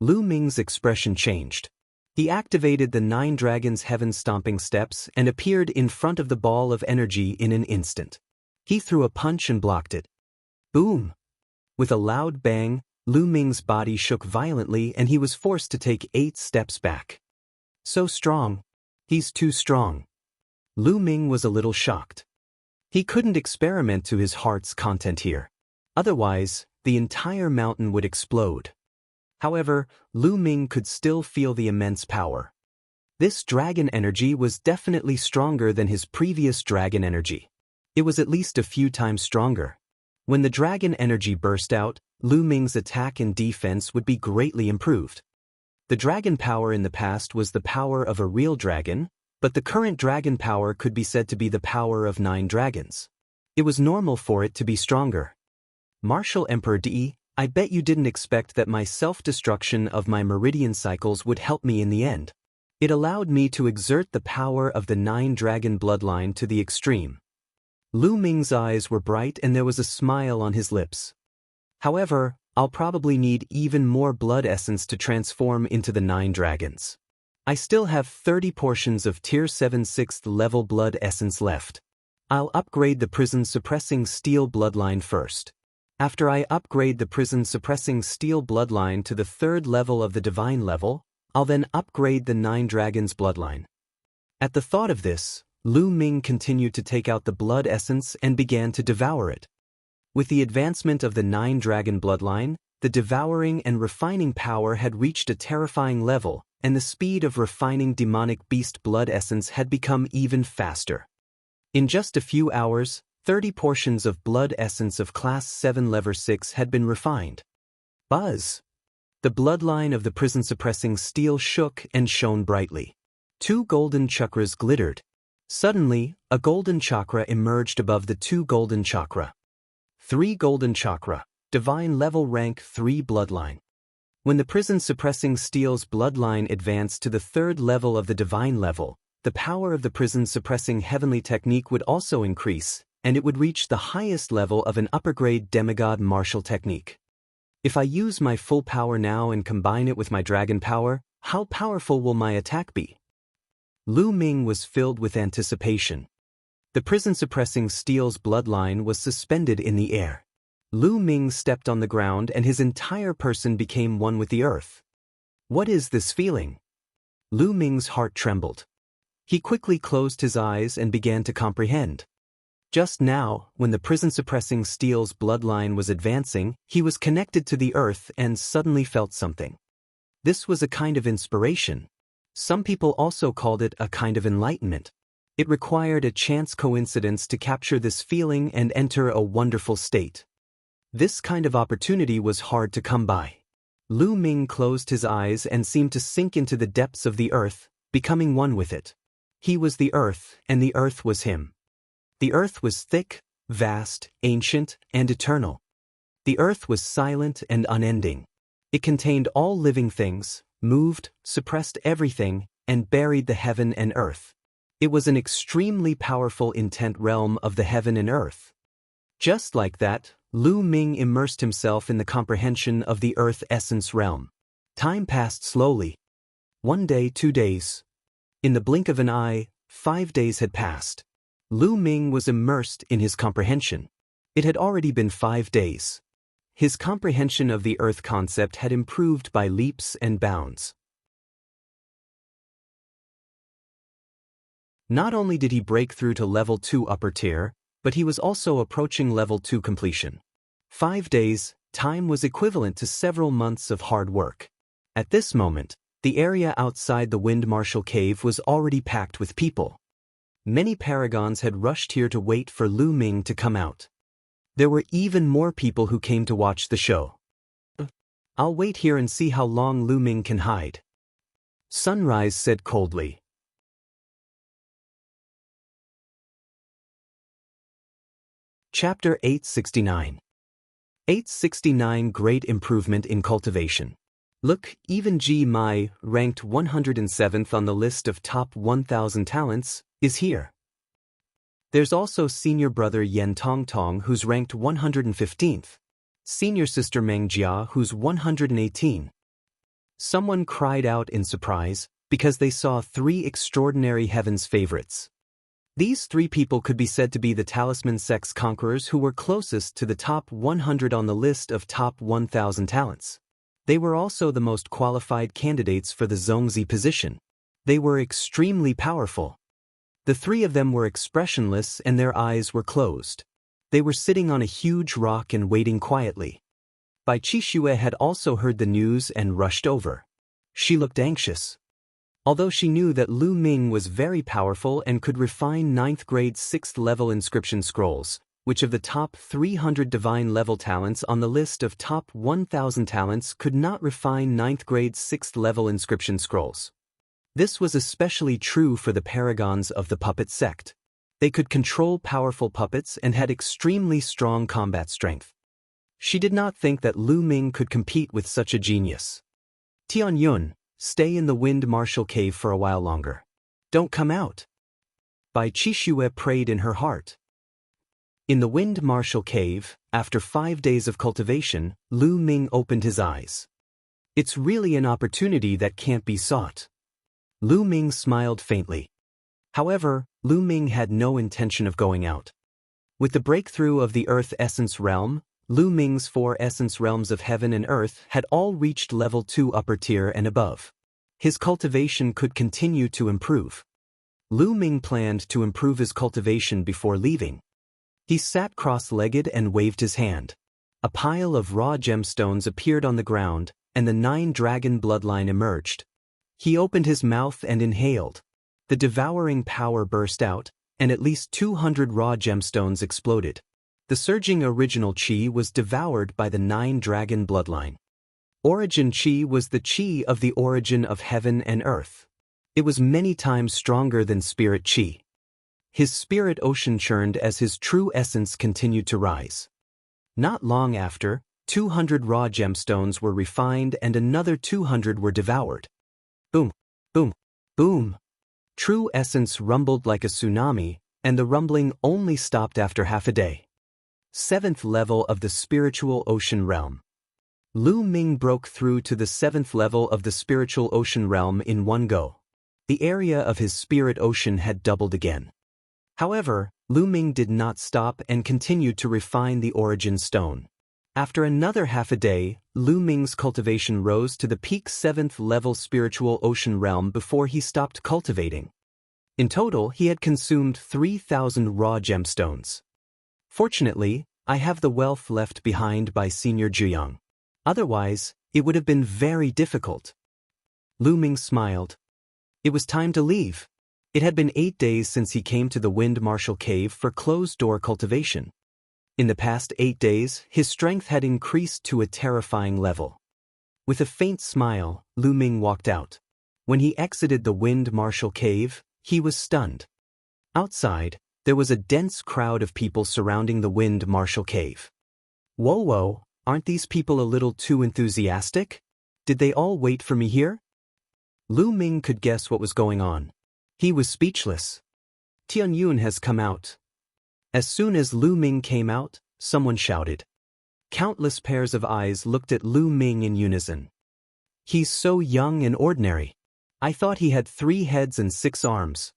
Lu Ming's expression changed. He activated the 9 dragons' heaven-stomping steps and appeared in front of the ball of energy in an instant. He threw a punch and blocked it. Boom! With a loud bang, Lu Ming's body shook violently and he was forced to take 8 steps back. So strong. He's too strong. Lu Ming was a little shocked. He couldn't experiment to his heart's content here. Otherwise, the entire mountain would explode. However, Lu Ming could still feel the immense power. This dragon energy was definitely stronger than his previous dragon energy. It was at least a few times stronger. When the dragon energy burst out, Lu Ming's attack and defense would be greatly improved. The dragon power in the past was the power of a real dragon, but the current dragon power could be said to be the power of 9 dragons. It was normal for it to be stronger. Martial Emperor Di, I bet you didn't expect that my self-destruction of my meridian cycles would help me in the end. It allowed me to exert the power of the 9-dragon bloodline to the extreme. Lu Ming's eyes were bright and there was a smile on his lips. However, I'll probably need even more blood essence to transform into the 9 dragons. I still have 30 portions of Tier 7 6th level blood essence left. I'll upgrade the prison-suppressing steel bloodline first. After I upgrade the prison-suppressing steel bloodline to the 3rd level of the divine level, I'll then upgrade the 9 dragons bloodline. At the thought of this, Lu Ming continued to take out the blood essence and began to devour it. With the advancement of the 9 dragon bloodline, the devouring and refining power had reached a terrifying level, and the speed of refining demonic beast blood essence had become even faster. In just a few hours, 30 portions of blood essence of Class 7 Level 6 had been refined. Buzz! The bloodline of the prison-suppressing steel shook and shone brightly. 2 golden chakras glittered. Suddenly, a golden chakra emerged above the 2 golden chakra. 3 golden chakra, divine level rank 3 bloodline. When the prison-suppressing steel's bloodline advanced to the 3rd level of the divine level, the power of the prison-suppressing heavenly technique would also increase, and it would reach the highest level of an upper-grade demigod martial technique. If I use my full power now and combine it with my dragon power, how powerful will my attack be? Lu Ming was filled with anticipation. The prison-suppressing steel's bloodline was suspended in the air. Lu Ming stepped on the ground and his entire person became one with the earth. What is this feeling? Lu Ming's heart trembled. He quickly closed his eyes and began to comprehend. Just now, when the prison-suppressing steel's bloodline was advancing, he was connected to the earth and suddenly felt something. This was a kind of inspiration. Some people also called it a kind of enlightenment. It required a chance coincidence to capture this feeling and enter a wonderful state. This kind of opportunity was hard to come by. Lu Ming closed his eyes and seemed to sink into the depths of the earth, becoming one with it. He was the earth, and the earth was him. The earth was thick, vast, ancient, and eternal. The earth was silent and unending. It contained all living things, moved, suppressed everything, and buried the heaven and earth. It was an extremely powerful intent realm of the heaven and earth. Just like that, Lu Ming immersed himself in the comprehension of the earth essence realm. Time passed slowly. 1 day, 2 days. In the blink of an eye, 5 days had passed. Lu Ming was immersed in his comprehension. It had already been 5 days. His comprehension of the earth concept had improved by leaps and bounds. Not only did he break through to level 2 upper tier, but he was also approaching level 2 completion. 5 days, time was equivalent to several months of hard work. At this moment, the area outside the Wind Marshal Cave was already packed with people. Many paragons had rushed here to wait for Lu Ming to come out. There were even more people who came to watch the show. I'll wait here and see how long Lu Ming can hide. Sunrise said coldly. Chapter 869. 869 Great Improvement in Cultivation. Look, even Ji Mai, ranked 107th on the list of top 1,000 talents, is here. There's also senior brother Yen Tongtong, who's ranked 115th. Senior sister Meng Jia, who's 118. Someone cried out in surprise, because they saw 3 extraordinary heavens favorites. These 3 people could be said to be the talisman sect's conquerors who were closest to the top 100 on the list of top 1,000 talents. They were also the most qualified candidates for the Zhongzi position. They were extremely powerful. The 3 of them were expressionless and their eyes were closed. They were sitting on a huge rock and waiting quietly. Bai Qixue had also heard the news and rushed over. She looked anxious. Although she knew that Lu Ming was very powerful and could refine 9th grade 6th level inscription scrolls, which of the top 300 divine level talents on the list of top 1,000 talents could not refine 9th grade 6th level inscription scrolls. This was especially true for the paragons of the puppet sect. They could control powerful puppets and had extremely strong combat strength. She did not think that Lu Ming could compete with such a genius. Tian Yun, stay in the Wind Marshal Cave for a while longer. Don't come out. Bai Qixue prayed in her heart. In the Wind Marshal Cave, after 5 days of cultivation, Lu Ming opened his eyes. It's really an opportunity that can't be sought. Lu Ming smiled faintly. However, Lu Ming had no intention of going out. With the breakthrough of the Earth Essence Realm, Lu Ming's 4 Essence Realms of Heaven and Earth had all reached level 2 upper tier and above. His cultivation could continue to improve. Lu Ming planned to improve his cultivation before leaving. He sat cross-legged and waved his hand. A pile of raw gemstones appeared on the ground, and the 9 dragon bloodline emerged. He opened his mouth and inhaled. The devouring power burst out, and at least 200 raw gemstones exploded. The surging original chi was devoured by the 9 dragon bloodline. Origin chi was the chi of the origin of heaven and earth. It was many times stronger than spirit chi. His spirit ocean churned as his true essence continued to rise. Not long after, 200 raw gemstones were refined and another 200 were devoured. Boom, boom, boom. True essence rumbled like a tsunami, and the rumbling only stopped after half a day. 7th level of the spiritual ocean realm. Lu Ming broke through to the 7th level of the spiritual ocean realm in one go. The area of his spirit ocean had doubled again. However, Lu Ming did not stop and continued to refine the origin stone. After another half a day, Lu Ming's cultivation rose to the peak 7th level spiritual ocean realm before he stopped cultivating. In total, he had consumed 3,000 raw gemstones. Fortunately, I have the wealth left behind by Senior Jianghu. Otherwise, it would have been very difficult. Lu Ming smiled. It was time to leave. It had been 8 days since he came to the Wind Marshal Cave for closed-door cultivation. In the past 8 days, his strength had increased to a terrifying level. With a faint smile, Lu Ming walked out. When he exited the Wind Marshal Cave, he was stunned. Outside, there was a dense crowd of people surrounding the Wind Marshal Cave. Whoa, aren't these people a little too enthusiastic? Did they all wait for me here? Lu Ming could guess what was going on. He was speechless. Tianyun has come out. As soon as Lu Ming came out, someone shouted. Countless pairs of eyes looked at Lu Ming in unison. He's so young and ordinary. I thought he had 3 heads and 6 arms.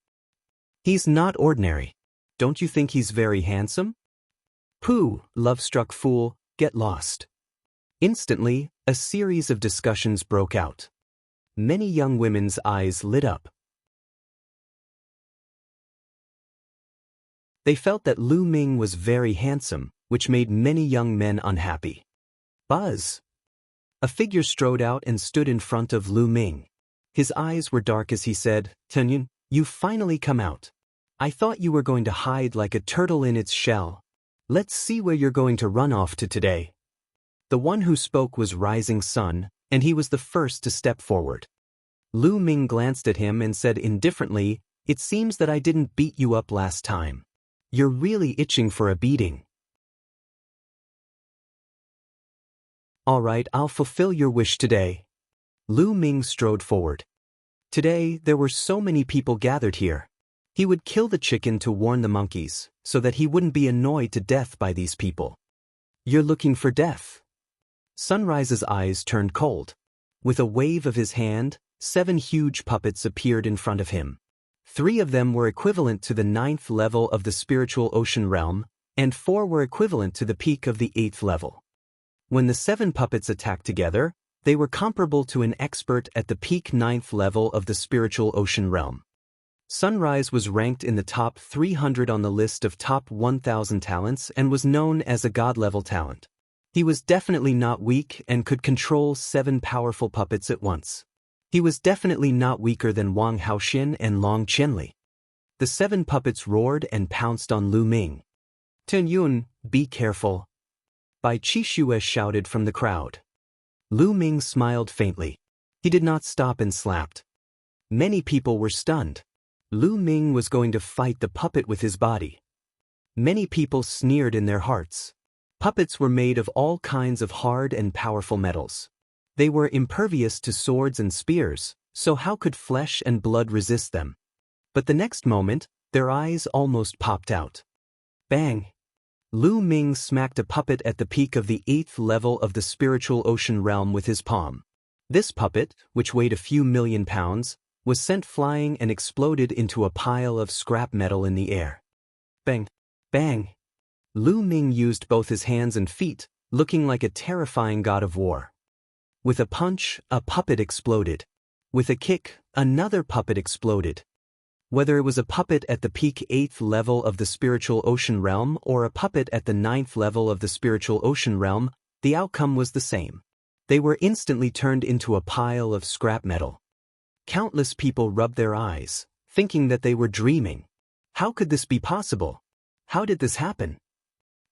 He's not ordinary. Don't you think he's very handsome? Pooh, love-struck fool, get lost. Instantly, a series of discussions broke out. Many young women's eyes lit up. They felt that Lu Ming was very handsome, which made many young men unhappy. Buzz! A figure strode out and stood in front of Lu Ming. His eyes were dark as he said, Tianyun, you've finally come out. I thought you were going to hide like a turtle in its shell. Let's see where you're going to run off to today. The one who spoke was Rising Sun, and he was the first to step forward. Lu Ming glanced at him and said indifferently, It seems that I didn't beat you up last time. You're really itching for a beating. All right, I'll fulfill your wish today. Lu Ming strode forward. Today, there were so many people gathered here. He would kill the chicken to warn the monkeys, so that he wouldn't be annoyed to death by these people. You're looking for death. Sunrise's eyes turned cold. With a wave of his hand, 7 huge puppets appeared in front of him. 3 of them were equivalent to the 9th level of the spiritual ocean realm, and 4 were equivalent to the peak of the 8th level. When the 7 puppets attacked together, they were comparable to an expert at the peak 9th level of the spiritual ocean realm. Sunrise was ranked in the top 300 on the list of top 1,000 talents and was known as a god-level talent. He was definitely not weak and could control 7 powerful puppets at once. He was definitely not weaker than Wang Haoxin and Long Qianli. The 7 puppets roared and pounced on Lu Ming. Tianyun, be careful. Bai Qixue shouted from the crowd. Lu Ming smiled faintly. He did not stop and slapped. Many people were stunned. Lu Ming was going to fight the puppet with his body. Many people sneered in their hearts. Puppets were made of all kinds of hard and powerful metals. They were impervious to swords and spears, so how could flesh and blood resist them? But the next moment, their eyes almost popped out. Bang! Lu Ming smacked a puppet at the peak of the 8th level of the spiritual ocean realm with his palm. This puppet, which weighed a few million pounds, was sent flying and exploded into a pile of scrap metal in the air. Bang! Bang! Lu Ming used both his hands and feet, looking like a terrifying god of war. With a punch, a puppet exploded. With a kick, another puppet exploded. Whether it was a puppet at the peak 8th level of the spiritual ocean realm or a puppet at the 9th level of the spiritual ocean realm, the outcome was the same. They were instantly turned into a pile of scrap metal. Countless people rubbed their eyes, thinking that they were dreaming. How could this be possible? How did this happen?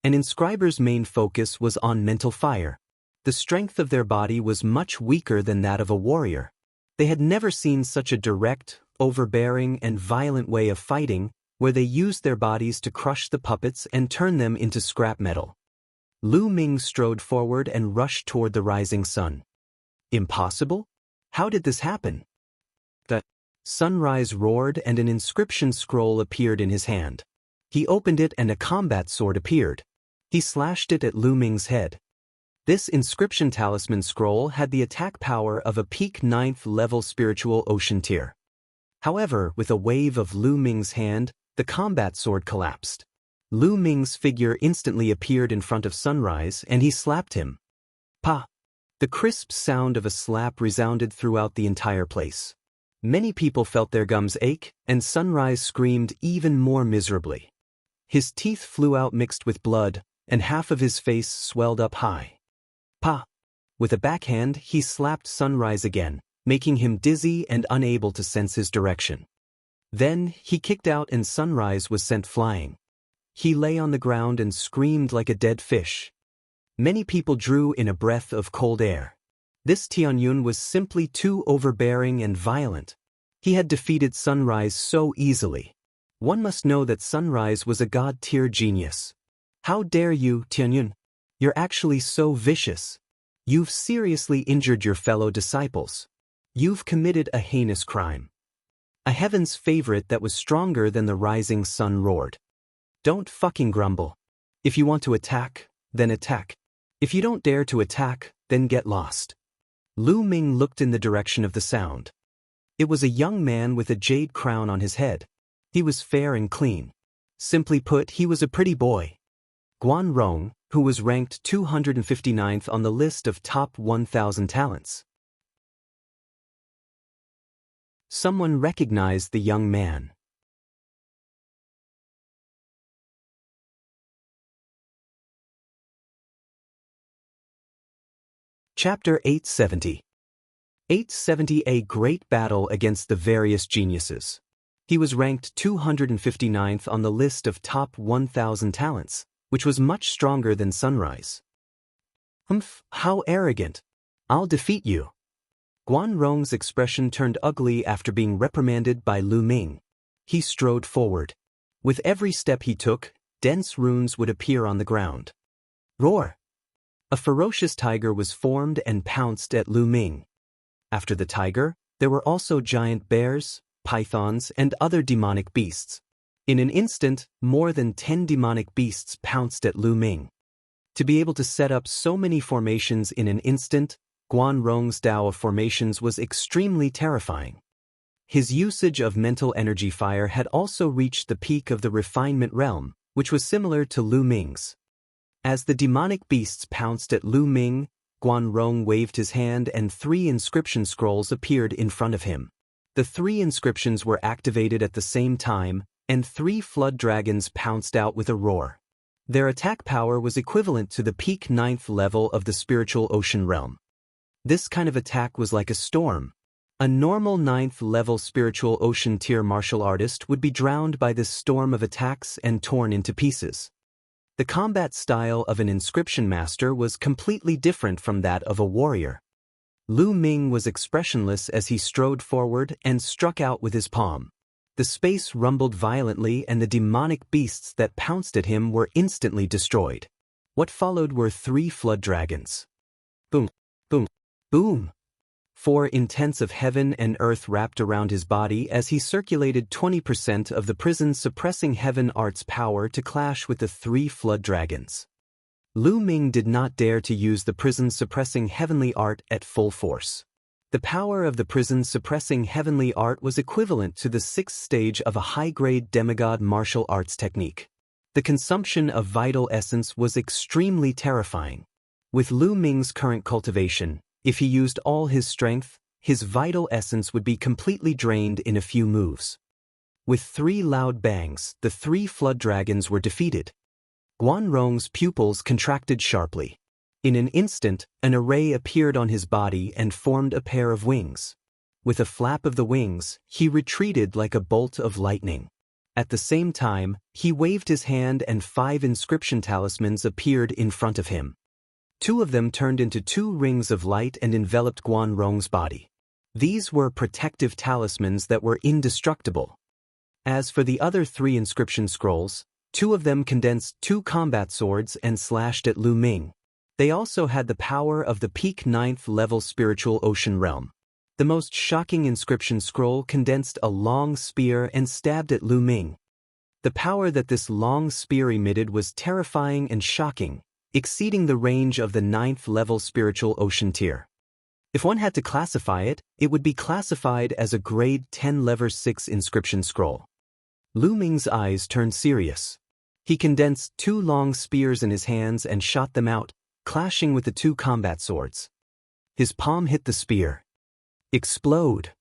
An inscriber's main focus was on mental fire. The strength of their body was much weaker than that of a warrior. They had never seen such a direct, overbearing, and violent way of fighting, where they used their bodies to crush the puppets and turn them into scrap metal. Lu Ming strode forward and rushed toward the rising sun. Impossible? How did this happen? The sunrise roared and an inscription scroll appeared in his hand. He opened it and a combat sword appeared. He slashed it at Lu Ming's head. This inscription talisman scroll had the attack power of a peak 9th level spiritual ocean tier. However, with a wave of Lu Ming's hand, the combat sword collapsed. Lu Ming's figure instantly appeared in front of Sunrise and he slapped him. Pa! The crisp sound of a slap resounded throughout the entire place. Many people felt their gums ache, and Sunrise screamed even more miserably. His teeth flew out mixed with blood, and half of his face swelled up high. Pa! With a backhand, he slapped Sunrise again, making him dizzy and unable to sense his direction. Then, he kicked out and Sunrise was sent flying. He lay on the ground and screamed like a dead fish. Many people drew in a breath of cold air. This Tianyun was simply too overbearing and violent. He had defeated Sunrise so easily. One must know that Sunrise was a god-tier genius. How dare you, Tianyun? You're actually so vicious. You've seriously injured your fellow disciples. You've committed a heinous crime. A heaven's favorite that was stronger than the rising sun roared. Don't fucking grumble. If you want to attack, then attack. If you don't dare to attack, then get lost. Lu Ming looked in the direction of the sound. It was a young man with a jade crown on his head. He was fair and clean. Simply put, he was a pretty boy. Guan Rong, who was ranked 259th on the list of top 1,000 talents. Someone recognized the young man. Chapter 870. 870. A great battle against the various geniuses. He was ranked 259th on the list of top 1,000 talents, which was much stronger than Sunrise. Humph, how arrogant. I'll defeat you. Guan Rong's expression turned ugly after being reprimanded by Lu Ming. He strode forward. With every step he took, dense runes would appear on the ground. Roar! A ferocious tiger was formed and pounced at Lu Ming. After the tiger, there were also giant bears, pythons, and other demonic beasts. In an instant, more than 10 demonic beasts pounced at Lu Ming. To be able to set up so many formations in an instant, Guan Rong's Tao of formations was extremely terrifying. His usage of mental energy fire had also reached the peak of the refinement realm, which was similar to Lu Ming's. As the demonic beasts pounced at Lu Ming, Guan Rong waved his hand and 3 inscription scrolls appeared in front of him. The 3 inscriptions were activated at the same time, and 3 flood dragons pounced out with a roar. Their attack power was equivalent to the peak 9th level of the spiritual ocean realm. This kind of attack was like a storm. A normal 9th level spiritual ocean tier martial artist would be drowned by this storm of attacks and torn into pieces. The combat style of an inscription master was completely different from that of a warrior. Lu Ming was expressionless as he strode forward and struck out with his palm. The space rumbled violently and the demonic beasts that pounced at him were instantly destroyed. What followed were 3 flood dragons. Boom, boom, boom. 4 intents of heaven and earth wrapped around his body as he circulated 20% of the prison's suppressing heaven art's power to clash with the 3 flood dragons. Lu Ming did not dare to use the prison's suppressing heavenly art at full force. The power of the prison's suppressing heavenly art was equivalent to the 6th stage of a high-grade demigod martial arts technique. The consumption of vital essence was extremely terrifying. With Lu Ming's current cultivation, if he used all his strength, his vital essence would be completely drained in a few moves. With 3 loud bangs, the 3 flood dragons were defeated. Guan Rong's pupils contracted sharply. In an instant, an array appeared on his body and formed a pair of wings. With a flap of the wings, he retreated like a bolt of lightning. At the same time, he waved his hand and 5 inscription talismans appeared in front of him. 2 of them turned into 2 rings of light and enveloped Guan Rong's body. These were protective talismans that were indestructible. As for the other 3 inscription scrolls, 2 of them condensed 2 combat swords and slashed at Lu Ming. They also had the power of the peak 9th level spiritual ocean realm. The most shocking inscription scroll condensed a long spear and stabbed at Lu Ming. The power that this long spear emitted was terrifying and shocking. exceeding the range of the 9th level spiritual ocean tier. If one had to classify it, it would be classified as a grade 10 level 6 inscription scroll. Lu Ming's eyes turned serious. He condensed 2 long spears in his hands and shot them out, clashing with the 2 combat swords. His palm hit the spear. Explode!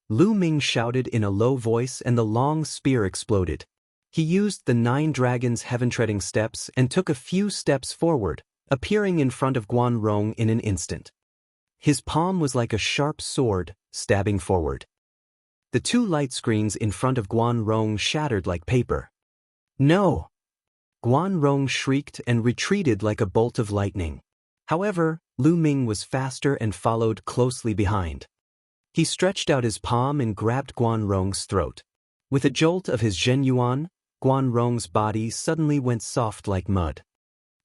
Lu Ming shouted in a low voice and the long spear exploded. He used the 9 dragons' heaven-treading steps and took a few steps forward, appearing in front of Guan Rong in an instant. His palm was like a sharp sword, stabbing forward. The 2 light screens in front of Guan Rong shattered like paper. No! Guan Rong shrieked and retreated like a bolt of lightning. However, Lu Ming was faster and followed closely behind. He stretched out his palm and grabbed Guan Rong's throat. With a jolt of his Zhen Yuan, Guan Rong's body suddenly went soft like mud.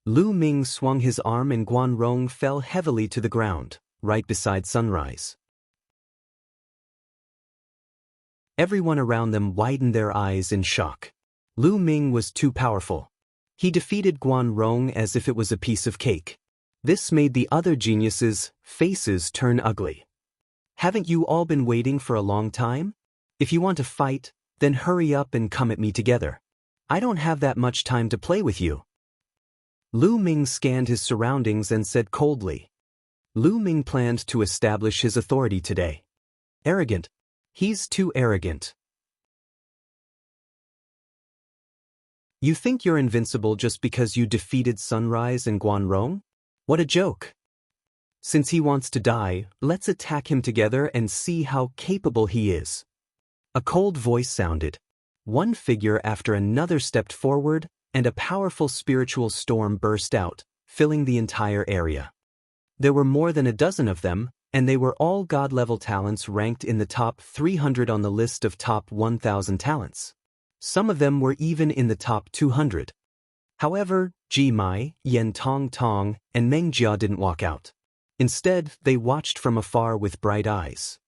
Lu Ming swung his arm and Guan Rong fell heavily to the ground, right beside Sunrise. Everyone around them widened their eyes in shock. Lu Ming was too powerful. He defeated Guan Rong as if it was a piece of cake. This made the other geniuses' faces turn ugly. Haven't you all been waiting for a long time? If you want to fight, then hurry up and come at me together. I don't have that much time to play with you. Lu Ming scanned his surroundings and said coldly. Lu Ming planned to establish his authority today. Arrogant. He's too arrogant. You think you're invincible just because you defeated Sunrise and Guan Rong? What a joke. Since he wants to die, let's attack him together and see how capable he is. A cold voice sounded. One figure after another stepped forward, and a powerful spiritual storm burst out, filling the entire area. There were more than a dozen of them, and they were all god-level talents ranked in the top 300 on the list of top 1,000 talents. Some of them were even in the top 200. However, Ji Mai, Yan Tong Tong, and Meng Jia didn't walk out. Instead, they watched from afar with bright eyes.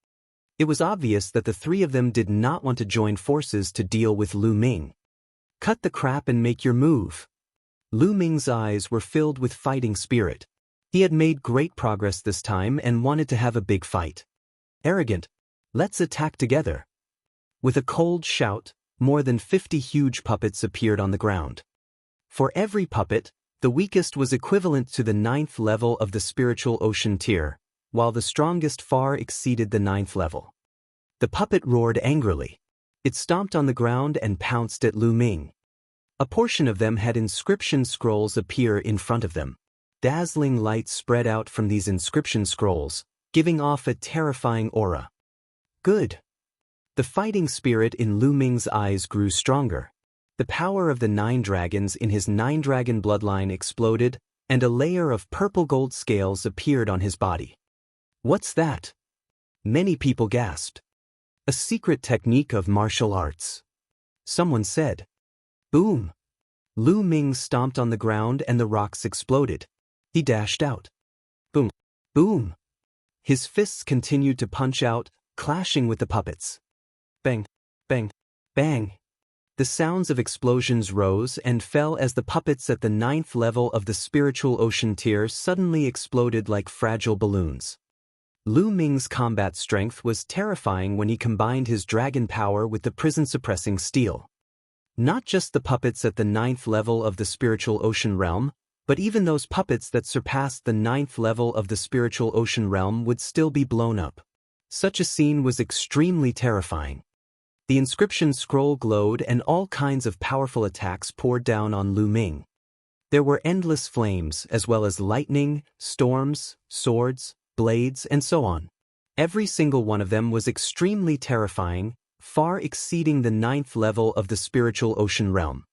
It was obvious that the 3 of them did not want to join forces to deal with Lu Ming. Cut the crap and make your move. Lu Ming's eyes were filled with fighting spirit. He had made great progress this time and wanted to have a big fight. Arrogant. Let's attack together. With a cold shout, more than 50 huge puppets appeared on the ground. For every puppet, the weakest was equivalent to the 9th level of the spiritual ocean tier, while the strongest far exceeded the 9th level. The puppet roared angrily. It stomped on the ground and pounced at Lu Ming. A portion of them had inscription scrolls appear in front of them. Dazzling light spread out from these inscription scrolls, giving off a terrifying aura. Good. The fighting spirit in Lu Ming's eyes grew stronger. The power of the 9 dragons in his 9-dragon bloodline exploded, and a layer of purple gold scales appeared on his body. What's that? Many people gasped. A secret technique of martial arts. Someone said. Boom! Lu Ming stomped on the ground and the rocks exploded. He dashed out. Boom! Boom! His fists continued to punch out, clashing with the puppets. Bang! Bang! Bang! The sounds of explosions rose and fell as the puppets at the 9th level of the spiritual ocean tier suddenly exploded like fragile balloons. Lu Ming's combat strength was terrifying when he combined his dragon power with the prison-suppressing steel. Not just the puppets at the 9th level of the spiritual ocean realm, but even those puppets that surpassed the 9th level of the spiritual ocean realm would still be blown up. Such a scene was extremely terrifying. The inscription scroll glowed and all kinds of powerful attacks poured down on Lu Ming. There were endless flames as well as lightning, storms, swords, blades, and so on. Every single one of them was extremely terrifying, far exceeding the 9th level of the spiritual ocean realm.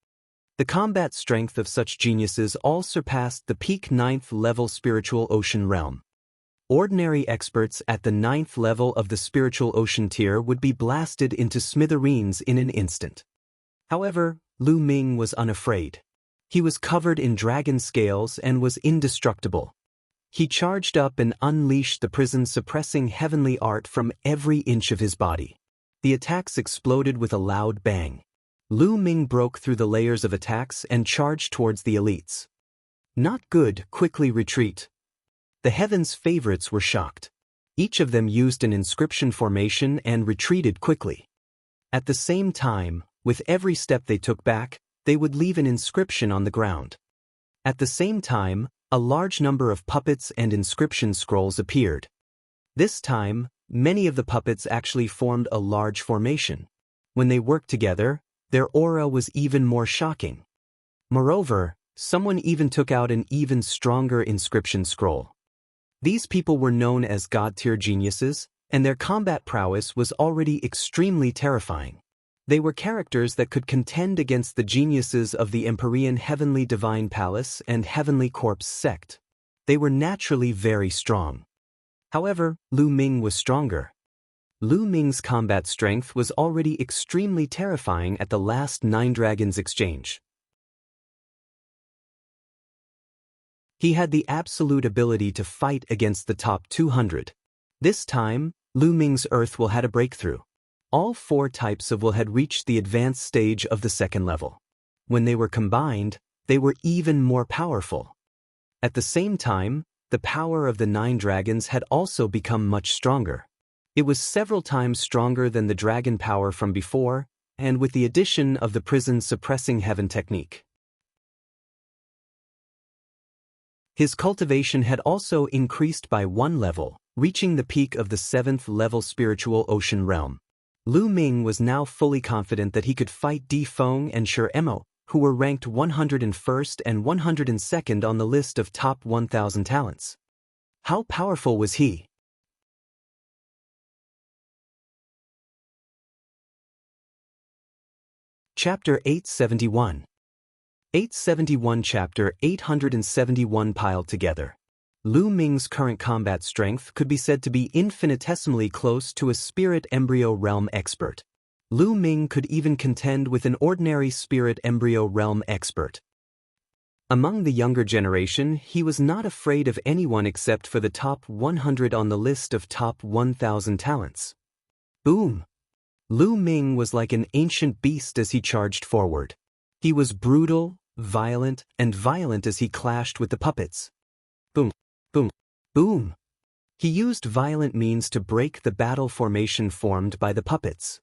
The combat strength of such geniuses all surpassed the peak 9th level spiritual ocean realm. Ordinary experts at the 9th level of the spiritual ocean tier would be blasted into smithereens in an instant. However, Lu Ming was unafraid. He was covered in dragon scales and was indestructible. He charged up and unleashed the prison-suppressing heavenly art from every inch of his body. The attacks exploded with a loud bang. Lu Ming broke through the layers of attacks and charged towards the elites. Not good, quickly retreat. The heavens' favorites were shocked. Each of them used an inscription formation and retreated quickly. At the same time, with every step they took back, they would leave an inscription on the ground. At the same time, a large number of puppets and inscription scrolls appeared. This time, many of the puppets actually formed a large formation. When they worked together, their aura was even more shocking. Moreover, someone even took out an even stronger inscription scroll. These people were known as god-tier geniuses, and their combat prowess was already extremely terrifying. They were characters that could contend against the geniuses of the Empyrean Heavenly Divine Palace and Heavenly Corpse sect. They were naturally very strong. However, Lu Ming was stronger. Lu Ming's combat strength was already extremely terrifying at the last 9 Dragons exchange. He had the absolute ability to fight against the top 200. This time, Lu Ming's Earth will had a breakthrough. All 4 types of will had reached the advanced stage of the 2nd level. When they were combined, they were even more powerful. At the same time, the power of the 9 dragons had also become much stronger. It was several times stronger than the dragon power from before, and with the addition of the prison suppressing heaven technique. His cultivation had also increased by 1 level, reaching the peak of the 7th level spiritual ocean realm. Lu Ming was now fully confident that he could fight Di Feng and Shi Emo, who were ranked 101st and 102nd on the list of top 1,000 talents. How powerful was he? Chapter 871. 871 Chapter 871 Piled together. Lu Ming's current combat strength could be said to be infinitesimally close to a spirit embryo realm expert. Lu Ming could even contend with an ordinary spirit embryo realm expert. Among the younger generation, he was not afraid of anyone except for the top 100 on the list of top 1,000 talents. Boom! Lu Ming was like an ancient beast as he charged forward. He was brutal, violent as he clashed with the puppets. Boom! Boom! Boom! He used violent means to break the battle formation formed by the puppets.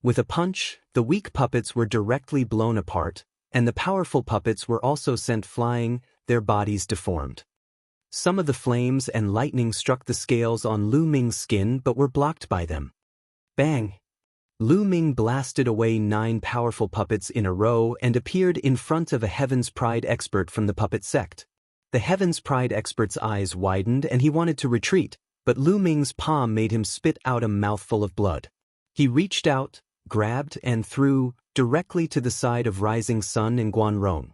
With a punch, the weak puppets were directly blown apart, and the powerful puppets were also sent flying, their bodies deformed. Some of the flames and lightning struck the scales on Lu Ming's skin but were blocked by them. Bang! Lu Ming blasted away 9 powerful puppets in a row and appeared in front of a Heaven's Pride expert from the puppet sect. The Heaven's Pride expert's eyes widened and he wanted to retreat, but Lu Ming's palm made him spit out a mouthful of blood. He reached out, grabbed and threw directly to the side of Rising Sun and Guanrong.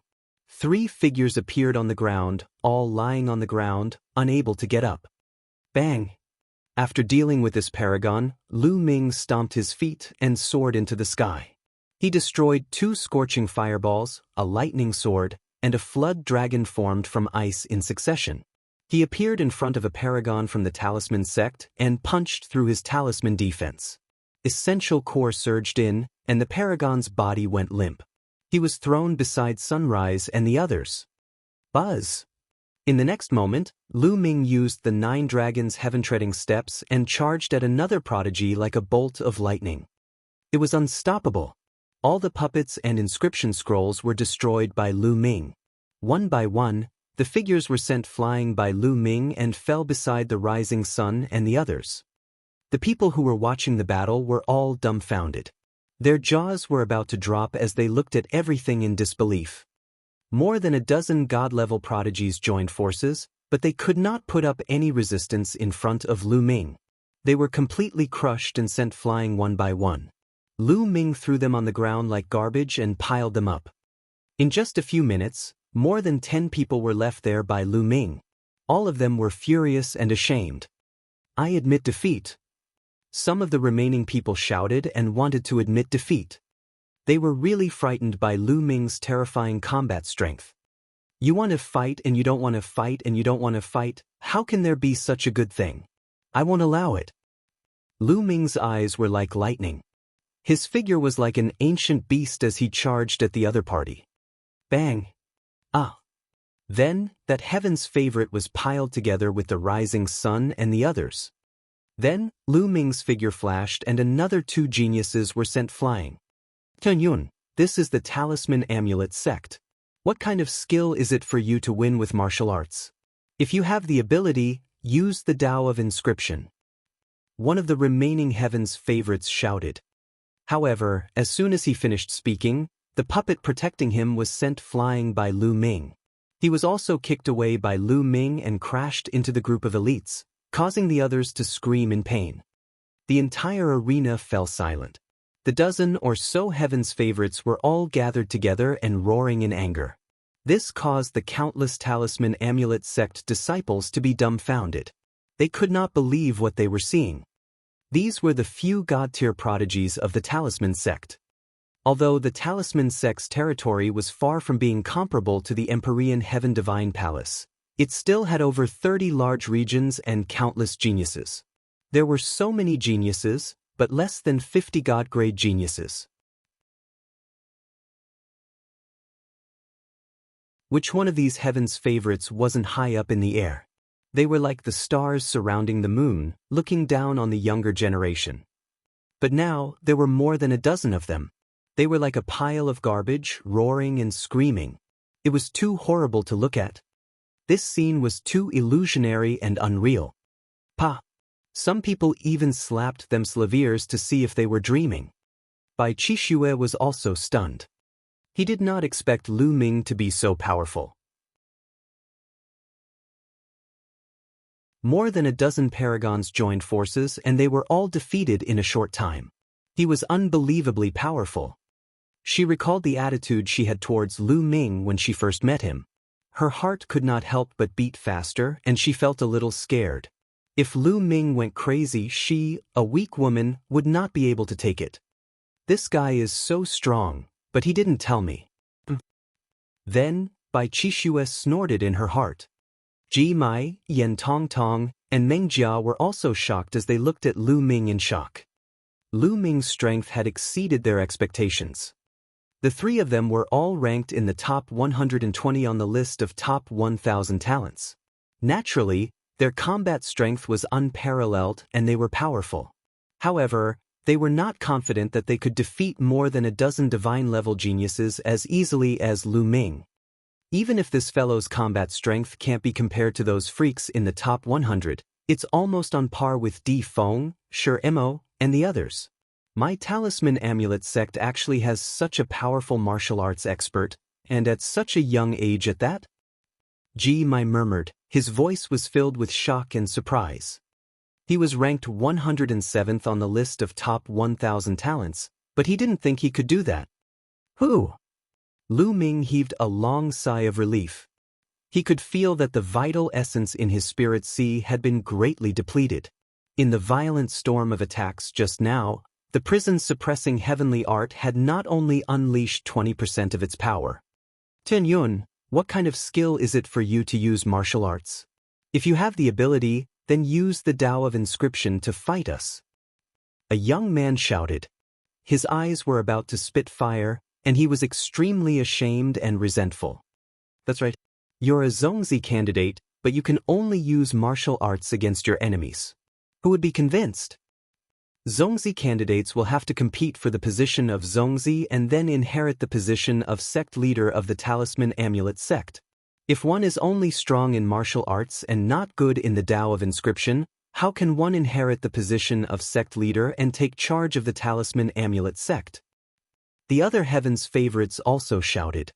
3 figures appeared on the ground, all lying on the ground, unable to get up. Bang! After dealing with this paragon, Lu Ming stomped his feet and soared into the sky. He destroyed 2 scorching fireballs, a lightning sword, and a flood dragon formed from ice in succession. He appeared in front of a paragon from the Talisman sect and punched through his talisman defense. Essential core surged in, and the paragon's body went limp. He was thrown beside Sunrise and the others. Buzz! In the next moment, Lu Ming used the 9 dragons' heaven-treading steps and charged at another prodigy like a bolt of lightning. It was unstoppable. All the puppets and inscription scrolls were destroyed by Lu Ming. One by one, the figures were sent flying by Lu Ming and fell beside the Rising Sun and the others. The people who were watching the battle were all dumbfounded. Their jaws were about to drop as they looked at everything in disbelief. More than a dozen god-level prodigies joined forces, but they could not put up any resistance in front of Lu Ming. They were completely crushed and sent flying one by one. Lu Ming threw them on the ground like garbage and piled them up. In just a few minutes, more than 10 people were left there by Lu Ming. All of them were furious and ashamed. "I admit defeat." Some of the remaining people shouted and wanted to admit defeat. They were really frightened by Lu Ming's terrifying combat strength. You want to fight and you don't want to fight and you don't want to fight? How can there be such a good thing? I won't allow it. Lu Ming's eyes were like lightning. His figure was like an ancient beast as he charged at the other party. Bang! Ah! Then, that heaven's favorite was piled together with the rising sun and the others. Then, Lu Ming's figure flashed and another 2 geniuses were sent flying. Tunyun, this is the Talisman Amulet sect. What kind of skill is it for you to win with martial arts? If you have the ability, use the Tao of Inscription. One of the remaining heaven's favorites shouted. However, as soon as he finished speaking, the puppet protecting him was sent flying by Lu Ming. He was also kicked away by Lu Ming and crashed into the group of elites, causing the others to scream in pain. The entire arena fell silent. The dozen or so heaven's favorites were all gathered together and roaring in anger. This caused the countless Talisman Amulet sect disciples to be dumbfounded. They could not believe what they were seeing. These were the few god-tier prodigies of the Talisman sect. Although the Talisman sect's territory was far from being comparable to the Empyrean Heaven Divine Palace, it still had over 30 large regions and countless geniuses. There were so many geniuses, but less than 50 god-grade geniuses. Which one of these heaven's favorites wasn't high up in the air? They were like the stars surrounding the moon, looking down on the younger generation. But now, there were more than a dozen of them. They were like a pile of garbage, roaring and screaming. It was too horrible to look at. This scene was too illusionary and unreal. Some people even slapped themselves ears to see if they were dreaming. Bai Qixue was also stunned. He did not expect Lu Ming to be so powerful. More than a dozen paragons joined forces and they were all defeated in a short time. He was unbelievably powerful. She recalled the attitude she had towards Lu Ming when she first met him. Her heart could not help but beat faster and she felt a little scared. If Lu Ming went crazy, she, a weak woman, would not be able to take it. This guy is so strong, but he didn't tell me. Then, Bai Qixue snorted in her heart. Ji Mai, Yan Tongtong, and Meng Jia were also shocked as they looked at Lu Ming in shock. Lu Ming's strength had exceeded their expectations. The 3 of them were all ranked in the top 120 on the list of top 1,000 talents. Naturally, their combat strength was unparalleled and they were powerful. However, they were not confident that they could defeat more than a dozen divine-level geniuses as easily as Lu Ming. Even if this fellow's combat strength can't be compared to those freaks in the top 100, it's almost on par with Di Feng, Shi Mo, and the others. My Talisman Amulet sect actually has such a powerful martial arts expert, and at such a young age at that? Ji Mai murmured. His voice was filled with shock and surprise. He was ranked 107th on the list of top 1,000 talents, but he didn't think he could do that. Who? Lu Ming heaved a long sigh of relief. He could feel that the vital essence in his spirit sea had been greatly depleted. In the violent storm of attacks just now, the prison-suppressing heavenly art had not only unleashed 20% of its power. Tianyun, what kind of skill is it for you to use martial arts? If you have the ability, then use the Tao of Inscription to fight us. A young man shouted. His eyes were about to spit fire, and he was extremely ashamed and resentful. That's right. You're a Zongzi candidate, but you can only use martial arts against your enemies. Who would be convinced? Zongzi candidates will have to compete for the position of Zongzi and then inherit the position of sect leader of the Talisman Amulet sect. If one is only strong in martial arts and not good in the Tao of Inscription, how can one inherit the position of sect leader and take charge of the Talisman Amulet sect? The other heaven's favorites also shouted.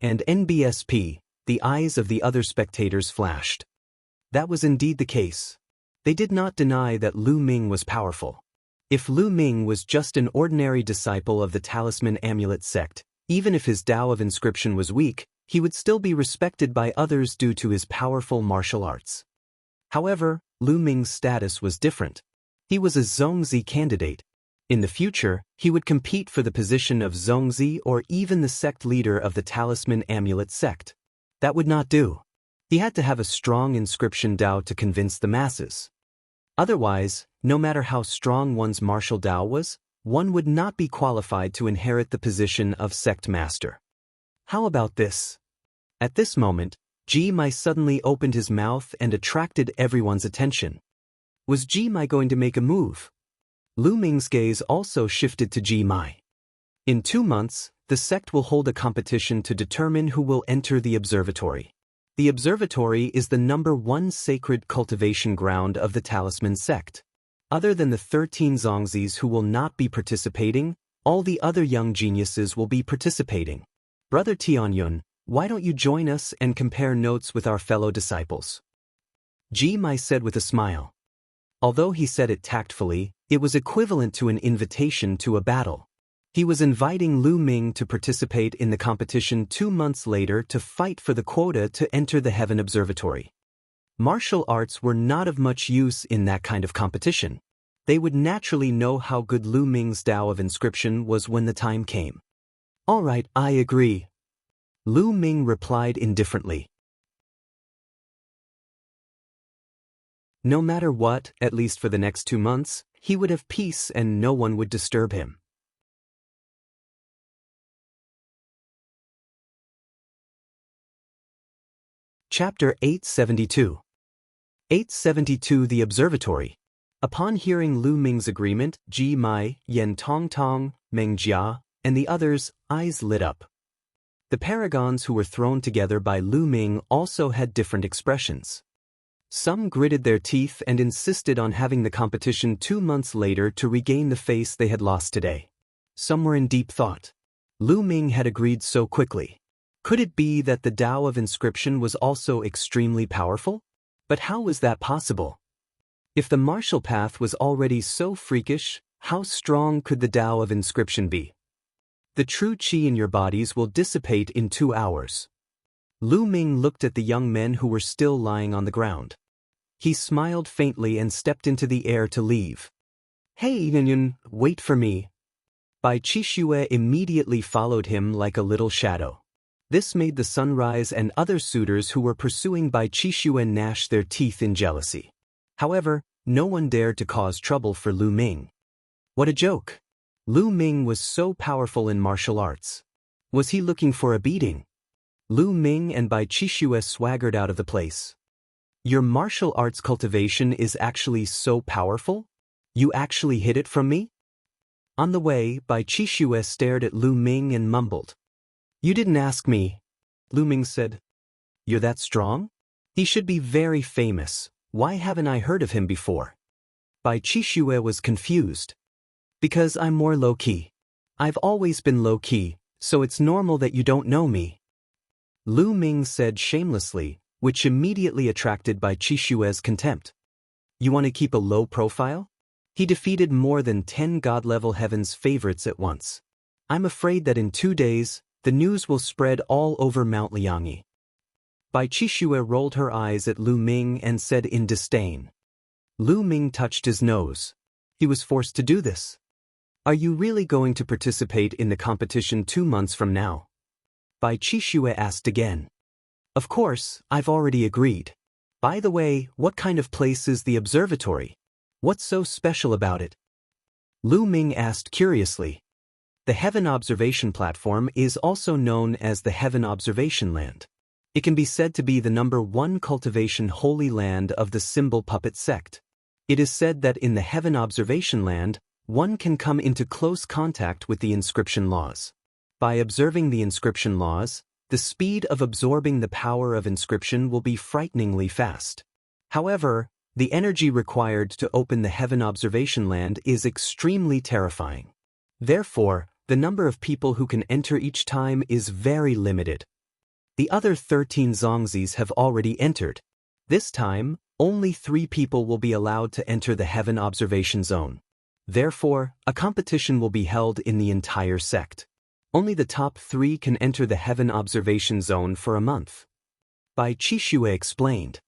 And NBSP, the eyes of the other spectators flashed. That was indeed the case. They did not deny that Lu Ming was powerful. If Lu Ming was just an ordinary disciple of the Talisman Amulet sect, even if his Tao of Inscription was weak, he would still be respected by others due to his powerful martial arts. However, Lu Ming's status was different. He was a Zongzi candidate. In the future, he would compete for the position of Zongzi or even the sect leader of the Talisman Amulet sect. That would not do. He had to have a strong inscription Tao to convince the masses. Otherwise, no matter how strong one's martial Tao was, one would not be qualified to inherit the position of sect master. How about this? At this moment, Ji Mai suddenly opened his mouth and attracted everyone's attention. Was Ji Mai going to make a move? Lu Ming's gaze also shifted to Ji Mai. In 2 months, the sect will hold a competition to determine who will enter the observatory. The observatory is the #1 sacred cultivation ground of the Talisman sect. Other than the 13 Zongzis who will not be participating, all the other young geniuses will be participating. Brother Tianyun, why don't you join us and compare notes with our fellow disciples? Ji Mai said with a smile. Although he said it tactfully, it was equivalent to an invitation to a battle. He was inviting Lu Ming to participate in the competition 2 months later to fight for the quota to enter the Heaven Observatory. Martial arts were not of much use in that kind of competition. They would naturally know how good Lu Ming's Tao of Inscription was when the time came. All right, I agree. Lu Ming replied indifferently. No matter what, at least for the next 2 months, he would have peace and no one would disturb him. Chapter 872. 872 The Observatory. Upon hearing Lu Ming's agreement, Ji Mai, Yen Tongtong, Meng Jia, and the others' eyes lit up. The paragons who were thrown together by Lu Ming also had different expressions. Some gritted their teeth and insisted on having the competition 2 months later to regain the face they had lost today. Some were in deep thought. Lu Ming had agreed so quickly. Could it be that the Tao of Inscription was also extremely powerful? But how was that possible? If the martial path was already so freakish, how strong could the Tao of Inscription be? The true qi in your bodies will dissipate in 2 hours. Lu Ming looked at the young men who were still lying on the ground. He smiled faintly and stepped into the air to leave. Hey Yinyun, wait for me. Bai Qixue immediately followed him like a little shadow. This made the sunrise and other suitors who were pursuing Bai Qixue gnash their teeth in jealousy. However, no one dared to cause trouble for Lu Ming. What a joke! Lu Ming was so powerful in martial arts. Was he looking for a beating? Lu Ming and Bai Qixue swaggered out of the place. Your martial arts cultivation is actually so powerful? You actually hid it from me? On the way, Bai Qixue stared at Lu Ming and mumbled. You didn't ask me. Lu Ming said. You're that strong? He should be very famous. Why haven't I heard of him before? Bai Qixue was confused. Because I'm more low-key. I've always been low-key, so it's normal that you don't know me. Lu Ming said shamelessly, which immediately attracted Bai Qixue's contempt. You want to keep a low profile? He defeated more than 10 God-level heaven's favorites at once. I'm afraid that in 2 days, the news will spread all over Mount Liangyi. Bai Qixue rolled her eyes at Lu Ming and said in disdain. Lu Ming touched his nose. He was forced to do this. Are you really going to participate in the competition 2 months from now? Bai Qixue asked again. Of course, I've already agreed. By the way, what kind of place is the observatory? What's so special about it? Lu Ming asked curiously. The Heaven Observation Platform is also known as the Heaven Observation Land. It can be said to be the #1 cultivation holy land of the Symbol Puppet sect. It is said that in the Heaven Observation Land, one can come into close contact with the inscription laws. By observing the inscription laws, the speed of absorbing the power of inscription will be frighteningly fast. However, the energy required to open the Heaven Observation Land is extremely terrifying. Therefore, the number of people who can enter each time is very limited. The other 13 Zongzis have already entered. This time, only 3 people will be allowed to enter the Heaven Observation Zone. Therefore, a competition will be held in the entire sect. Only the top 3 can enter the Heaven Observation Zone for a month. Bai Qixue explained.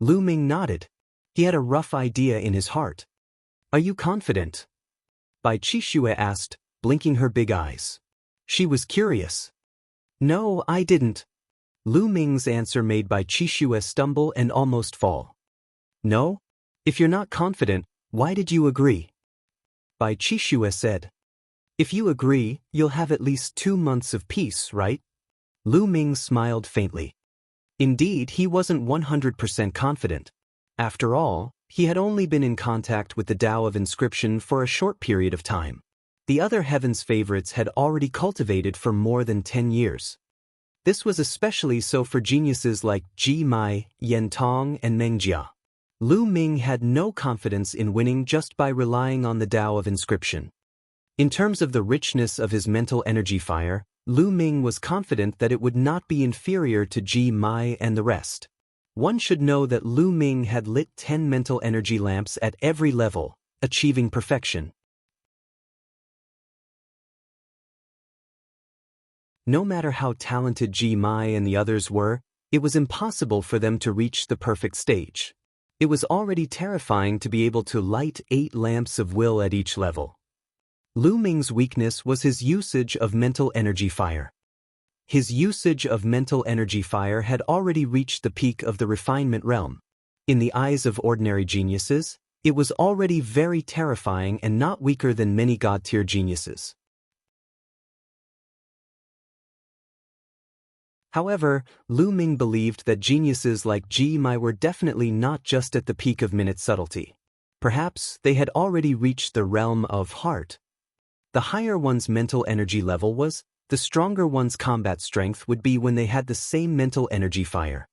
Lu Ming nodded. He had a rough idea in his heart. Are you confident? Bai Qixue asked, blinking her big eyes. She was curious. No, I didn't. Lu Ming's answer made Bai Qixue stumble and almost fall. No? If you're not confident, why did you agree? Bai Qixue said. If you agree, you'll have at least 2 months of peace, right? Lu Ming smiled faintly. Indeed, he wasn't 100% confident. After all, he had only been in contact with the Tao of Inscription for a short period of time. The other heaven's favorites had already cultivated for more than 10 years. This was especially so for geniuses like Ji Mai, Yen Tong, and Meng Jia. Lu Ming had no confidence in winning just by relying on the Tao of Inscription. In terms of the richness of his mental energy fire, Lu Ming was confident that it would not be inferior to Ji Mai and the rest. One should know that Lu Ming had lit 10 mental energy lamps at every level, achieving perfection. No matter how talented Ji Mai and the others were, it was impossible for them to reach the perfect stage. It was already terrifying to be able to light 8 lamps of will at each level. Lu Ming's weakness was his usage of mental energy fire. His usage of mental energy fire had already reached the peak of the refinement realm. In the eyes of ordinary geniuses, it was already very terrifying and not weaker than many god-tier geniuses. However, Lu Ming believed that geniuses like Ji Mai were definitely not just at the peak of minute subtlety. Perhaps they had already reached the realm of heart. The higher one's mental energy level was, the stronger one's combat strength would be when they had the same mental energy fire.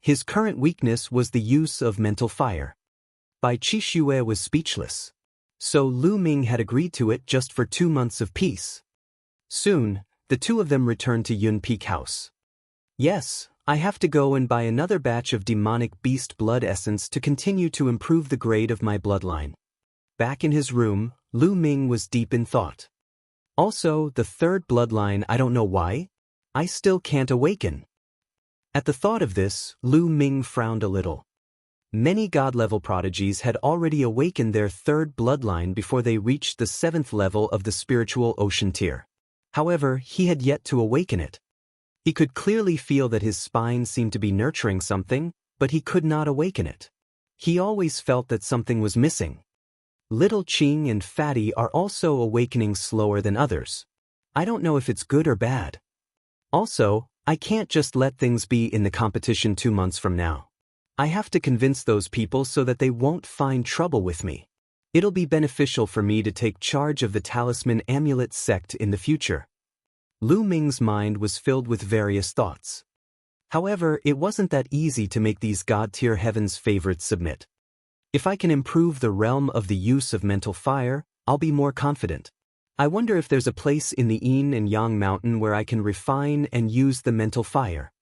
His current weakness was the use of mental fire. Bai Qixue was speechless. So Lu Ming had agreed to it just for 2 months of peace. Soon, the two of them returned to Yun Peak House. Yes, I have to go and buy another batch of demonic beast blood essence to continue to improve the grade of my bloodline. Back in his room, Lu Ming was deep in thought. Also, the third bloodline, I don't know why. I still can't awaken. At the thought of this, Lu Ming frowned a little. Many god-level prodigies had already awakened their third bloodline before they reached the 7th level of the spiritual ocean tier. However, he had yet to awaken it. He could clearly feel that his spine seemed to be nurturing something, but he could not awaken it. He always felt that something was missing. Little Qing and Fatty are also awakening slower than others. I don't know if it's good or bad. Also, I can't just let things be in the competition 2 months from now. I have to convince those people so that they won't find trouble with me. It'll be beneficial for me to take charge of the Talisman Amulet sect in the future. Lu Ming's mind was filled with various thoughts. However, it wasn't that easy to make these god-tier heaven's favorites submit. If I can improve the realm of the use of mental fire, I'll be more confident. I wonder if there's a place in the Yin and Yang mountain where I can refine and use the mental fire.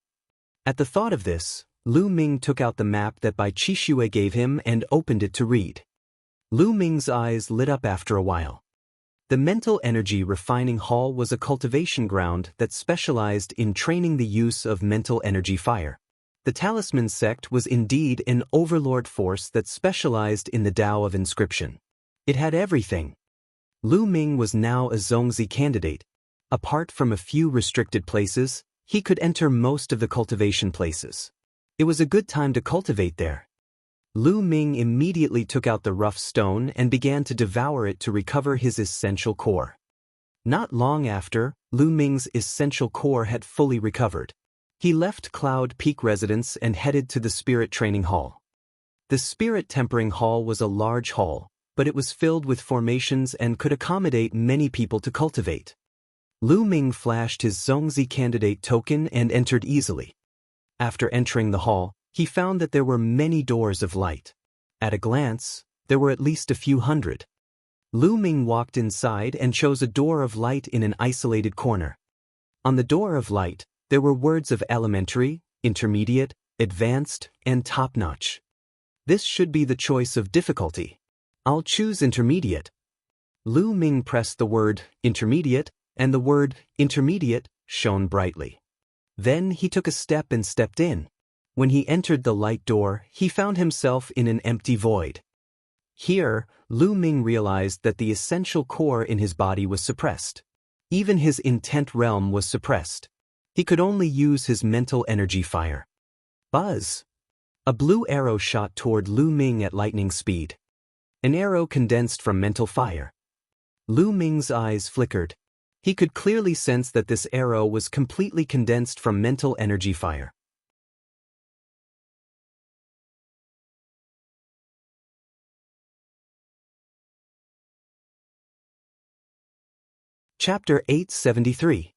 At the thought of this, Lu Ming took out the map that Bai Qixue gave him and opened it to read. Lu Ming's eyes lit up after a while. The Mental Energy Refining Hall was a cultivation ground that specialized in training the use of mental energy fire. The Talisman sect was indeed an overlord force that specialized in the Tao of Inscription. It had everything. Lu Ming was now a Zongzi candidate. Apart from a few restricted places, he could enter most of the cultivation places. It was a good time to cultivate there. Lu Ming immediately took out the rough stone and began to devour it to recover his essential core. Not long after, Lu Ming's essential core had fully recovered. He left Cloud Peak residence and headed to the Spirit Training Hall. The Spirit Tempering Hall was a large hall, but it was filled with formations and could accommodate many people to cultivate. Lu Ming flashed his Zongzi candidate token and entered easily. After entering the hall, he found that there were many doors of light. At a glance, there were at least a few hundred. Lu Ming walked inside and chose a door of light in an isolated corner. On the door of light, there were words of elementary, intermediate, advanced, and top-notch. This should be the choice of difficulty. I'll choose intermediate. Lu Ming pressed the word intermediate, and the word intermediate shone brightly. Then he took a step and stepped in. When he entered the light door, he found himself in an empty void. Here, Lu Ming realized that the essential core in his body was suppressed. Even his intent realm was suppressed. He could only use his mental energy fire. Buzz! A blue arrow shot toward Lu Ming at lightning speed. An arrow condensed from mental fire. Lu Ming's eyes flickered. He could clearly sense that this arrow was completely condensed from mental energy fire. Chapter 873.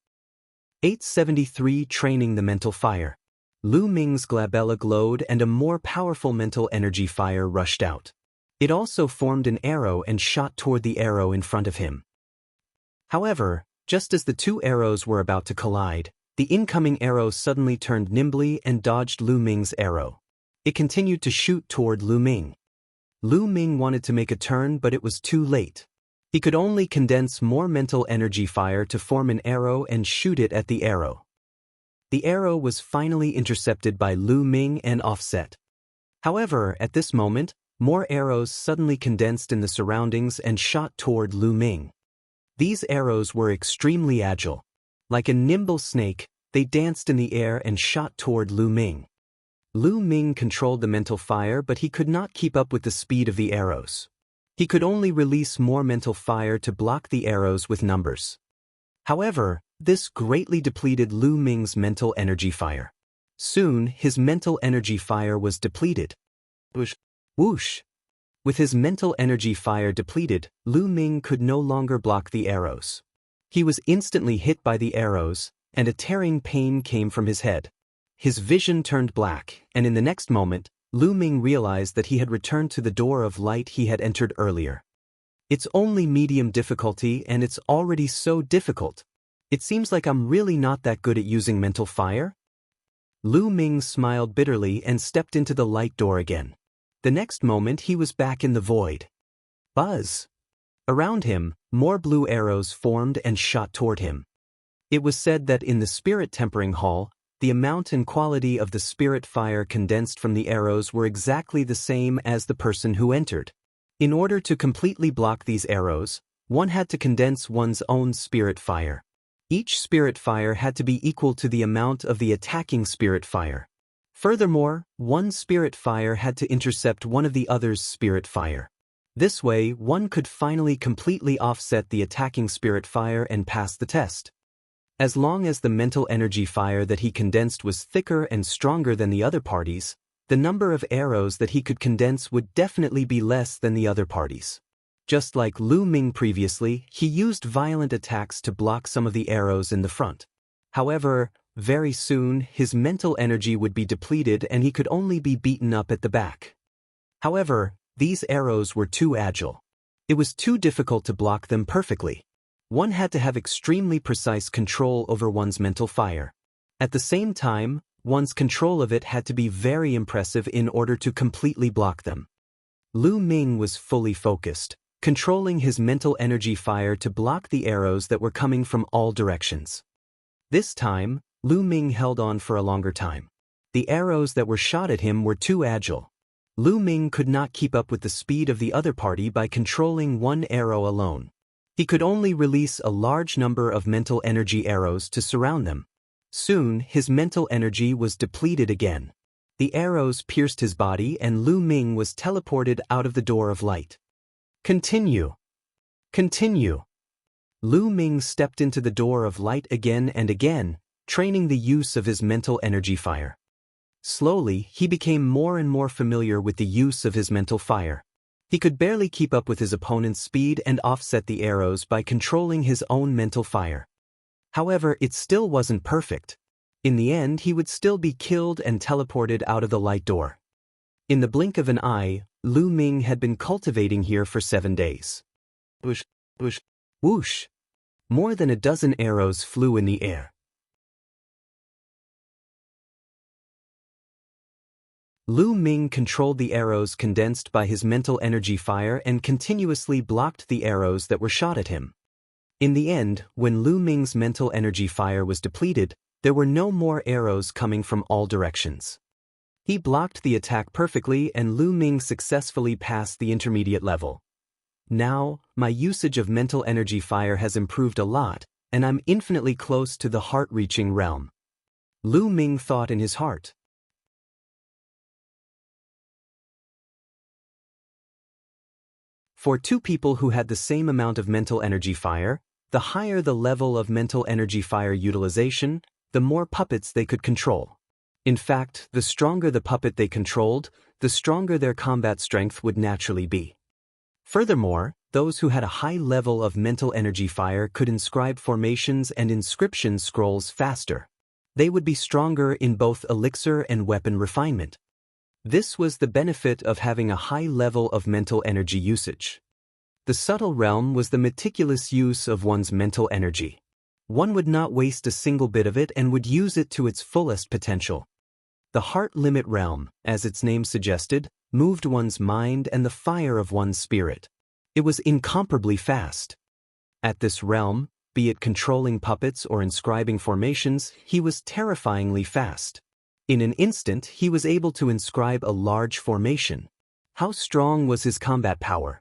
873 Training the Mental Fire. Lu Ming's glabella glowed and a more powerful mental energy fire rushed out. It also formed an arrow and shot toward the arrow in front of him. However, just as the two arrows were about to collide, the incoming arrow suddenly turned nimbly and dodged Lu Ming's arrow. It continued to shoot toward Lu Ming. Lu Ming wanted to make a turn, but it was too late. He could only condense more mental energy fire to form an arrow and shoot it at the arrow. The arrow was finally intercepted by Lu Ming and offset. However, at this moment, more arrows suddenly condensed in the surroundings and shot toward Lu Ming. These arrows were extremely agile. Like a nimble snake, they danced in the air and shot toward Lu Ming. Lu Ming controlled the mental fire, but he could not keep up with the speed of the arrows. He could only release more mental fire to block the arrows with numbers. However, this greatly depleted Lu Ming's mental energy fire. Soon, his mental energy fire was depleted. Whoosh! Whoosh! With his mental energy fire depleted, Lu Ming could no longer block the arrows. He was instantly hit by the arrows, and a tearing pain came from his head. His vision turned black, and in the next moment, Lu Ming realized that he had returned to the door of light he had entered earlier. It's only medium difficulty and it's already so difficult. It seems like I'm really not that good at using mental fire? Lu Ming smiled bitterly and stepped into the light door again. The next moment he was back in the void. Buzz! Around him, more blue arrows formed and shot toward him. It was said that in the spirit tempering hall, the amount and quality of the spirit fire condensed from the arrows were exactly the same as the person who entered. In order to completely block these arrows, one had to condense one's own spirit fire. Each spirit fire had to be equal to the amount of the attacking spirit fire. Furthermore, one spirit fire had to intercept one of the other's spirit fire. This way, one could finally completely offset the attacking spirit fire and pass the test. As long as the mental energy fire that he condensed was thicker and stronger than the other parties, the number of arrows that he could condense would definitely be less than the other parties. Just like Lu Ming previously, he used violent attacks to block some of the arrows in the front. However, very soon, his mental energy would be depleted and he could only be beaten up at the back. However, these arrows were too agile. It was too difficult to block them perfectly. One had to have extremely precise control over one's mental fire. At the same time, one's control of it had to be very impressive in order to completely block them. Lu Ming was fully focused, controlling his mental energy fire to block the arrows that were coming from all directions. This time, Lu Ming held on for a longer time. The arrows that were shot at him were too agile. Lu Ming could not keep up with the speed of the other party by controlling one arrow alone. He could only release a large number of mental energy arrows to surround them. Soon, his mental energy was depleted again. The arrows pierced his body and Lu Ming was teleported out of the door of light. Continue. Continue. Lu Ming stepped into the door of light again and again, training the use of his mental energy fire. Slowly, he became more and more familiar with the use of his mental fire. He could barely keep up with his opponent's speed and offset the arrows by controlling his own mental fire. However, it still wasn't perfect. In the end, he would still be killed and teleported out of the light door. In the blink of an eye, Lu Ming had been cultivating here for 7 days. Whoosh, whoosh, whoosh. More than a dozen arrows flew in the air. Lu Ming controlled the arrows condensed by his mental energy fire and continuously blocked the arrows that were shot at him. In the end, when Lu Ming's mental energy fire was depleted, there were no more arrows coming from all directions. He blocked the attack perfectly and Lu Ming successfully passed the intermediate level. Now, my usage of mental energy fire has improved a lot, and I'm infinitely close to the heart-reaching realm. Lu Ming thought in his heart. For two people who had the same amount of mental energy fire, the higher the level of mental energy fire utilization, the more puppets they could control. In fact, the stronger the puppet they controlled, the stronger their combat strength would naturally be. Furthermore, those who had a high level of mental energy fire could inscribe formations and inscription scrolls faster. They would be stronger in both elixir and weapon refinement. This was the benefit of having a high level of mental energy usage. The subtle realm was the meticulous use of one's mental energy. One would not waste a single bit of it and would use it to its fullest potential. The heart limit realm, as its name suggested, moved one's mind and the fire of one's spirit. It was incomparably fast. At this realm, be it controlling puppets or inscribing formations, he was terrifyingly fast. In an instant, he was able to inscribe a large formation. How strong was his combat power?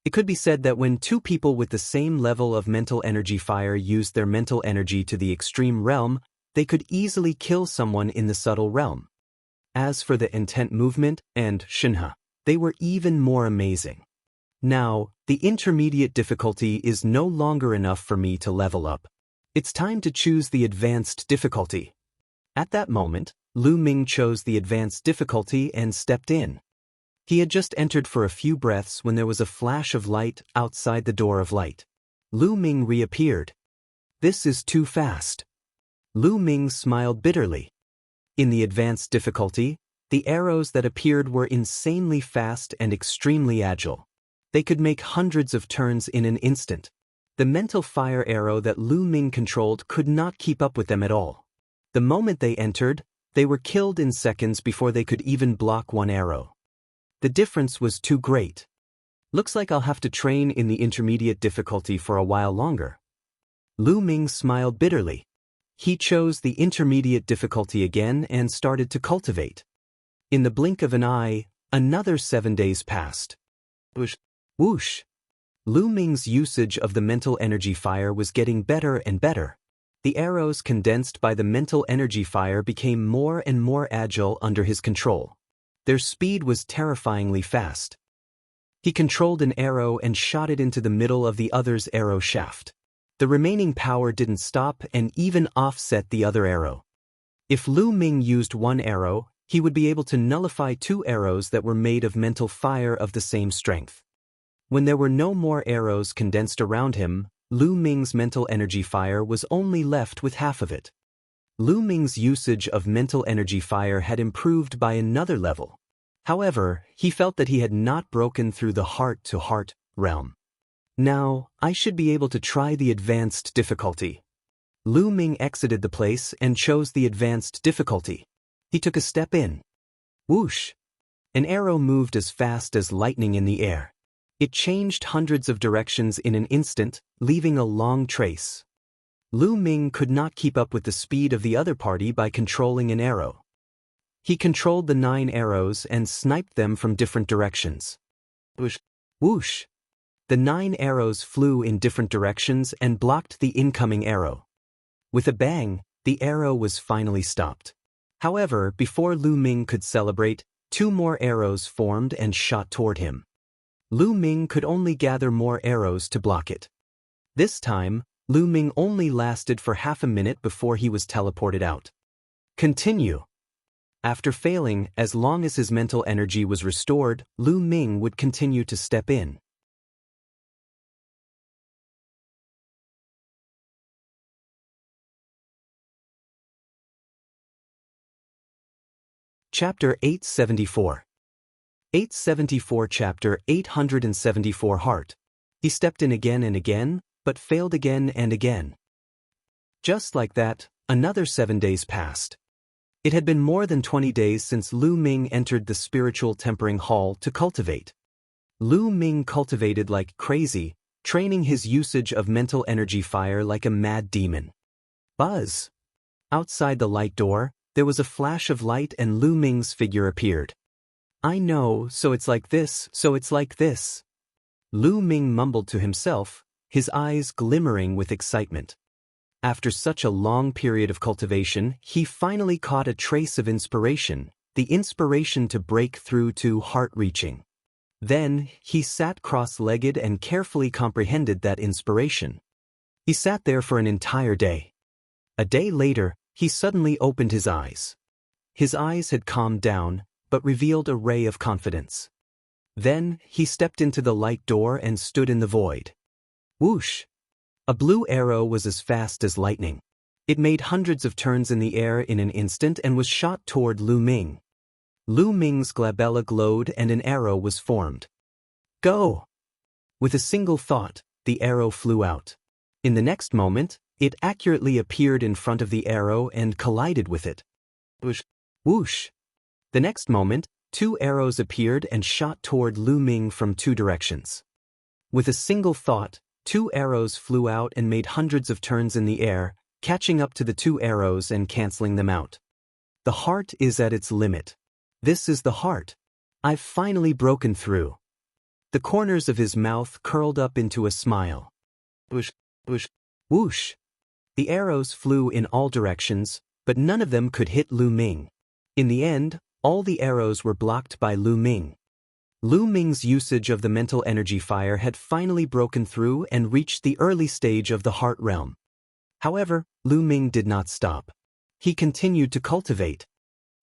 It could be said that when two people with the same level of mental energy fire used their mental energy to the extreme realm, they could easily kill someone in the subtle realm. As for the intent movement and shinha, they were even more amazing. Now, the intermediate difficulty is no longer enough for me to level up. It's time to choose the advanced difficulty. At that moment, Lu Ming chose the advanced difficulty and stepped in. He had just entered for a few breaths when there was a flash of light outside the door of light. Lu Ming reappeared. This is too fast. Lu Ming smiled bitterly. In the advanced difficulty, the arrows that appeared were insanely fast and extremely agile. They could make hundreds of turns in an instant. The mental fire arrow that Lu Ming controlled could not keep up with them at all. The moment they entered, they were killed in seconds before they could even block one arrow. The difference was too great. Looks like I'll have to train in the intermediate difficulty for a while longer. Lu Ming smiled bitterly. He chose the intermediate difficulty again and started to cultivate. In the blink of an eye, another 7 days passed. Whoosh! Lu Ming's usage of the mental energy fire was getting better and better. The arrows condensed by the mental energy fire became more and more agile under his control. Their speed was terrifyingly fast. He controlled an arrow and shot it into the middle of the other's arrow shaft. The remaining power didn't stop and even offset the other arrow. If Lu Ming used one arrow, he would be able to nullify 2 arrows that were made of mental fire of the same strength. When there were no more arrows condensed around him, Lu Ming's mental energy fire was only left with half of it. Lu Ming's usage of mental energy fire had improved by another level. However, he felt that he had not broken through the heart-to-heart realm. Now, I should be able to try the advanced difficulty. Lu Ming exited the place and chose the advanced difficulty. He took a step in. Whoosh! An arrow moved as fast as lightning in the air. It changed hundreds of directions in an instant, leaving a long trace. Lu Ming could not keep up with the speed of the other party by controlling an arrow. He controlled the 9 arrows and sniped them from different directions. Whoosh! Whoosh! The 9 arrows flew in different directions and blocked the incoming arrow. With a bang, the arrow was finally stopped. However, before Lu Ming could celebrate, 2 more arrows formed and shot toward him. Lu Ming could only gather more arrows to block it. This time, Lu Ming only lasted for half a minute before he was teleported out. Continue. After failing, as long as his mental energy was restored, Lu Ming would continue to step in. Chapter 874. 874 Chapter 874 Heart. He stepped in again and again, but failed again and again. Just like that, another 7 days passed. It had been more than 20 days since Lu Ming entered the spiritual tempering hall to cultivate. Lu Ming cultivated like crazy, training his usage of mental energy fire like a mad demon. Buzz! Outside the light door, there was a flash of light and Lu Ming's figure appeared. I know, so it's like this, so it's like this. Lu Ming mumbled to himself, his eyes glimmering with excitement. After such a long period of cultivation, he finally caught a trace of inspiration, the inspiration to break through to heart-reaching. Then, he sat cross-legged and carefully comprehended that inspiration. He sat there for an entire day. A day later, he suddenly opened his eyes. His eyes had calmed down, but revealed a ray of confidence. Then, he stepped into the light door and stood in the void. Whoosh! A blue arrow was as fast as lightning. It made hundreds of turns in the air in an instant and was shot toward Lu Ming. Lu Ming's glabella glowed and an arrow was formed. Go! With a single thought, the arrow flew out. In the next moment, it accurately appeared in front of the arrow and collided with it. Whoosh! Whoosh! The next moment, 2 arrows appeared and shot toward Lu Ming from 2 directions. With a single thought, 2 arrows flew out and made hundreds of turns in the air, catching up to the 2 arrows and canceling them out. The heart is at its limit. This is the heart. I've finally broken through. The corners of his mouth curled up into a smile. Whoosh! Whoosh! Whoosh! The arrows flew in all directions, but none of them could hit Lu Ming. In the end, all the arrows were blocked by Lu Ming. Lu Ming's usage of the mental energy fire had finally broken through and reached the early stage of the heart realm. However, Lu Ming did not stop. He continued to cultivate.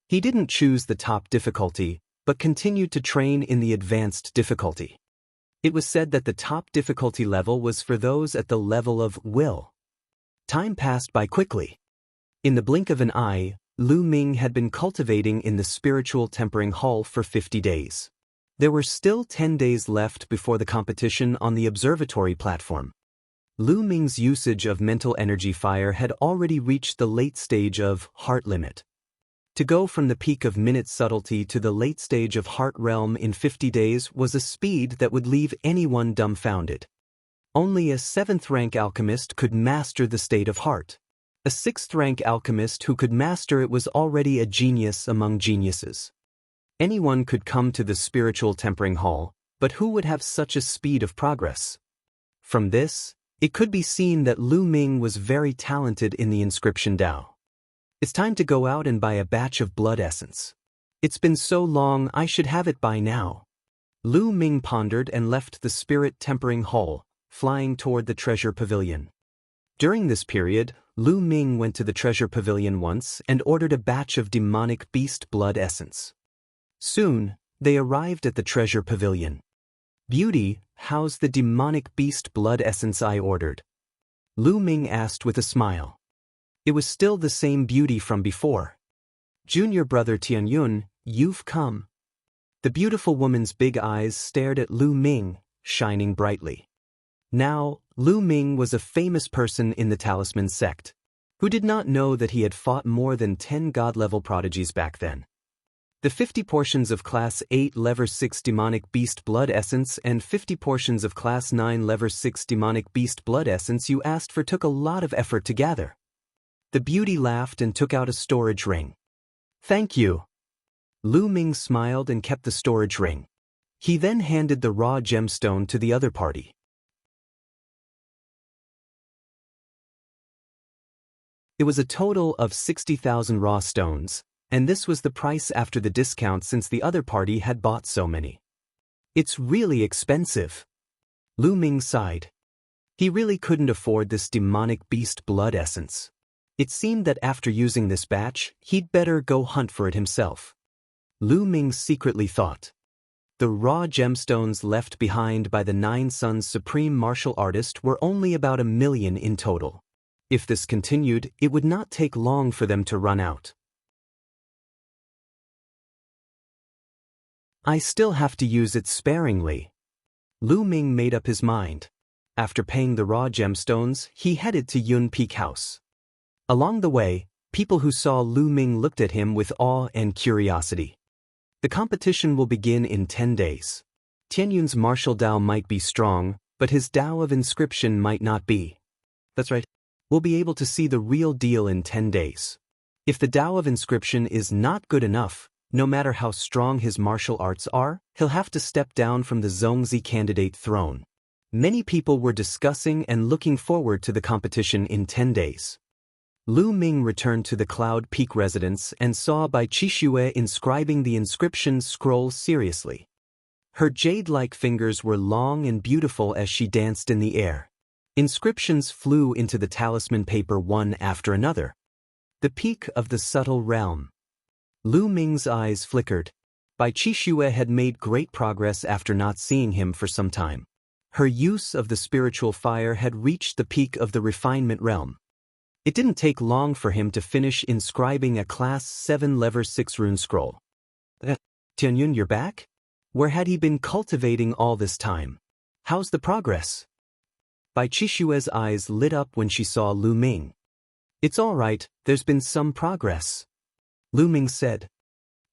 He didn't choose the top difficulty, but continued to train in the advanced difficulty. It was said that the top difficulty level was for those at the level of will. Time passed by quickly. In the blink of an eye, Lu Ming had been cultivating in the spiritual tempering hall for 50 days. There were still 10 days left before the competition on the observatory platform. Lu Ming's usage of mental energy fire had already reached the late stage of heart limit. To go from the peak of minute subtlety to the late stage of heart realm in 50 days was a speed that would leave anyone dumbfounded. Only a 7th-rank alchemist could master the state of heart. A 6th-rank alchemist who could master it was already a genius among geniuses. Anyone could come to the spiritual tempering hall, but who would have such a speed of progress? From this, it could be seen that Lu Ming was very talented in the inscription Dao. It's time to go out and buy a batch of blood essence. It's been so long, I should have it by now. Lu Ming pondered and left the spirit tempering hall, flying toward the treasure pavilion. During this period, Lu Ming went to the treasure pavilion once and ordered a batch of demonic beast blood essence. Soon, they arrived at the treasure pavilion. Beauty, how's the demonic beast blood essence I ordered? Lu Ming asked with a smile. It was still the same beauty from before. Junior brother Tianyun, you've come. The beautiful woman's big eyes stared at Lu Ming, shining brightly. Now, Lu Ming was a famous person in the talisman sect. Who did not know that he had fought more than 10 god-level prodigies back then? The 50 portions of Class 8 Level 6 Demonic Beast Blood Essence and 50 portions of Class 9 Level 6 Demonic Beast Blood Essence you asked for took a lot of effort to gather. The beauty laughed and took out a storage ring. Thank you. Lu Ming smiled and kept the storage ring. He then handed the raw gemstone to the other party. It was a total of 60,000 raw stones, and this was the price after the discount since the other party had bought so many. It's really expensive. Lu Ming sighed. He really couldn't afford this demonic beast blood essence. It seemed that after using this batch, he'd better go hunt for it himself. Lu Ming secretly thought. The raw gemstones left behind by the 9 Sons Supreme Martial Artist were only about 1 million in total. If this continued, it would not take long for them to run out. I still have to use it sparingly. Lu Ming made up his mind. After paying the raw gemstones, he headed to Yun Peak House. Along the way, people who saw Lu Ming looked at him with awe and curiosity. The competition will begin in 10 days. Tianyun's martial Dao might be strong, but his Dao of inscription might not be. That's right. We'll be able to see the real deal in 10 days. If the Dao of inscription is not good enough, no matter how strong his martial arts are, he'll have to step down from the Zhongzi candidate throne. Many people were discussing and looking forward to the competition in 10 days. Lu Ming returned to the Cloud Peak residence and saw Bai Qixue inscribing the inscription scroll seriously. Her jade-like fingers were long and beautiful as she danced in the air. Inscriptions flew into the talisman paper one after another. The peak of the subtle realm. Lu Ming's eyes flickered. Bai Qixue had made great progress after not seeing him for some time. Her use of the spiritual fire had reached the peak of the refinement realm. It didn't take long for him to finish inscribing a Class 7 Level 6 rune scroll. Tianyun, you're back? Where had he been cultivating all this time? How's the progress? Bai Qixue's eyes lit up when she saw Lu Ming. It's all right, there's been some progress. Lu Ming said.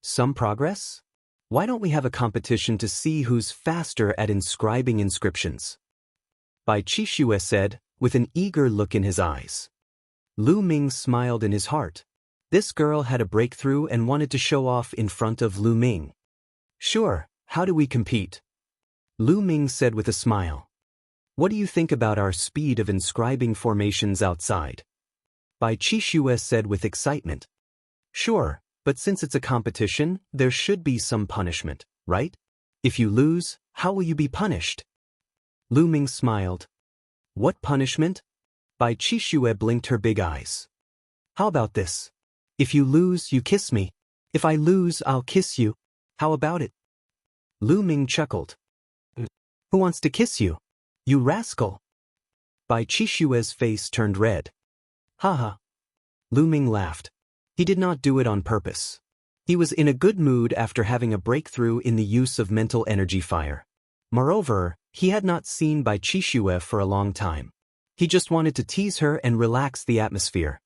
Some progress? Why don't we have a competition to see who's faster at inscribing inscriptions? Bai Qixue said, with an eager look in his eyes. Lu Ming smiled in his heart. This girl had a breakthrough and wanted to show off in front of Lu Ming. Sure, how do we compete? Lu Ming said with a smile. What do you think about our speed of inscribing formations outside? Bai Qixue said with excitement. Sure, but since it's a competition, there should be some punishment, right? If you lose, how will you be punished? Lu Ming smiled. What punishment? Bai Qixue blinked her big eyes. How about this? If you lose, you kiss me. If I lose, I'll kiss you. How about it? Lu Ming chuckled. Who wants to kiss you? You rascal. Bai Qixue's face turned red. Haha. Lu Ming laughed. He did not do it on purpose. He was in a good mood after having a breakthrough in the use of mental energy fire. Moreover, he had not seen Bai Qixue for a long time. He just wanted to tease her and relax the atmosphere.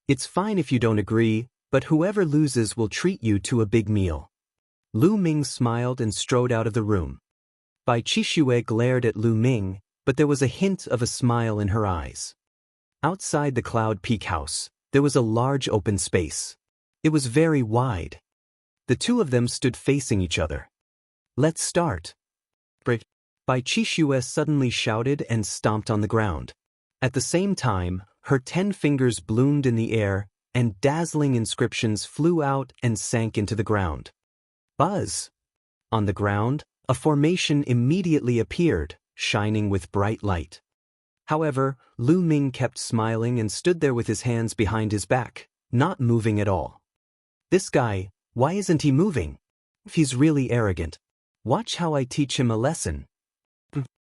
It's fine if you don't agree, but whoever loses will treat you to a big meal. Lu Ming smiled and strode out of the room. Bai Qixue glared at Lu Ming, but there was a hint of a smile in her eyes. Outside the Cloud Peak house, there was a large open space. It was very wide. The two of them stood facing each other. Let's start. Bai Qixue suddenly shouted and stomped on the ground. At the same time, her 10 fingers bloomed in the air, and dazzling inscriptions flew out and sank into the ground. Buzz! On the ground, a formation immediately appeared, shining with bright light. However, Lu Ming kept smiling and stood there with his hands behind his back, not moving at all. This guy, why isn't he moving? He's really arrogant. Watch how I teach him a lesson.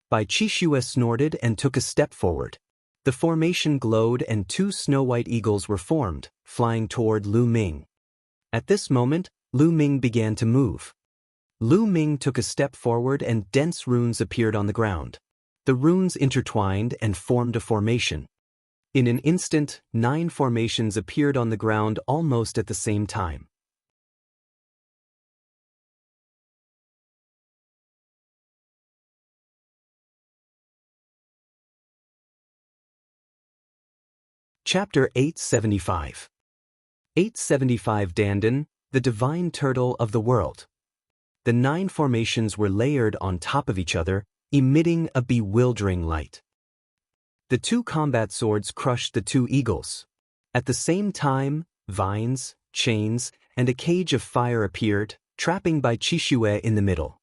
Bai Qixue snorted and took a step forward. The formation glowed and 2 snow-white eagles were formed, flying toward Lu Ming. At this moment, Lu Ming began to move. Lu Ming took a step forward and dense runes appeared on the ground. The runes intertwined and formed a formation. In an instant, 9 formations appeared on the ground almost at the same time. Chapter 875. 875 Dandan, the divine turtle of the world. The 9 formations were layered on top of each other, emitting a bewildering light. The 2 combat swords crushed the 2 eagles. At the same time, vines, chains, and a cage of fire appeared, trapping Bai Qixue in the middle.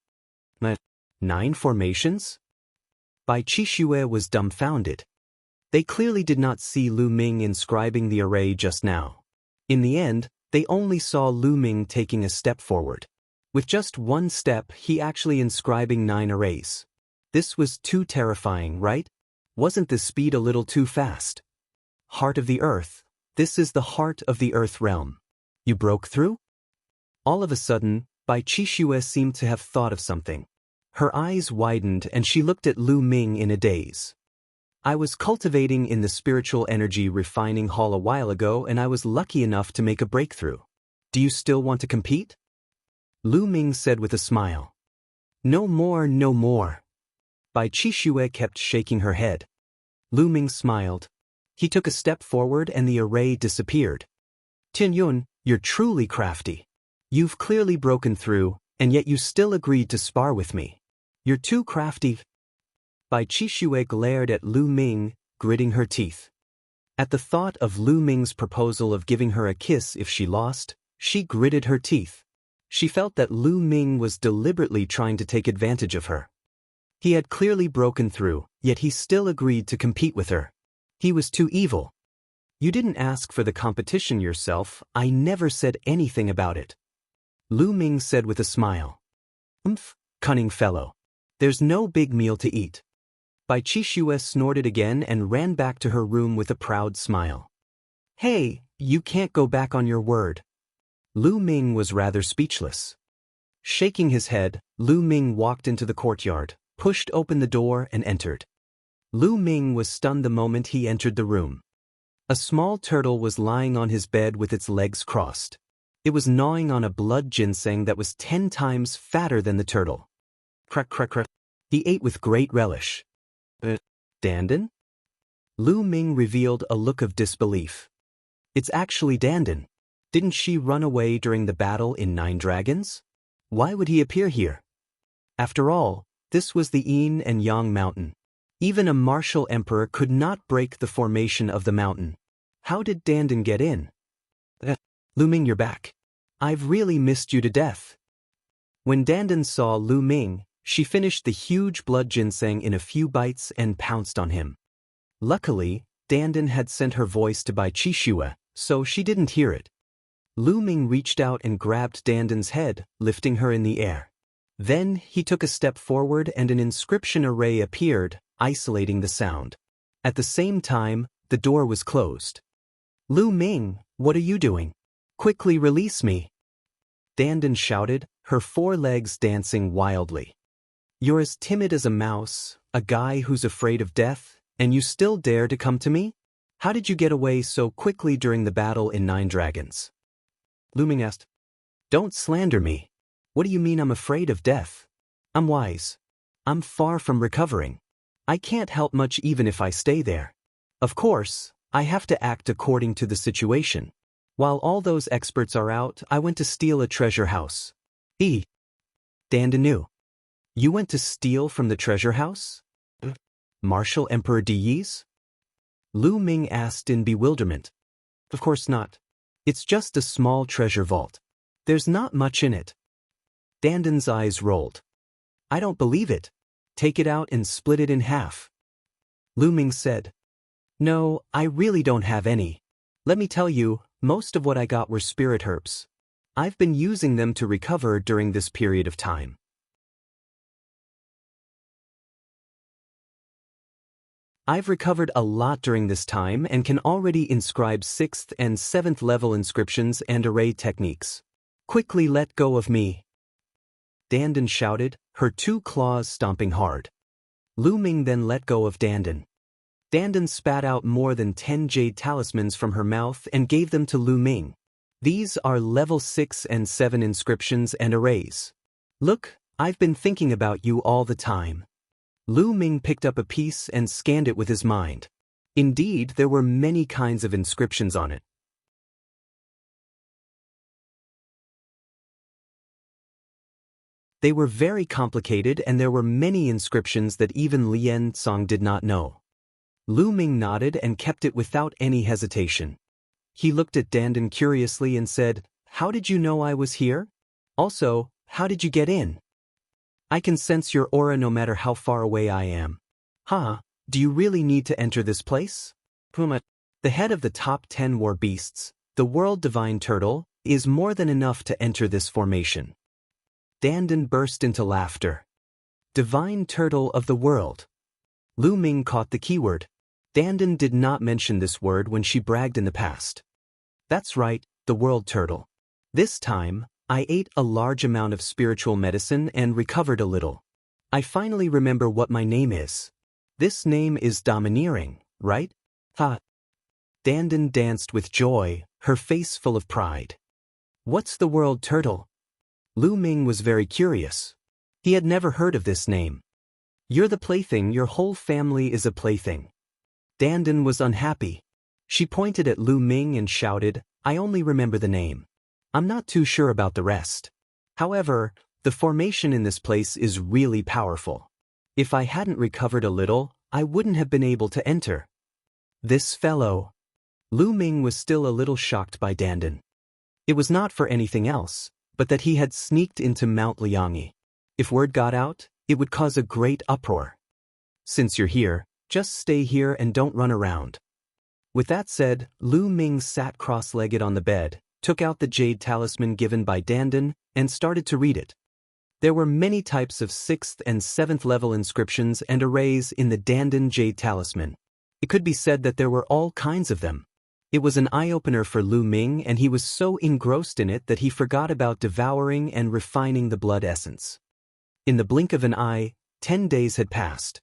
9 formations? Bai Qixue was dumbfounded. They clearly did not see Lu Ming inscribing the array just now. In the end, they only saw Lu Ming taking a step forward. With just 1 step, he actually inscribing 9 arrays. This was too terrifying, right? Wasn't the speed a little too fast? Heart of the Earth. This is the heart of the Earth realm. You broke through? All of a sudden, Bai Qixue seemed to have thought of something. Her eyes widened and she looked at Lu Ming in a daze. I was cultivating in the spiritual energy refining hall a while ago and I was lucky enough to make a breakthrough. Do you still want to compete? Lu Ming said with a smile. No more, no more. Bai Qixue kept shaking her head. Lu Ming smiled. He took a step forward and the array disappeared. Tianyun, you're truly crafty. You've clearly broken through, and yet you still agreed to spar with me. You're too crafty. Bai Qixue glared at Lu Ming, gritting her teeth. At the thought of Lu Ming's proposal of giving her a kiss if she lost, she gritted her teeth. She felt that Lu Ming was deliberately trying to take advantage of her. He had clearly broken through, yet he still agreed to compete with her. He was too evil. You didn't ask for the competition yourself, I never said anything about it. Lu Ming said with a smile. Cunning fellow. There's no big meal to eat. Bai Qixue snorted again and ran back to her room with a proud smile. Hey, you can't go back on your word. Lu Ming was rather speechless. Shaking his head, Lu Ming walked into the courtyard, pushed open the door and entered. Lu Ming was stunned the moment he entered the room. A small turtle was lying on his bed with its legs crossed. It was gnawing on a blood ginseng that was 10 times fatter than the turtle. Crack, crack, crack. He ate with great relish. Dandan? Lu Ming revealed a look of disbelief. It's actually Dandan. Didn't she run away during the battle in 9 Dragons? Why would he appear here? After all, this was the Yin and Yang mountain. Even a martial emperor could not break the formation of the mountain. How did Dandan get in? Lu Ming, you're back. I've really missed you to death. When Dandan saw Lu Ming, she finished the huge blood ginseng in a few bites and pounced on him. Luckily, Dandan had sent her voice to Bai Qixue, so she didn't hear it. Lu Ming reached out and grabbed Dandan's head, lifting her in the air. Then he took a step forward and an inscription array appeared, isolating the sound. At the same time, the door was closed. Lu Ming, what are you doing? Quickly release me. Dandan shouted, her 4 legs dancing wildly. You're as timid as a mouse, a guy who's afraid of death, and you still dare to come to me? How did you get away so quickly during the battle in 9 Dragons? Lu Ming asked. Don't slander me. What do you mean I'm afraid of death? I'm wise. I'm far from recovering. I can't help much even if I stay there. Of course, I have to act according to the situation. While all those experts are out, I went to steal a treasure house. Dandan knew. You went to steal from the treasure house? Martial Emperor Diyi's? Lu Ming asked in bewilderment. Of course not. It's just a small treasure vault. There's not much in it. Dandan's eyes rolled. I don't believe it. Take it out and split it in half. Lu Ming said. No, I really don't have any. Let me tell you, most of what I got were spirit herbs. I've been using them to recover during this period of time. I've recovered a lot during this time and can already inscribe 6th and 7th level inscriptions and array techniques. Quickly let go of me. Dandan shouted, her 2 claws stomping hard. Lu Ming then let go of Dandan. Dandan spat out more than 10 jade talismans from her mouth and gave them to Lu Ming. These are level 6 and 7 inscriptions and arrays. Look, I've been thinking about you all the time. Lu Ming picked up a piece and scanned it with his mind. Indeed, there were many kinds of inscriptions on it. They were very complicated and there were many inscriptions that even Lien Song did not know. Lu Ming nodded and kept it without any hesitation. He looked at Dandan curiously and said, How did you know I was here? Also, how did you get in? I can sense your aura no matter how far away I am. Do you really need to enter this place? Puma, the head of the top 10 war beasts, the world divine turtle, is more than enough to enter this formation. Dandan burst into laughter. Divine turtle of the world. Lu Ming caught the keyword. Dandan did not mention this word when she bragged in the past. That's right, the world turtle. This time, I ate a large amount of spiritual medicine and recovered a little. I finally remember what my name is. This name is domineering, right? Dandan danced with joy, her face full of pride. What's the world turtle? Lu Ming was very curious. He had never heard of this name. You're the plaything, your whole family is a plaything. Dandan was unhappy. She pointed at Lu Ming and shouted, I only remember the name. I'm not too sure about the rest. However, the formation in this place is really powerful. If I hadn't recovered a little, I wouldn't have been able to enter. This fellow. Lu Ming was still a little shocked by Dandan. It was not for anything else, but that he had sneaked into Mount Liangyi. If word got out, it would cause a great uproar. Since you're here, just stay here and don't run around. With that said, Lu Ming sat cross-legged on the bed, took out the jade talisman given by Dandan, and started to read it. There were many types of 6th and 7th level inscriptions and arrays in the Dandan jade talisman. It could be said that there were all kinds of them. It was an eye-opener for Lu Ming, and he was so engrossed in it that he forgot about devouring and refining the blood essence. In the blink of an eye, 10 days had passed.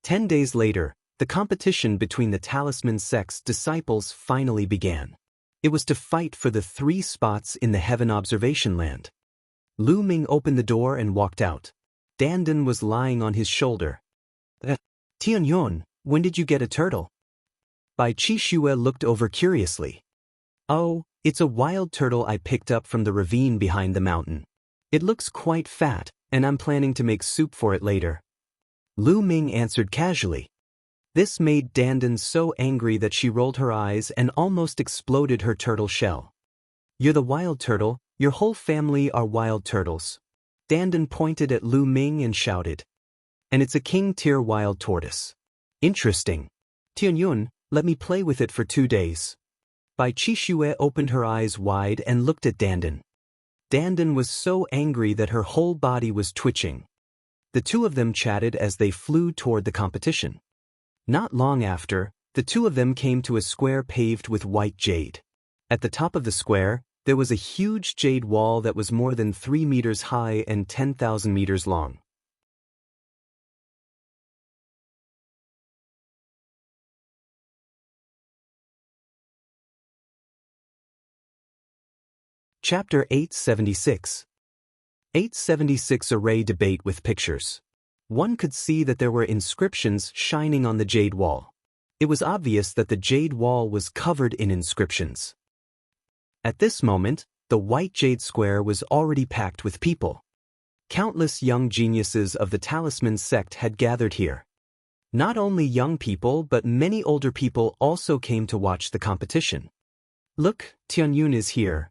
10 days later, the competition between the talisman sect's disciples finally began. It was to fight for the 3 spots in the Heaven Observation Land. Lu Ming opened the door and walked out. Dandan was lying on his shoulder. Tianyun, when did you get a turtle? Bai Qixue looked over curiously. Oh, it's a wild turtle I picked up from the ravine behind the mountain. It looks quite fat, and I'm planning to make soup for it later. Lu Ming answered casually. This made Dandan so angry that she rolled her eyes and almost exploded her turtle shell. You're the wild turtle, your whole family are wild turtles. Dandan pointed at Lu Ming and shouted. And it's a king-tier wild tortoise. Interesting. Tianyun, let me play with it for 2 days. Bai Qixue opened her eyes wide and looked at Dandan. Dandan was so angry that her whole body was twitching. The two of them chatted as they flew toward the competition. Not long after, the two of them came to a square paved with white jade. At the top of the square, there was a huge jade wall that was more than 3 meters high and 10,000 meters long. Chapter 876. 876 Array Debate with Pictures. One could see that there were inscriptions shining on the jade wall. It was obvious that the jade wall was covered in inscriptions. At this moment, the white jade square was already packed with people. Countless young geniuses of the talisman sect had gathered here. Not only young people but many older people also came to watch the competition. Look, Tianyun is here.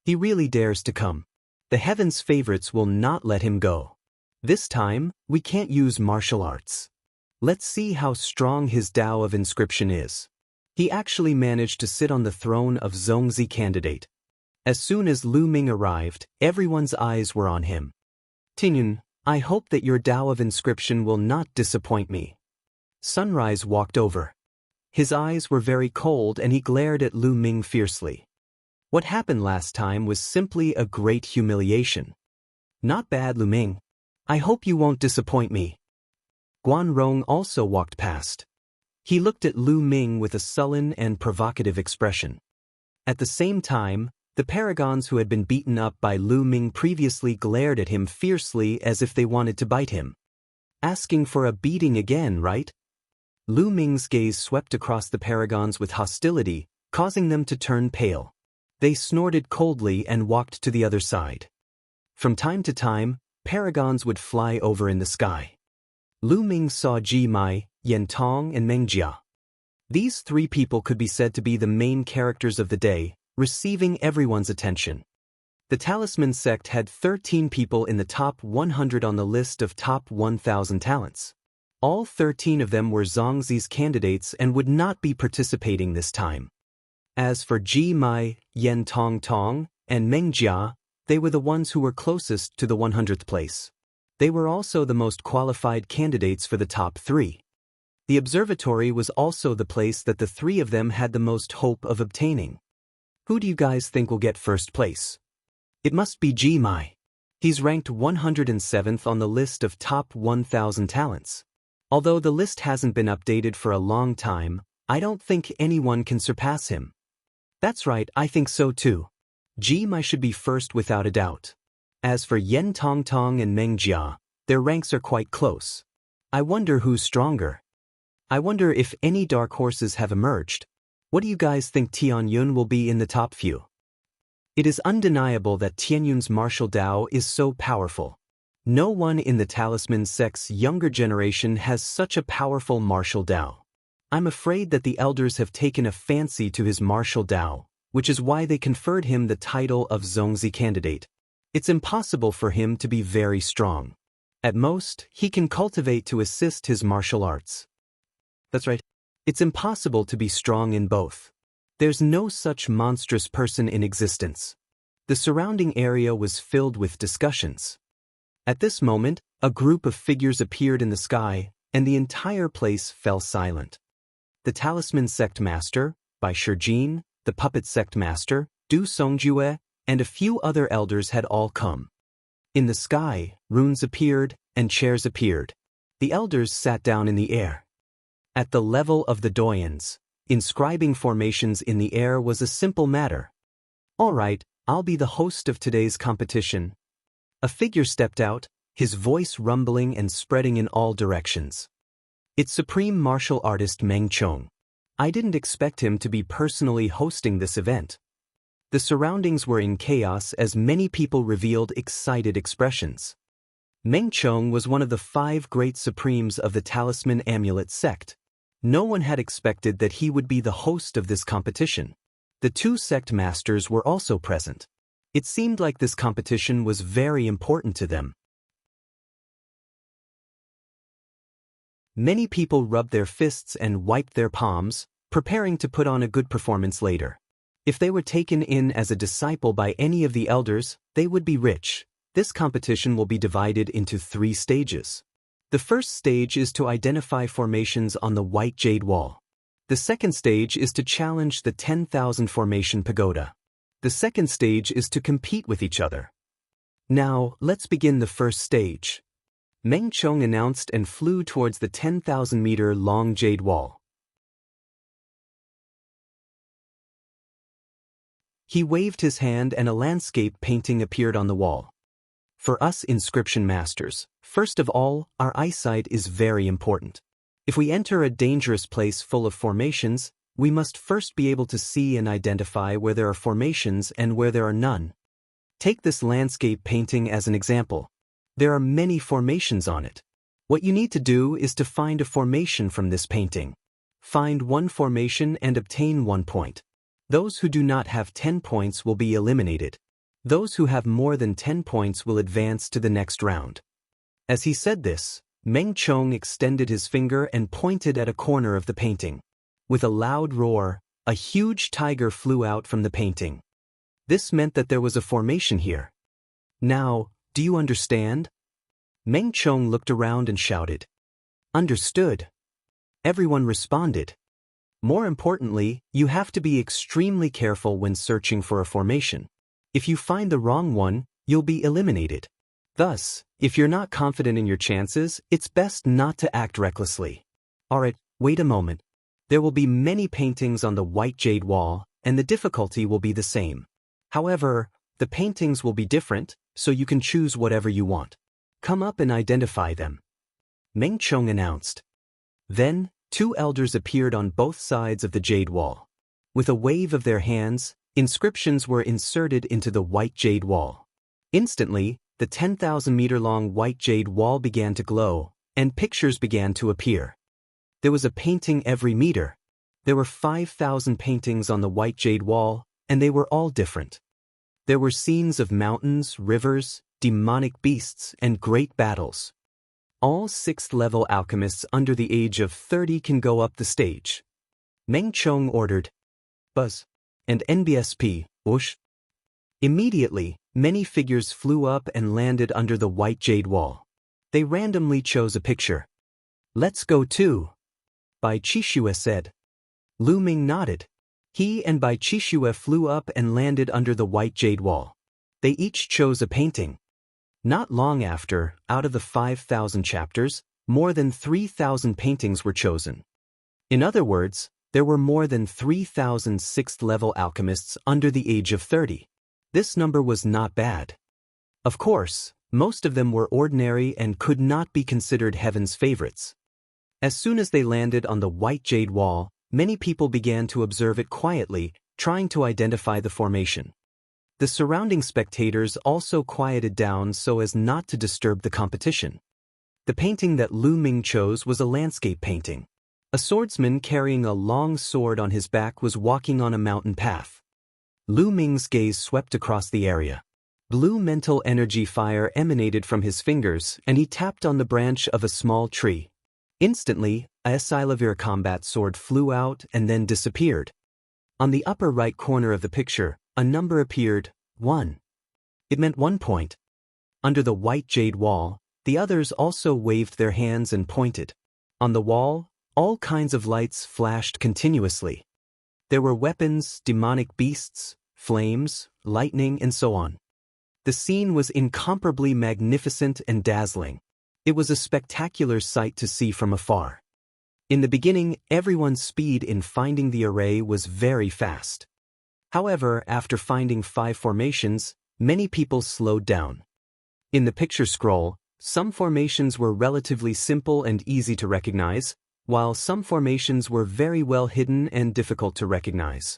He really dares to come. The heavens' favorites will not let him go. This time, we can't use martial arts. Let's see how strong his Tao of inscription is. He actually managed to sit on the throne of Zongzi candidate. As soon as Lu Ming arrived, everyone's eyes were on him. Tianyun, I hope that your Tao of inscription will not disappoint me. Sunrise walked over. His eyes were very cold and he glared at Lu Ming fiercely. What happened last time was simply a great humiliation. Not bad, Lu Ming. I hope you won't disappoint me. Guanrong also walked past. He looked at Lu Ming with a sullen and provocative expression. At the same time, the paragons who had been beaten up by Lu Ming previously glared at him fiercely as if they wanted to bite him. Asking for a beating again, right? Lu Ming's gaze swept across the paragons with hostility, causing them to turn pale. They snorted coldly and walked to the other side. From time to time, paragons would fly over in the sky. Lu Ming saw Ji Mai, Yan Tong, and Meng Jia. These 3 people could be said to be the main characters of the day, receiving everyone's attention. The Talisman sect had 13 people in the top 100 on the list of top 1,000 talents. All 13 of them were Zongzi's candidates and would not be participating this time. As for Ji Mai, Yan Tong, and Meng Jia, they were the ones who were closest to the 100th place. They were also the most qualified candidates for the top 3. The observatory was also the place that the 3 of them had the most hope of obtaining. Who do you guys think will get first place? It must be Ji Mai. He's ranked 107th on the list of top 1,000 talents. Although the list hasn't been updated for a long time, I don't think anyone can surpass him. That's right, I think so too. Ji Mai should be first without a doubt. As for Yan Tong and Meng Jia, their ranks are quite close. I wonder who's stronger. I wonder if any dark horses have emerged. What do you guys think Tianyun will be in the top few? It is undeniable that Tianyun's martial Tao is so powerful. No one in the Talisman sect's younger generation has such a powerful martial Tao. I'm afraid that the elders have taken a fancy to his martial Tao, which is why they conferred him the title of Zongzi candidate. It's impossible for him to be very strong. At most, he can cultivate to assist his martial arts. That's right. It's impossible to be strong in both. There's no such monstrous person in existence. The surrounding area was filled with discussions. At this moment, a group of figures appeared in the sky, and the entire place fell silent. The Talisman Sect Master, Bai Shijin, the Puppet Sect Master, Du Songjue, and a few other elders had all come. In the sky, runes appeared, and chairs appeared. The elders sat down in the air. At the level of the doyens, inscribing formations in the air was a simple matter. All right, I'll be the host of today's competition. A figure stepped out, his voice rumbling and spreading in all directions. It's Supreme Martial Artist Meng Chong. I didn't expect him to be personally hosting this event. The surroundings were in chaos as many people revealed excited expressions. Meng Chong was one of the 5 great supremes of the Talisman Amulet sect. No one had expected that he would be the host of this competition. The 2 sect masters were also present. It seemed like this competition was very important to them. Many people rubbed their fists and wiped their palms, preparing to put on a good performance later. If they were taken in as a disciple by any of the elders, they would be rich. This competition will be divided into 3 stages. The first stage is to identify formations on the White Jade Wall. The second stage is to challenge the 10,000 formation pagoda. The second stage is to compete with each other. Now, let's begin the first stage. Meng Chong announced and flew towards the 10,000-meter-long Jade Wall. He waved his hand and a landscape painting appeared on the wall. For us inscription masters, first of all, our eyesight is very important. If we enter a dangerous place full of formations, we must first be able to see and identify where there are formations and where there are none. Take this landscape painting as an example. There are many formations on it. What you need to do is to find a formation from this painting. Find one formation and obtain 1 point. Those who do not have 10 points will be eliminated. Those who have more than 10 points will advance to the next round. As he said this, Meng Chong extended his finger and pointed at a corner of the painting. With a loud roar, a huge tiger flew out from the painting. This meant that there was a formation here. Now, do you understand? Meng Chong looked around and shouted. Understood. Everyone responded. More importantly, you have to be extremely careful when searching for a formation. If you find the wrong one, you'll be eliminated. Thus, if you're not confident in your chances, it's best not to act recklessly. Alright, wait a moment. There will be many paintings on the White Jade Wall, and the difficulty will be the same. However, the paintings will be different, so you can choose whatever you want. Come up and identify them. Meng Chong announced. Then, 2 elders appeared on both sides of the Jade Wall. With a wave of their hands, inscriptions were inserted into the White Jade Wall. Instantly, the 10,000-meter-long White Jade Wall began to glow, and pictures began to appear. There was a painting every meter. There were 5,000 paintings on the White Jade Wall, and they were all different. There were scenes of mountains, rivers, demonic beasts, and great battles. All 6th-level alchemists under the age of 30 can go up the stage. Meng Chong ordered, Buzz, and NBSP, whoosh. Immediately, many figures flew up and landed under the White Jade Wall. They randomly chose a picture. Let's go too, Bai Qishue said. Lu Ming nodded. He and Bai Qishue flew up and landed under the White Jade Wall. They each chose a painting. Not long after, out of the 5,000 chapters, more than 3,000 paintings were chosen. In other words, there were more than 3,000 6th-level alchemists under the age of 30. This number was not bad. Of course, most of them were ordinary and could not be considered heaven's favorites. As soon as they landed on the White Jade Wall, many people began to observe it quietly, trying to identify the formation. The surrounding spectators also quieted down so as not to disturb the competition. The painting that Lu Ming chose was a landscape painting. A swordsman carrying a long sword on his back was walking on a mountain path. Lu Ming's gaze swept across the area. Blue mental energy fire emanated from his fingers, and he tapped on the branch of a small tree. Instantly, a Silavir combat sword flew out and then disappeared. On the upper right corner of the picture, a number appeared, 1. It meant 1 point. Under the white jade wall, the others also waved their hands and pointed. On the wall, all kinds of lights flashed continuously. There were weapons, demonic beasts, flames, lightning, and so on. The scene was incomparably magnificent and dazzling. It was a spectacular sight to see from afar. In the beginning, everyone's speed in finding the array was very fast. However, after finding 5 formations, many people slowed down. In the picture scroll, some formations were relatively simple and easy to recognize, while some formations were very well hidden and difficult to recognize.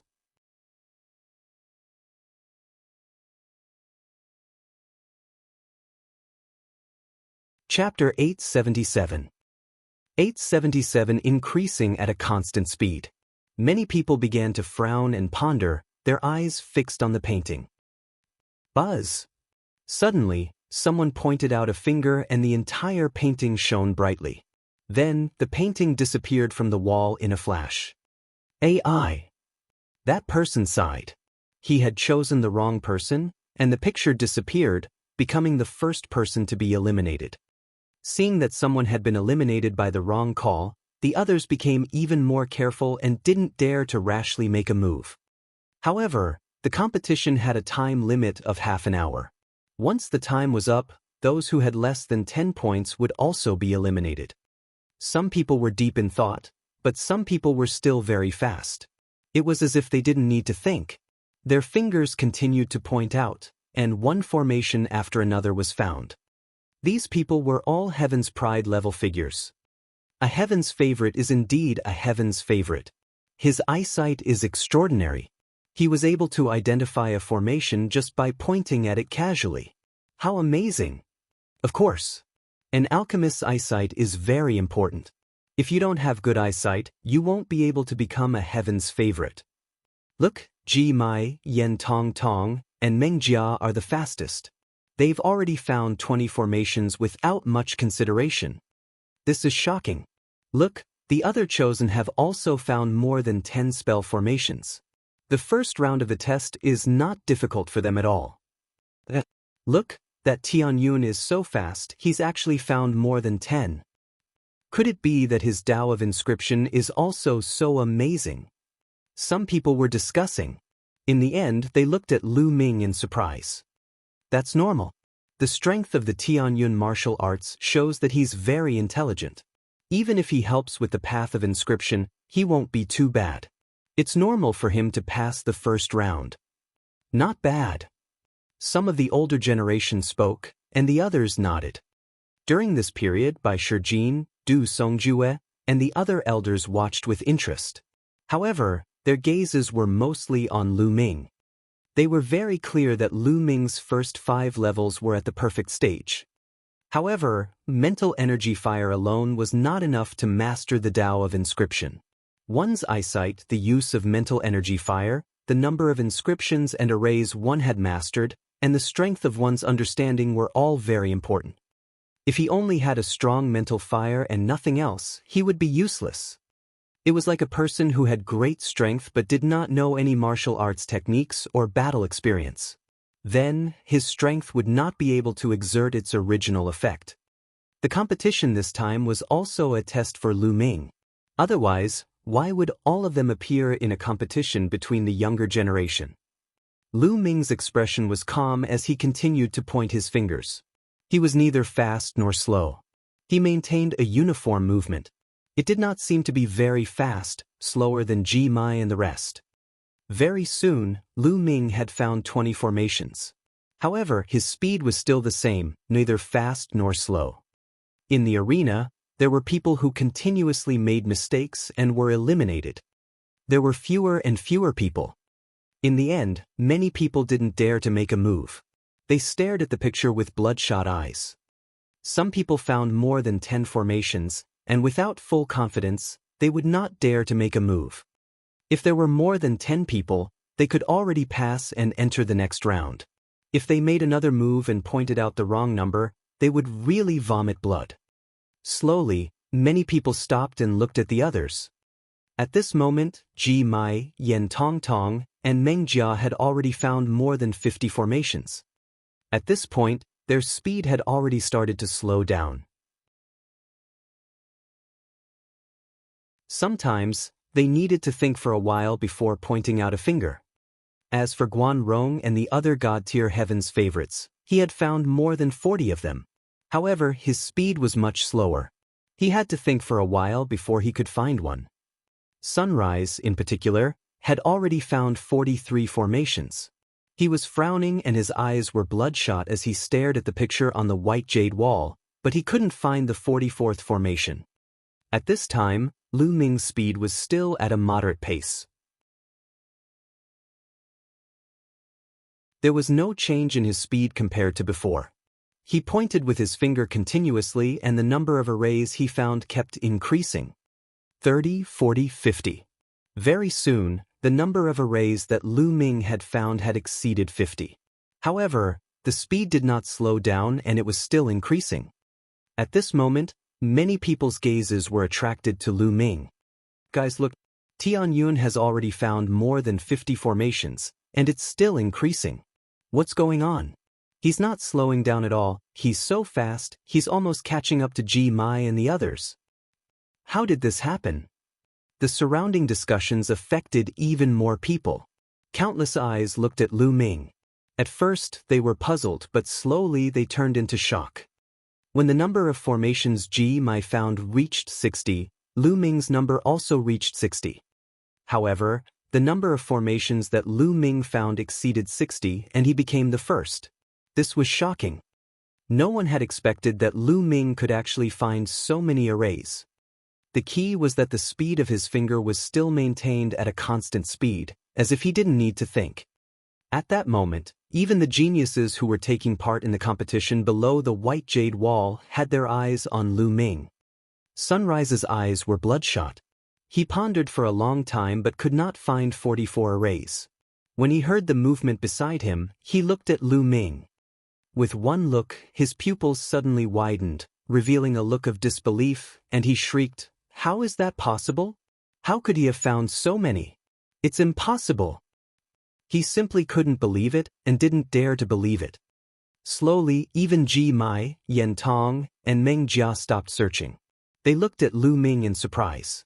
Chapter 877. 877 increasing at a constant speed. Many people began to frown and ponder, their eyes fixed on the painting. Buzz! Suddenly, someone pointed out a finger and the entire painting shone brightly. Then, the painting disappeared from the wall in a flash. AI! That person sighed. He had chosen the wrong person, and the picture disappeared, becoming the first person to be eliminated. Seeing that someone had been eliminated by the wrong call, the others became even more careful and didn't dare to rashly make a move. However, the competition had a time limit of half an hour. Once the time was up, those who had less than 10 points would also be eliminated. Some people were deep in thought, but some people were still very fast. It was as if they didn't need to think. Their fingers continued to point out, and one formation after another was found. These people were all Heaven's Pride level figures. A Heaven's favorite is indeed a Heaven's favorite. His eyesight is extraordinary. He was able to identify a formation just by pointing at it casually. How amazing! Of course, an alchemist's eyesight is very important. If you don't have good eyesight, you won't be able to become a Heaven's favorite. Look, Ji Mai, Yen Tong Tong, and Meng Jia are the fastest. They've already found 20 formations without much consideration. This is shocking. Look, the other chosen have also found more than 10 spell formations. The first round of the test is not difficult for them at all. Look, that Tianyun is so fast, he's actually found more than 10. Could it be that his Tao of Inscription is also so amazing? Some people were discussing. In the end, they looked at Lu Ming in surprise. That's normal. The strength of the Tianyun martial arts shows that he's very intelligent. Even if he helps with the path of inscription, he won't be too bad. It's normal for him to pass the first round. Not bad. Some of the older generation spoke, and the others nodded. During this period, Bai Shijin, Du Songjue, and the other elders watched with interest. However, their gazes were mostly on Lu Ming. They were very clear that Lu Ming's first 5 levels were at the perfect stage. However, mental energy fire alone was not enough to master the Tao of inscription. One's eyesight, the use of mental energy fire, the number of inscriptions and arrays one had mastered, and the strength of one's understanding were all very important. If he only had a strong mental fire and nothing else, he would be useless. It was like a person who had great strength but did not know any martial arts techniques or battle experience. Then, his strength would not be able to exert its original effect. The competition this time was also a test for Lu Ming. Otherwise, why would all of them appear in a competition between the younger generation? Lu Ming's expression was calm as he continued to point his fingers. He was neither fast nor slow. He maintained a uniform movement. It did not seem to be very fast, slower than Ji Mai and the rest. Very soon, Lu Ming had found 20 formations. However, his speed was still the same, neither fast nor slow. In the arena, there were people who continuously made mistakes and were eliminated. There were fewer and fewer people. In the end, many people didn't dare to make a move. They stared at the picture with bloodshot eyes. Some people found more than 10 formations, and without full confidence, they would not dare to make a move. If there were more than 10 people, they could already pass and enter the next round. If they made another move and pointed out the wrong number, they would really vomit blood. Slowly, many people stopped and looked at the others. At this moment, Ji Mai, Yen Tongtong, and Meng Jia had already found more than 50 formations. At this point, their speed had already started to slow down. Sometimes, they needed to think for a while before pointing out a finger. As for Guan Rong and the other God-tier heaven's favorites, he had found more than 40 of them. However, his speed was much slower. He had to think for a while before he could find one. Sunrise, in particular, had already found 43 formations. He was frowning and his eyes were bloodshot as he stared at the picture on the white jade wall, but he couldn't find the 44th formation. At this time, Lu Ming's speed was still at a moderate pace. There was no change in his speed compared to before. He pointed with his finger continuously and the number of arrays he found kept increasing. 30, 40, 50. Very soon, the number of arrays that Lu Ming had found had exceeded 50. However, the speed did not slow down and it was still increasing. At this moment, many people's gazes were attracted to Lu Ming. Guys, look, Tianyun has already found more than 50 formations, and it's still increasing. What's going on? He's not slowing down at all, he's so fast, he's almost catching up to Ji Mai and the others. How did this happen? The surrounding discussions affected even more people. Countless eyes looked at Lu Ming. At first, they were puzzled, but slowly they turned into shock. When the number of formations Ji Mai found reached 60, Lu Ming's number also reached 60. However, the number of formations that Lu Ming found exceeded 60 and he became the first. This was shocking. No one had expected that Lu Ming could actually find so many arrays. The key was that the speed of his finger was still maintained at a constant speed, as if he didn't need to think. At that moment, even the geniuses who were taking part in the competition below the white jade wall had their eyes on Lu Ming. Sunrise's eyes were bloodshot. He pondered for a long time but could not find 44 arrays. When he heard the movement beside him, he looked at Lu Ming. With one look, his pupils suddenly widened, revealing a look of disbelief, and he shrieked, "How is that possible? How could he have found so many? It's impossible!" He simply couldn't believe it and didn't dare to believe it. Slowly, even Ji Mai, Yen Tong, and Meng Jia stopped searching. They looked at Lu Ming in surprise.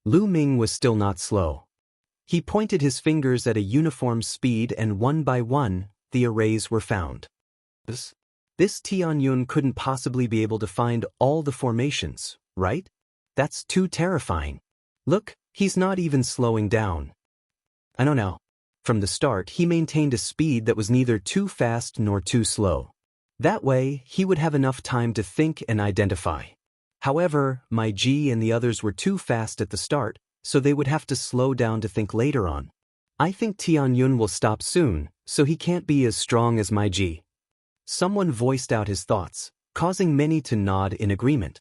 Lu Ming was still not slow. He pointed his fingers at a uniform speed and one by one, the arrays were found. This Tianyun couldn't possibly be able to find all the formations, right? That's too terrifying. Look, he's not even slowing down. I don't know. From the start, he maintained a speed that was neither too fast nor too slow. That way, he would have enough time to think and identify. However, Mai Ji and the others were too fast at the start, so they would have to slow down to think later on. I think Tianyun will stop soon, so he can't be as strong as Mai Ji. Someone voiced out his thoughts, causing many to nod in agreement.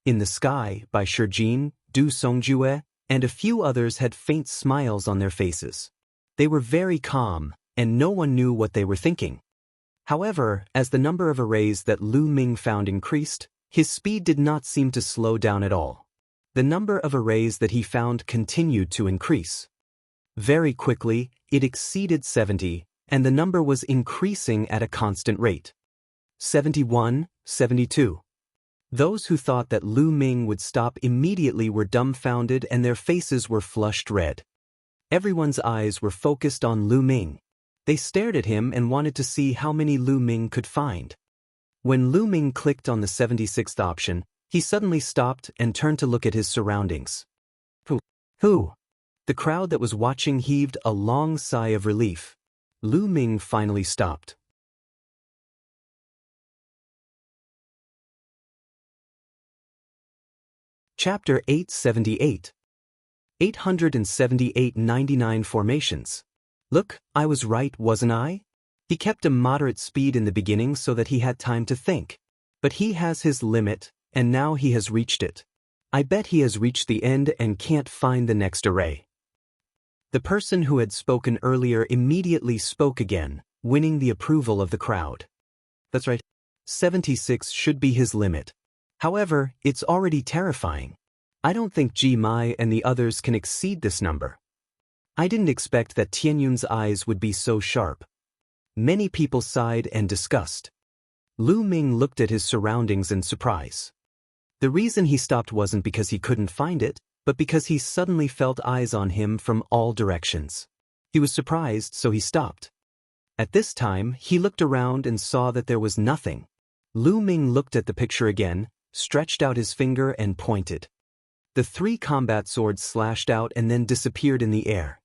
In the Sky, by Shijin, Du Songjue, and a few others had faint smiles on their faces. They were very calm, and no one knew what they were thinking. However, as the number of arrays that Lu Ming found increased, his speed did not seem to slow down at all. The number of arrays that he found continued to increase. Very quickly, it exceeded 70, and the number was increasing at a constant rate. 71, 72. Those who thought that Lu Ming would stop immediately were dumbfounded and their faces were flushed red. Everyone's eyes were focused on Lu Ming. They stared at him and wanted to see how many Lu Ming could find. When Lu Ming clicked on the 76th option, he suddenly stopped and turned to look at his surroundings. Who? The crowd that was watching heaved a long sigh of relief. Lu Ming finally stopped. Chapter 878. 878 99 formations. Look, I was right, wasn't I? He kept a moderate speed in the beginning so that he had time to think. But he has his limit, and now he has reached it. I bet he has reached the end and can't find the next array. The person who had spoken earlier immediately spoke again, winning the approval of the crowd. That's right. 76 should be his limit. However, it's already terrifying. I don't think Ji Mai and the others can exceed this number. I didn't expect that Tianyun's eyes would be so sharp. Many people sighed and discussed. Lu Ming looked at his surroundings in surprise. The reason he stopped wasn't because he couldn't find it, but because he suddenly felt eyes on him from all directions. He was surprised, so he stopped. At this time, he looked around and saw that there was nothing. Lu Ming looked at the picture again, stretched out his finger and pointed. The 3 combat swords slashed out and then disappeared in the air.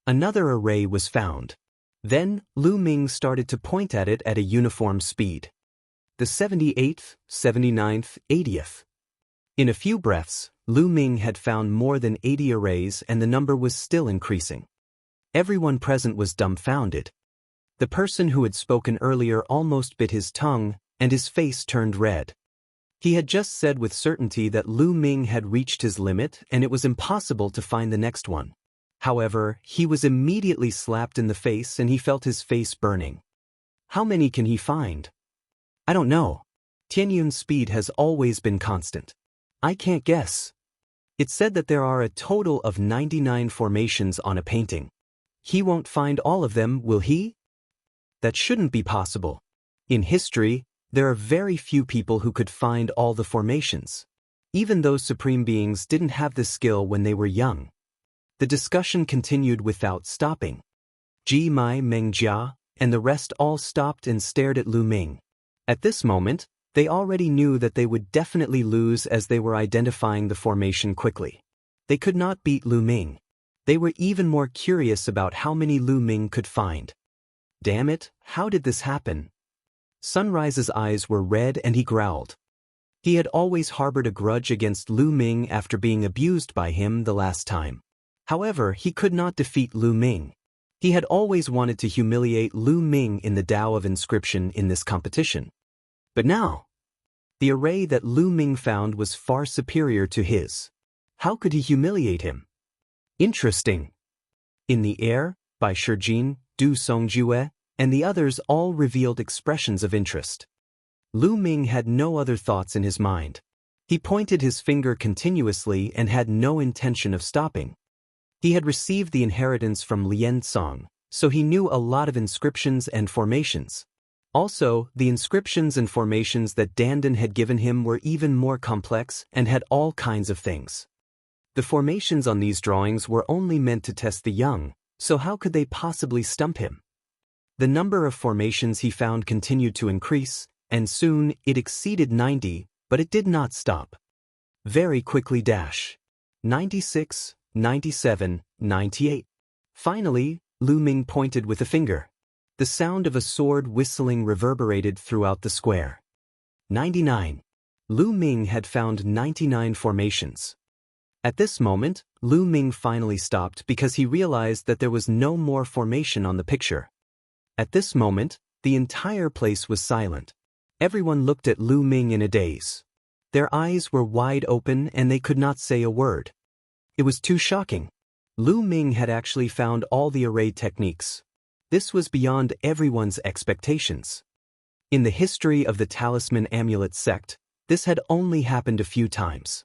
Another array was found. Then, Lu Ming started to point at it at a uniform speed. The 78th, 79th, 80th. In a few breaths, Lu Ming had found more than 80 arrays and the number was still increasing. Everyone present was dumbfounded. The person who had spoken earlier almost bit his tongue, and his face turned red. He had just said with certainty that Lu Ming had reached his limit and it was impossible to find the next one. However, he was immediately slapped in the face and he felt his face burning. How many can he find? I don't know. Tianyun's speed has always been constant. I can't guess. It said that there are a total of 99 formations on a painting. He won't find all of them, will he? That shouldn't be possible. In history, there are very few people who could find all the formations. Even those supreme beings didn't have this skill when they were young. The discussion continued without stopping. Ji Mai, Meng Jia, and the rest all stopped and stared at Lu Ming. At this moment, they already knew that they would definitely lose as they were identifying the formation quickly. They could not beat Lu Ming. They were even more curious about how many Lu Ming could find. Damn it, how did this happen? Sunrise's eyes were red and he growled. He had always harbored a grudge against Lu Ming after being abused by him the last time. However, he could not defeat Lu Ming. He had always wanted to humiliate Lu Ming in the Tao of Inscription in this competition. But now, the array that Lu Ming found was far superior to his. How could he humiliate him? Interesting. In the Air, by Shijin, Du Songjue, and the others all revealed expressions of interest. Lu Ming had no other thoughts in his mind. He pointed his finger continuously and had no intention of stopping. He had received the inheritance from Lien Song, so he knew a lot of inscriptions and formations. Also, the inscriptions and formations that Dandan had given him were even more complex and had all kinds of things. The formations on these drawings were only meant to test the young, so how could they possibly stump him? The number of formations he found continued to increase, and soon it exceeded 90, but it did not stop. Very quickly 96, 97, 98. Finally, Lu Ming pointed with a finger. The sound of a sword whistling reverberated throughout the square. 99. Lu Ming had found 99 formations. At this moment, Lu Ming finally stopped because he realized that there was no more formation on the picture. At this moment, the entire place was silent. Everyone looked at Lu Ming in a daze. Their eyes were wide open and they could not say a word. It was too shocking. Lu Ming had actually found all the array techniques. This was beyond everyone's expectations. In the history of the Talisman Amulet sect, this had only happened a few times.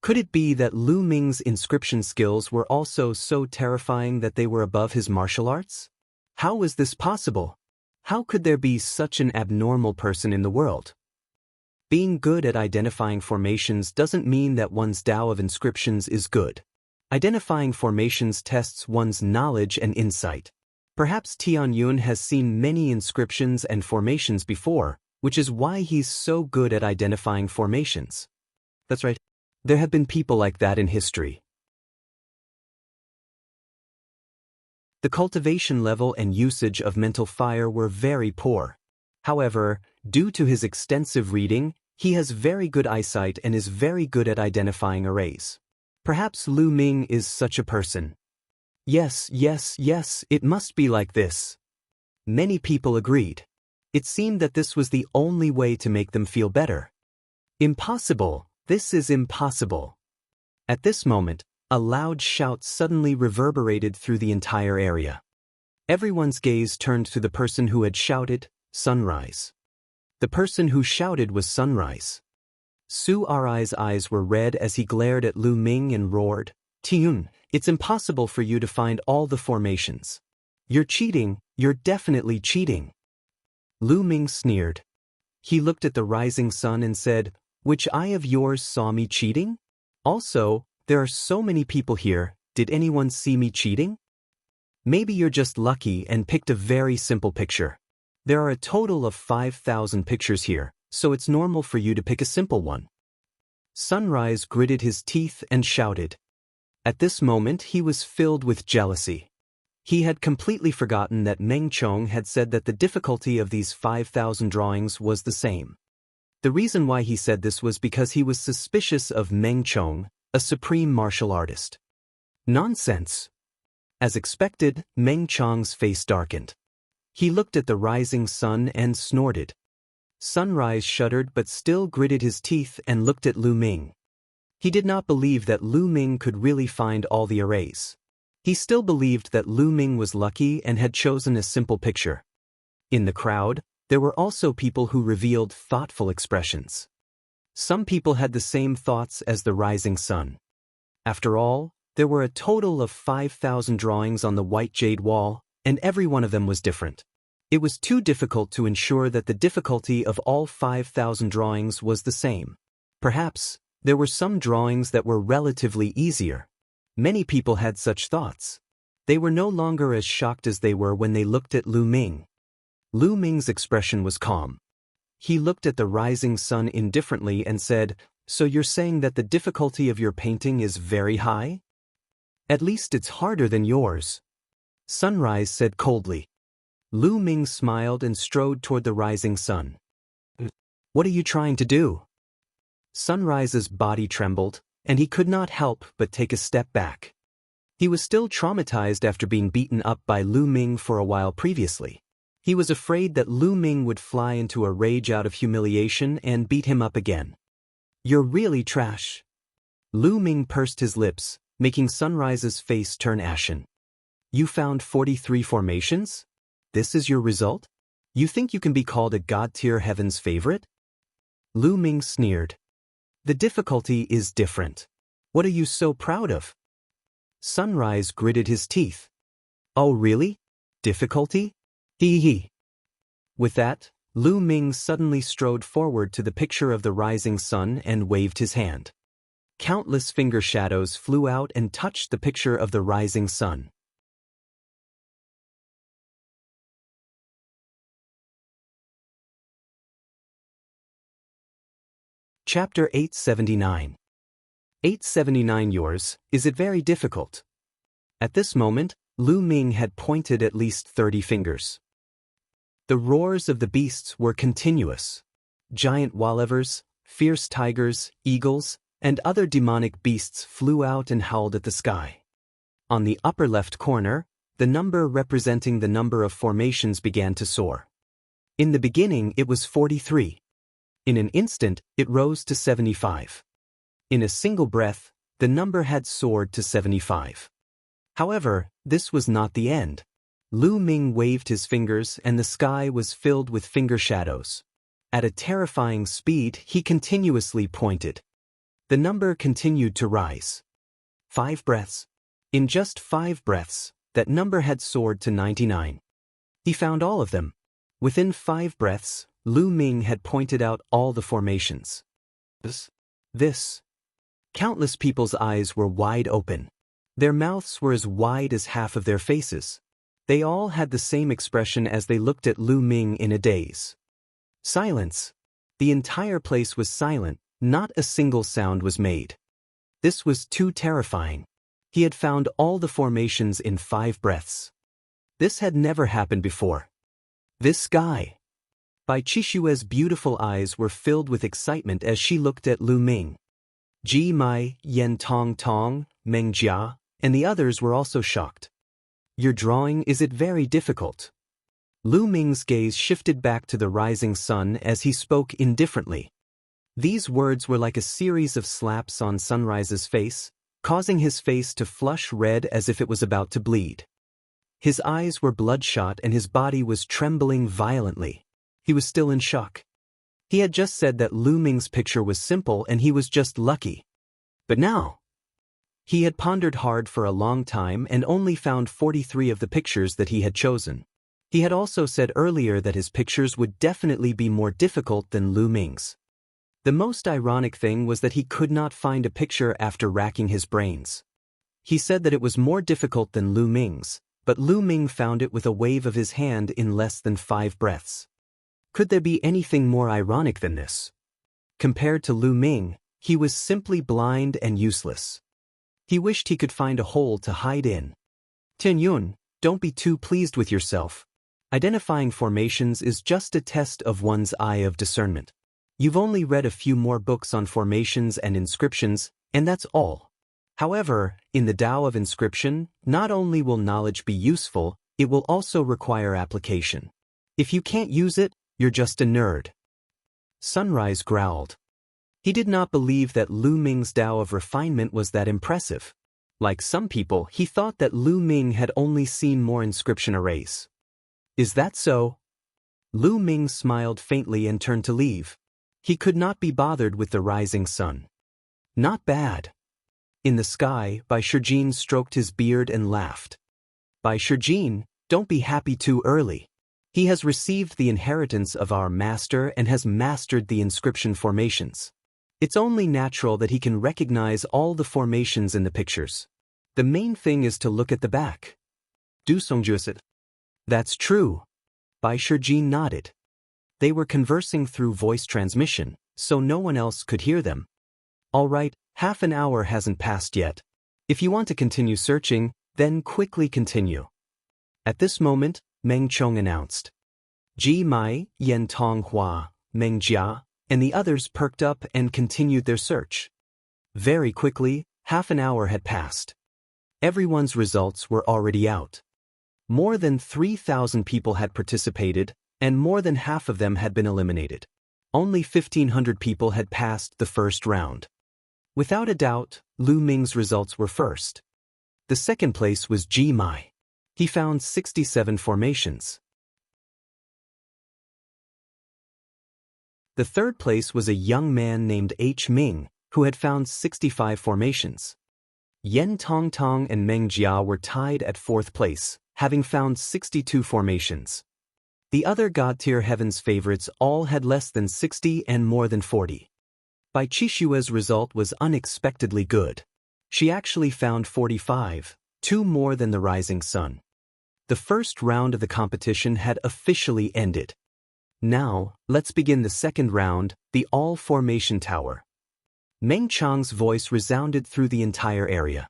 Could it be that Lu Ming's inscription skills were also so terrifying that they were above his martial arts? How was this possible? How could there be such an abnormal person in the world? Being good at identifying formations doesn't mean that one's Tao of inscriptions is good. Identifying formations tests one's knowledge and insight. Perhaps Tianyun has seen many inscriptions and formations before, which is why he's so good at identifying formations. That's right. There have been people like that in history. The cultivation level and usage of mental fire were very poor. However, due to his extensive reading, he has very good eyesight and is very good at identifying arrays. Perhaps Lu Ming is such a person. Yes, it must be like this. Many people agreed. It seemed that this was the only way to make them feel better. Impossible, this is impossible. At this moment, a loud shout suddenly reverberated through the entire area. Everyone's gaze turned to the person who had shouted, "Sunrise." The person who shouted was Sunrise. Su Rai's eyes were red as he glared at Lu Ming and roared, "Tiun, it's impossible for you to find all the formations. You're cheating, you're definitely cheating." Lu Ming sneered. He looked at the rising sun and said, "Which eye of yours saw me cheating? Also, there are so many people here, did anyone see me cheating? Maybe you're just lucky and picked a very simple picture. There are a total of 5,000 pictures here, so it's normal for you to pick a simple one." Sunrise gritted his teeth and shouted. At this moment he was filled with jealousy. He had completely forgotten that Meng Chong had said that the difficulty of these 5,000 drawings was the same. The reason why he said this was because he was suspicious of Meng Chong, a supreme martial artist. Nonsense. As expected, Meng Chong's face darkened. He looked at the rising sun and snorted. Sunrise shuddered but still gritted his teeth and looked at Lu Ming. He did not believe that Lu Ming could really find all the arrays. He still believed that Lu Ming was lucky and had chosen a simple picture. In the crowd, there were also people who revealed thoughtful expressions. Some people had the same thoughts as the rising sun. After all, there were a total of 5,000 drawings on the white jade wall, and every one of them was different. It was too difficult to ensure that the difficulty of all 5,000 drawings was the same. Perhaps, there were some drawings that were relatively easier. Many people had such thoughts. They were no longer as shocked as they were when they looked at Lu Ming. Lu Ming's expression was calm. He looked at the rising sun indifferently and said, "So you're saying that the difficulty of your painting is very high? At least it's harder than yours." Sunrise said coldly. Lu Ming smiled and strode toward the rising sun. "What are you trying to do?" Sunrise's body trembled, and he could not help but take a step back. He was still traumatized after being beaten up by Lu Ming for a while previously. He was afraid that Lu Ming would fly into a rage out of humiliation and beat him up again. "You're really trash." Lu Ming pursed his lips, making Sunrise's face turn ashen. "You found 43 formations? This is your result? You think you can be called a god-tier heaven's favorite?" Lu Ming sneered. "The difficulty is different. What are you so proud of?" Sunrise gritted his teeth. "Oh really? Difficulty? Hee hee." With that, Lu Ming suddenly strode forward to the picture of the rising sun and waved his hand. Countless finger shadows flew out and touched the picture of the rising sun. Chapter 879. 879 Yours, is it very difficult? At this moment, Lu Ming had pointed at least 30 fingers. The roars of the beasts were continuous. Giant wallevers, fierce tigers, eagles, and other demonic beasts flew out and howled at the sky. On the upper left corner, the number representing the number of formations began to soar. In the beginning it was 43. In an instant, it rose to 75. In a single breath, the number had soared to 75. However, this was not the end. Lu Ming waved his fingers and the sky was filled with finger shadows. At a terrifying speed, he continuously pointed. The number continued to rise. 5 breaths. In just 5 breaths, that number had soared to 99. He found all of them. Within 5 breaths, Lu Ming had pointed out all the formations. This. Countless people's eyes were wide open. Their mouths were as wide as half of their faces. They all had the same expression as they looked at Lu Ming in a daze. Silence. The entire place was silent, not a single sound was made. This was too terrifying. He had found all the formations in 5 breaths. This had never happened before. This guy. Bai Chishue's beautiful eyes were filled with excitement as she looked at Lu Ming. Ji Mai, Yen Tong Tong, Meng Jia, and the others were also shocked. "Your drawing, is it very difficult?" Lu Ming's gaze shifted back to the rising sun as he spoke indifferently. These words were like a series of slaps on Sunrise's face, causing his face to flush red as if it was about to bleed. His eyes were bloodshot and his body was trembling violently. He was still in shock. He had just said that Lu Ming's picture was simple and he was just lucky. But now, he had pondered hard for a long time and only found 43 of the pictures that he had chosen. He had also said earlier that his pictures would definitely be more difficult than Lu Ming's. The most ironic thing was that he could not find a picture after racking his brains. He said that it was more difficult than Lu Ming's, but Lu Ming found it with a wave of his hand in less than 5 breaths. Could there be anything more ironic than this? Compared to Lu Ming, he was simply blind and useless. He wished he could find a hole to hide in. Tianyun, don't be too pleased with yourself. Identifying formations is just a test of one's eye of discernment. You've only read a few more books on formations and inscriptions, and that's all. However, in the Tao of inscription, not only will knowledge be useful, it will also require application. If you can't use it, you're just a nerd. Sunrise growled. He did not believe that Lu Ming's Tao of refinement was that impressive. Like some people, he thought that Lu Ming had only seen more inscription arrays. Is that so? Lu Ming smiled faintly and turned to leave. He could not be bothered with the rising sun. Not bad. In the sky, Bai Shijin stroked his beard and laughed. Bai Shijin, don't be happy too early. He has received the inheritance of our master and has mastered the inscription formations. It's only natural that he can recognize all the formations in the pictures. The main thing is to look at the back. Du Songjusit. That's true. Bai Shijin nodded. They were conversing through voice transmission, so no one else could hear them. All right, half an hour hasn't passed yet. If you want to continue searching, then quickly continue. At this moment, Meng Chong announced. Ji Mai, Yen Tong Hua, Meng Jia, and the others perked up and continued their search. Very quickly, half an hour had passed. Everyone's results were already out. More than 3,000 people had participated, and more than half of them had been eliminated. Only 1,500 people had passed the first round. Without a doubt, Lu Ming's results were first. The second place was Ji Mai. He found 67 formations. The third place was a young man named H. Ming, who had found 65 formations. Yen Tong Tong and Meng Jia were tied at fourth place, having found 62 formations. The other God-tier heavens favorites all had less than 60 and more than 40. Bai Qishua's result was unexpectedly good. She actually found 45, 2 more than the rising sun. The first round of the competition had officially ended. Now, let's begin the second round, the all-formation tower. Meng Chang's voice resounded through the entire area.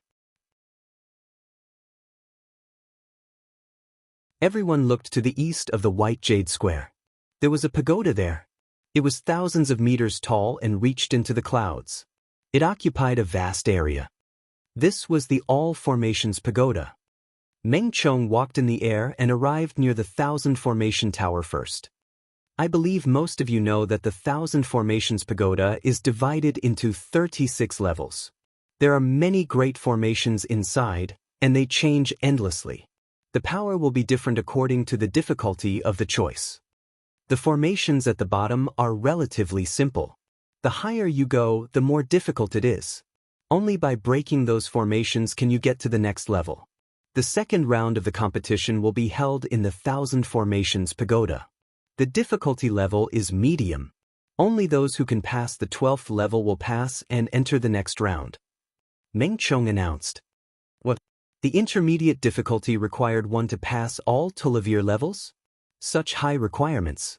Everyone looked to the east of the White Jade Square. There was a pagoda there. It was thousands of meters tall and reached into the clouds. It occupied a vast area. This was the All Formations Pagoda. Meng Chong walked in the air and arrived near the 1,000 Formation Tower first. I believe most of you know that the 1,000 Formations Pagoda is divided into 36 levels. There are many great formations inside, and they change endlessly. The power will be different according to the difficulty of the choice. The formations at the bottom are relatively simple. The higher you go, the more difficult it is. Only by breaking those formations can you get to the next level. The second round of the competition will be held in the 1,000 Formations Pagoda. The difficulty level is medium. Only those who can pass the 12th level will pass and enter the next round. Meng Chong announced. What? The intermediate difficulty required one to pass all Tulivir levels? Such high requirements.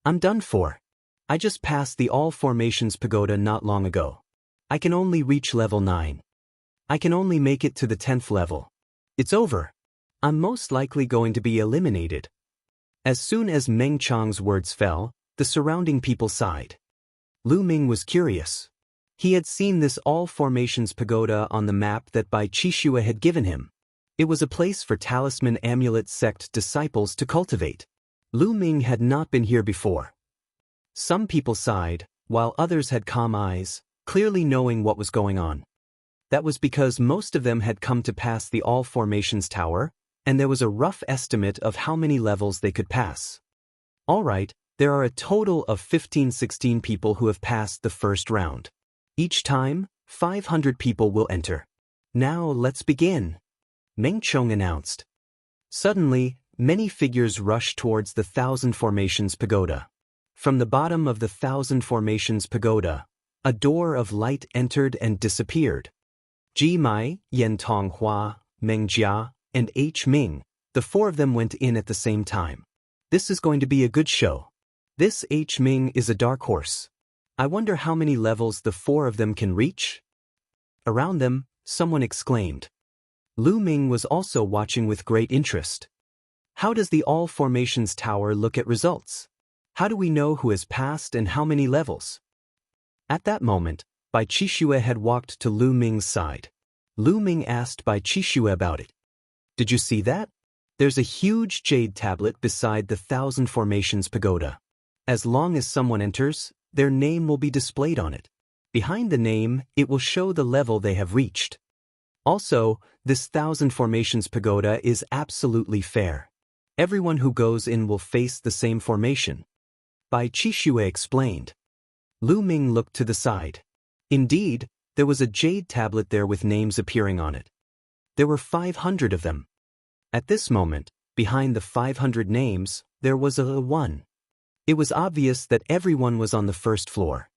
I'm done for. I just passed the All Formations Pagoda not long ago. I can only reach level 9. I can only make it to the 10th level. It's over. I'm most likely going to be eliminated. As soon as Meng Chang's words fell, the surrounding people sighed. Lu Ming was curious. He had seen this All Formations Pagoda on the map that Bai Qishua had given him. It was a place for Talisman Amulet sect disciples to cultivate. Lu Ming had not been here before. Some people sighed, while others had calm eyes, clearly knowing what was going on. That was because most of them had come to pass the All Formations Tower, and there was a rough estimate of how many levels they could pass. All right, There are a total of 15-16 people who have passed the first round. Each time, 500 people will enter. Now let's begin, Meng Chong announced. Suddenly, many figures rushed towards the Thousand Formations Pagoda. From the bottom of the Thousand Formations Pagoda, a door of light entered and disappeared. Ji Mai, Yen Tonghua, Meng Jia, and H. Ming, the four of them went in at the same time. This is going to be a good show. This H. Ming is a dark horse. I wonder how many levels the four of them can reach? Around them, someone exclaimed. Lu Ming was also watching with great interest. How does the All Formations Tower look at results? How do we know who has passed and how many levels? At that moment, Bai Qixue had walked to Lu Ming's side. Lu Ming asked Bai Qixue about it. Did you see that? There's a huge jade tablet beside the Thousand Formations Pagoda. As long as someone enters, their name will be displayed on it. Behind the name, it will show the level they have reached. Also, this Thousand Formations Pagoda is absolutely fair. Everyone who goes in will face the same formation. Bai Qixue explained. Lu Ming looked to the side. Indeed, there was a jade tablet there with names appearing on it. There were 500 of them. At this moment, behind the 500 names, there was a 1. It was obvious that everyone was on the first floor.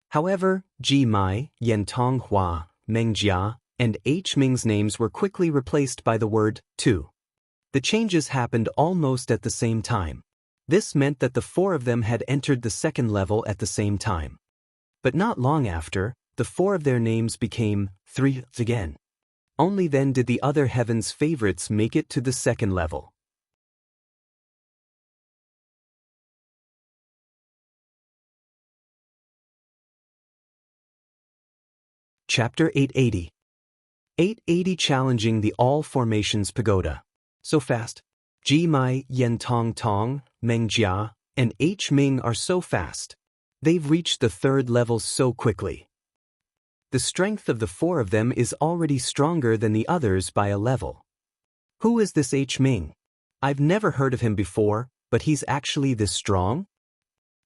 However, Ji Mai, Yen Tonghua, Meng Jia, and H. Ming's names were quickly replaced by the word 2. The changes happened almost at the same time. This meant that the four of them had entered the second level at the same time. But not long after, the four of their names became 3 again. Only then did the other heaven's favorites make it to the second level. Chapter 880. 880 Challenging the All Formations Pagoda. So fast. Ji Mai, Yen Tong, Meng Jia, and H. Ming are so fast. They've reached the third level so quickly. The strength of the four of them is already stronger than the others by a level. Who is this H. Ming? I've never heard of him before, but he's actually this strong?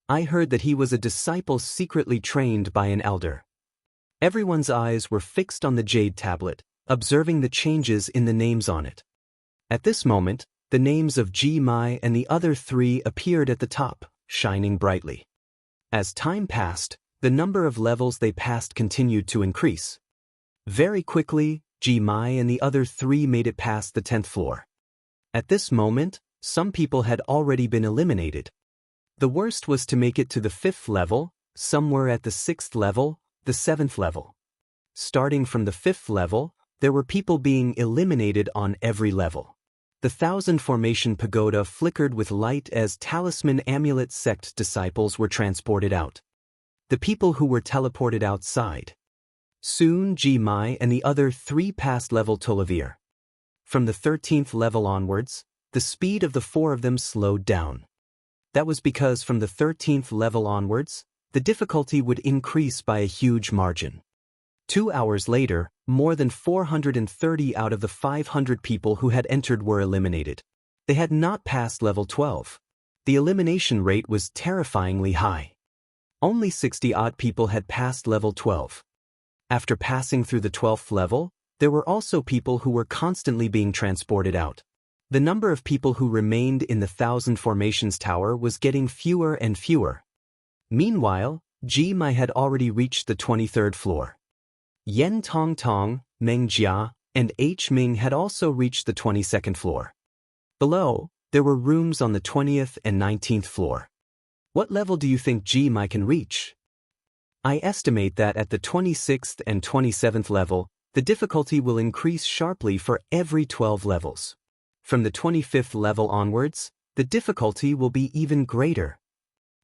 I heard that he was a disciple secretly trained by an elder. Everyone's eyes were fixed on the jade tablet, observing the changes in the names on it. At this moment, the names of Ji Mai and the other 3 appeared at the top, shining brightly. As time passed, the number of levels they passed continued to increase. Very quickly, Ji Mai and the other 3 made it past the 10th floor. At this moment, some people had already been eliminated. The worst was to make it to the 5th level, some were at the 6th level, the 7th level. Starting from the 5th level, there were people being eliminated on every level. The Thousand Formation Pagoda flickered with light as Talisman Amulet Sect disciples were transported out. The people who were teleported outside. Soon Ji Mai and the other 3 passed level Tolavir. From the 13th level onwards, the speed of the 4 of them slowed down. That was because from the 13th level onwards, the difficulty would increase by a huge margin. 2 hours later, more than 430 out of the 500 people who had entered were eliminated. They had not passed level 12. The elimination rate was terrifyingly high. Only 60-odd people had passed level 12. After passing through the 12th level, there were also people who were constantly being transported out. The number of people who remained in the Thousand Formations Tower was getting fewer and fewer. Meanwhile, Ji Mai had already reached the 23rd floor. Yen Tong, Meng Jia, and H. Ming had also reached the 22nd floor. Below, there were rooms on the 20th and 19th floor. What level do you think Ji Mai can reach? I estimate that at the 26th and 27th level, the difficulty will increase sharply for every 12 levels. From the 25th level onwards, the difficulty will be even greater.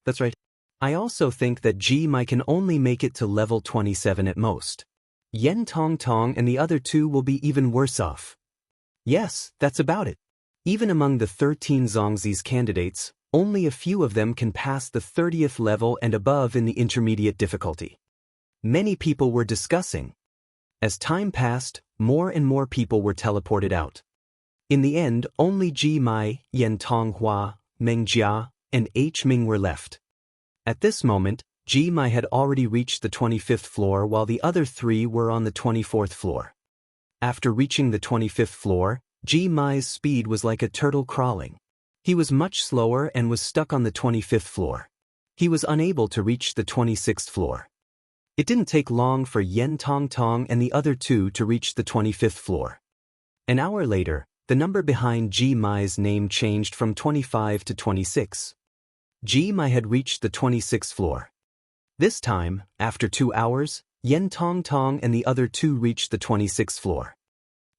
That's right. I also think that Ji Mai can only make it to level 27 at most. Yen Tong and the other 2 will be even worse off. Yes, that's about it. Even among the 13 Zongzi's candidates, only a few of them can pass the 30th level and above in the intermediate difficulty. Many people were discussing. As time passed, more and more people were teleported out. In the end, only Ji Mai, Yen Tonghua, Meng Jia, and H Ming were left. At this moment, Ji Mai had already reached the 25th floor while the other three were on the 24th floor. After reaching the 25th floor, Ji Mai's speed was like a turtle crawling. He was much slower and was stuck on the 25th floor. He was unable to reach the 26th floor. It didn't take long for Yen Tong Tong and the other two to reach the 25th floor. An hour later, the number behind Ji Mai's name changed from 25 to 26. Ji Mai had reached the 26th floor. This time, after 2 hours, Yen Tong Tong and the other two reached the 26th floor.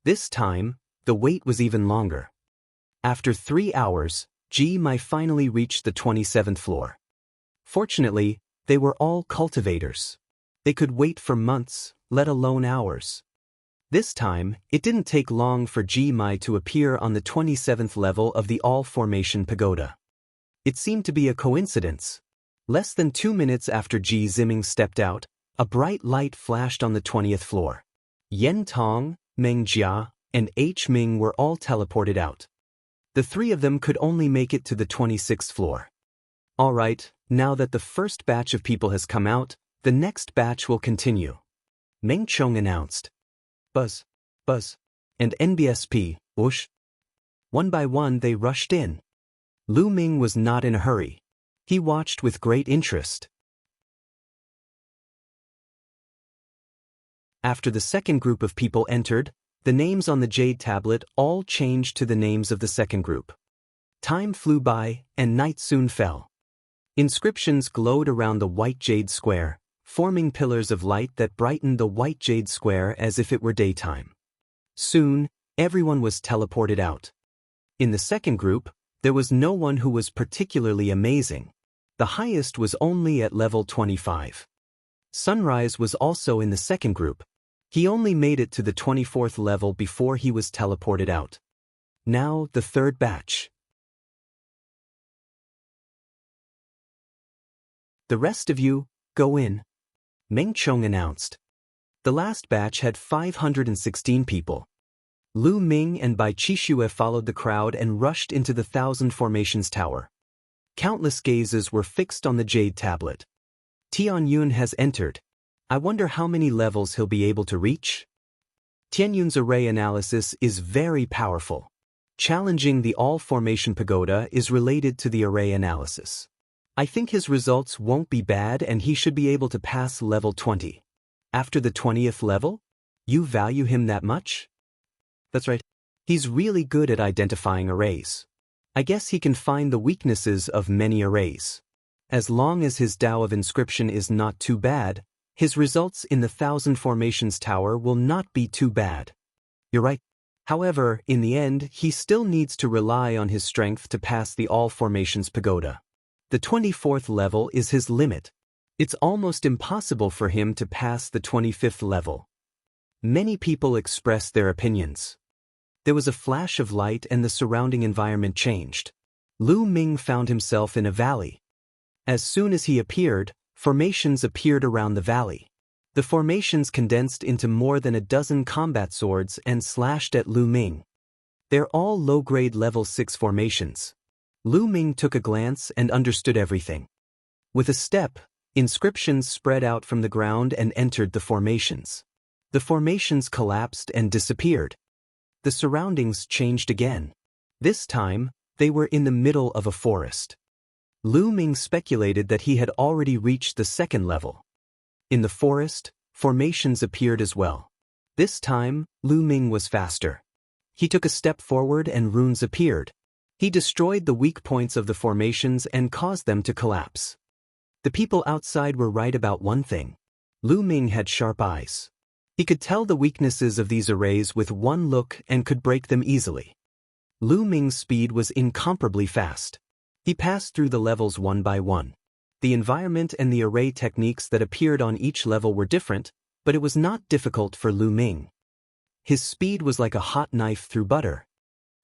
This time, the wait was even longer. After 3 hours, Ji Mai finally reached the 27th floor. Fortunately, they were all cultivators. They could wait for months, let alone hours. This time, it didn't take long for Ji Mai to appear on the 27th level of the All-Formation Pagoda. It seemed to be a coincidence. Less than 2 minutes after Ji Ziming stepped out, a bright light flashed on the 20th floor. Yen Tong, Meng Jia, and H Ming were all teleported out. The three of them could only make it to the 26th floor. All right, now that the first batch of people has come out, the next batch will continue. Meng Chong announced. Buzz, buzz, and NBSP, whoosh. One by one they rushed in. Lu Ming was not in a hurry. He watched with great interest. After the second group of people entered, the names on the jade tablet all changed to the names of the second group. Time flew by, and night soon fell. Inscriptions glowed around the white jade square, forming pillars of light that brightened the white jade square as if it were daytime. Soon, everyone was teleported out. In the second group, there was no one who was particularly amazing. The highest was only at level 25. Sunrise was also in the second group. He only made it to the 24th level before he was teleported out. Now, the third batch. The rest of you, go in, Meng Chong announced. The last batch had 516 people. Lu Ming and Bai Qixue followed the crowd and rushed into the Thousand Formations Tower. Countless gazes were fixed on the jade tablet. Tian Yun has entered. I wonder how many levels he'll be able to reach? Tian Yun's array analysis is very powerful. Challenging the All-Formation Pagoda is related to the array analysis. I think his results won't be bad and he should be able to pass level 20. After the 20th level? You value him that much? That's right. He's really good at identifying arrays. I guess he can find the weaknesses of many arrays. As long as his Tao of Inscription is not too bad, his results in the Thousand Formations Tower will not be too bad. You're right. However, in the end, he still needs to rely on his strength to pass the All Formations Pagoda. The 24th level is his limit. It's almost impossible for him to pass the 25th level. Many people expressed their opinions. There was a flash of light and the surrounding environment changed. Lu Ming found himself in a valley. As soon as he appeared, formations appeared around the valley. The formations condensed into more than a dozen combat swords and slashed at Lu Ming. They're all low-grade level 6 formations. Lu Ming took a glance and understood everything. With a step, inscriptions spread out from the ground and entered the formations. The formations collapsed and disappeared. The surroundings changed again. This time, they were in the middle of a forest. Lu Ming speculated that he had already reached the second level. In the forest, formations appeared as well. This time, Lu Ming was faster. He took a step forward and runes appeared. He destroyed the weak points of the formations and caused them to collapse. The people outside were right about one thing. Lu Ming had sharp eyes. He could tell the weaknesses of these arrays with one look and could break them easily. Lu Ming's speed was incomparably fast. He passed through the levels one by one. The environment and the array techniques that appeared on each level were different, but it was not difficult for Lu Ming. His speed was like a hot knife through butter.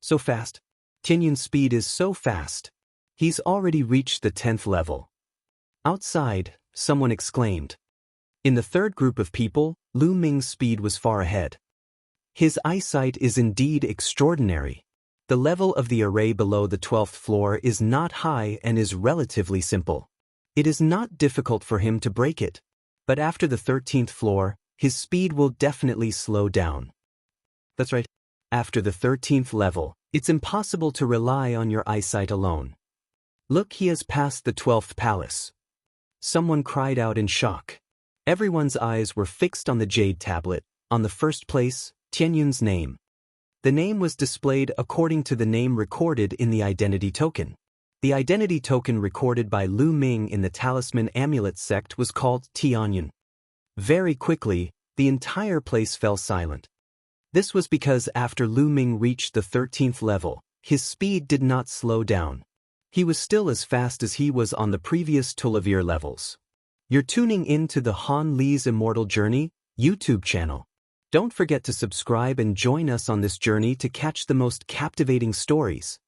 So fast. Tianyun's speed is so fast. He's already reached the 10th level. Outside, someone exclaimed. In the third group of people, Lu Ming's speed was far ahead. His eyesight is indeed extraordinary. The level of the array below the 12th floor is not high and is relatively simple. It is not difficult for him to break it. But after the 13th floor, his speed will definitely slow down. That's right. After the 13th level, it's impossible to rely on your eyesight alone. Look, he has passed the 12th palace. Someone cried out in shock. Everyone's eyes were fixed on the jade tablet, on the first place, Tianyun's name. The name was displayed according to the name recorded in the identity token. The identity token recorded by Lu Ming in the Talisman Amulet sect was called Tianyun. Very quickly, the entire place fell silent. This was because after Lu Ming reached the 13th level, his speed did not slow down. He was still as fast as he was on the previous Tulavir levels. You're tuning in to the Han Li's Immortal Journey YouTube channel. Don't forget to subscribe and join us on this journey to catch the most captivating stories.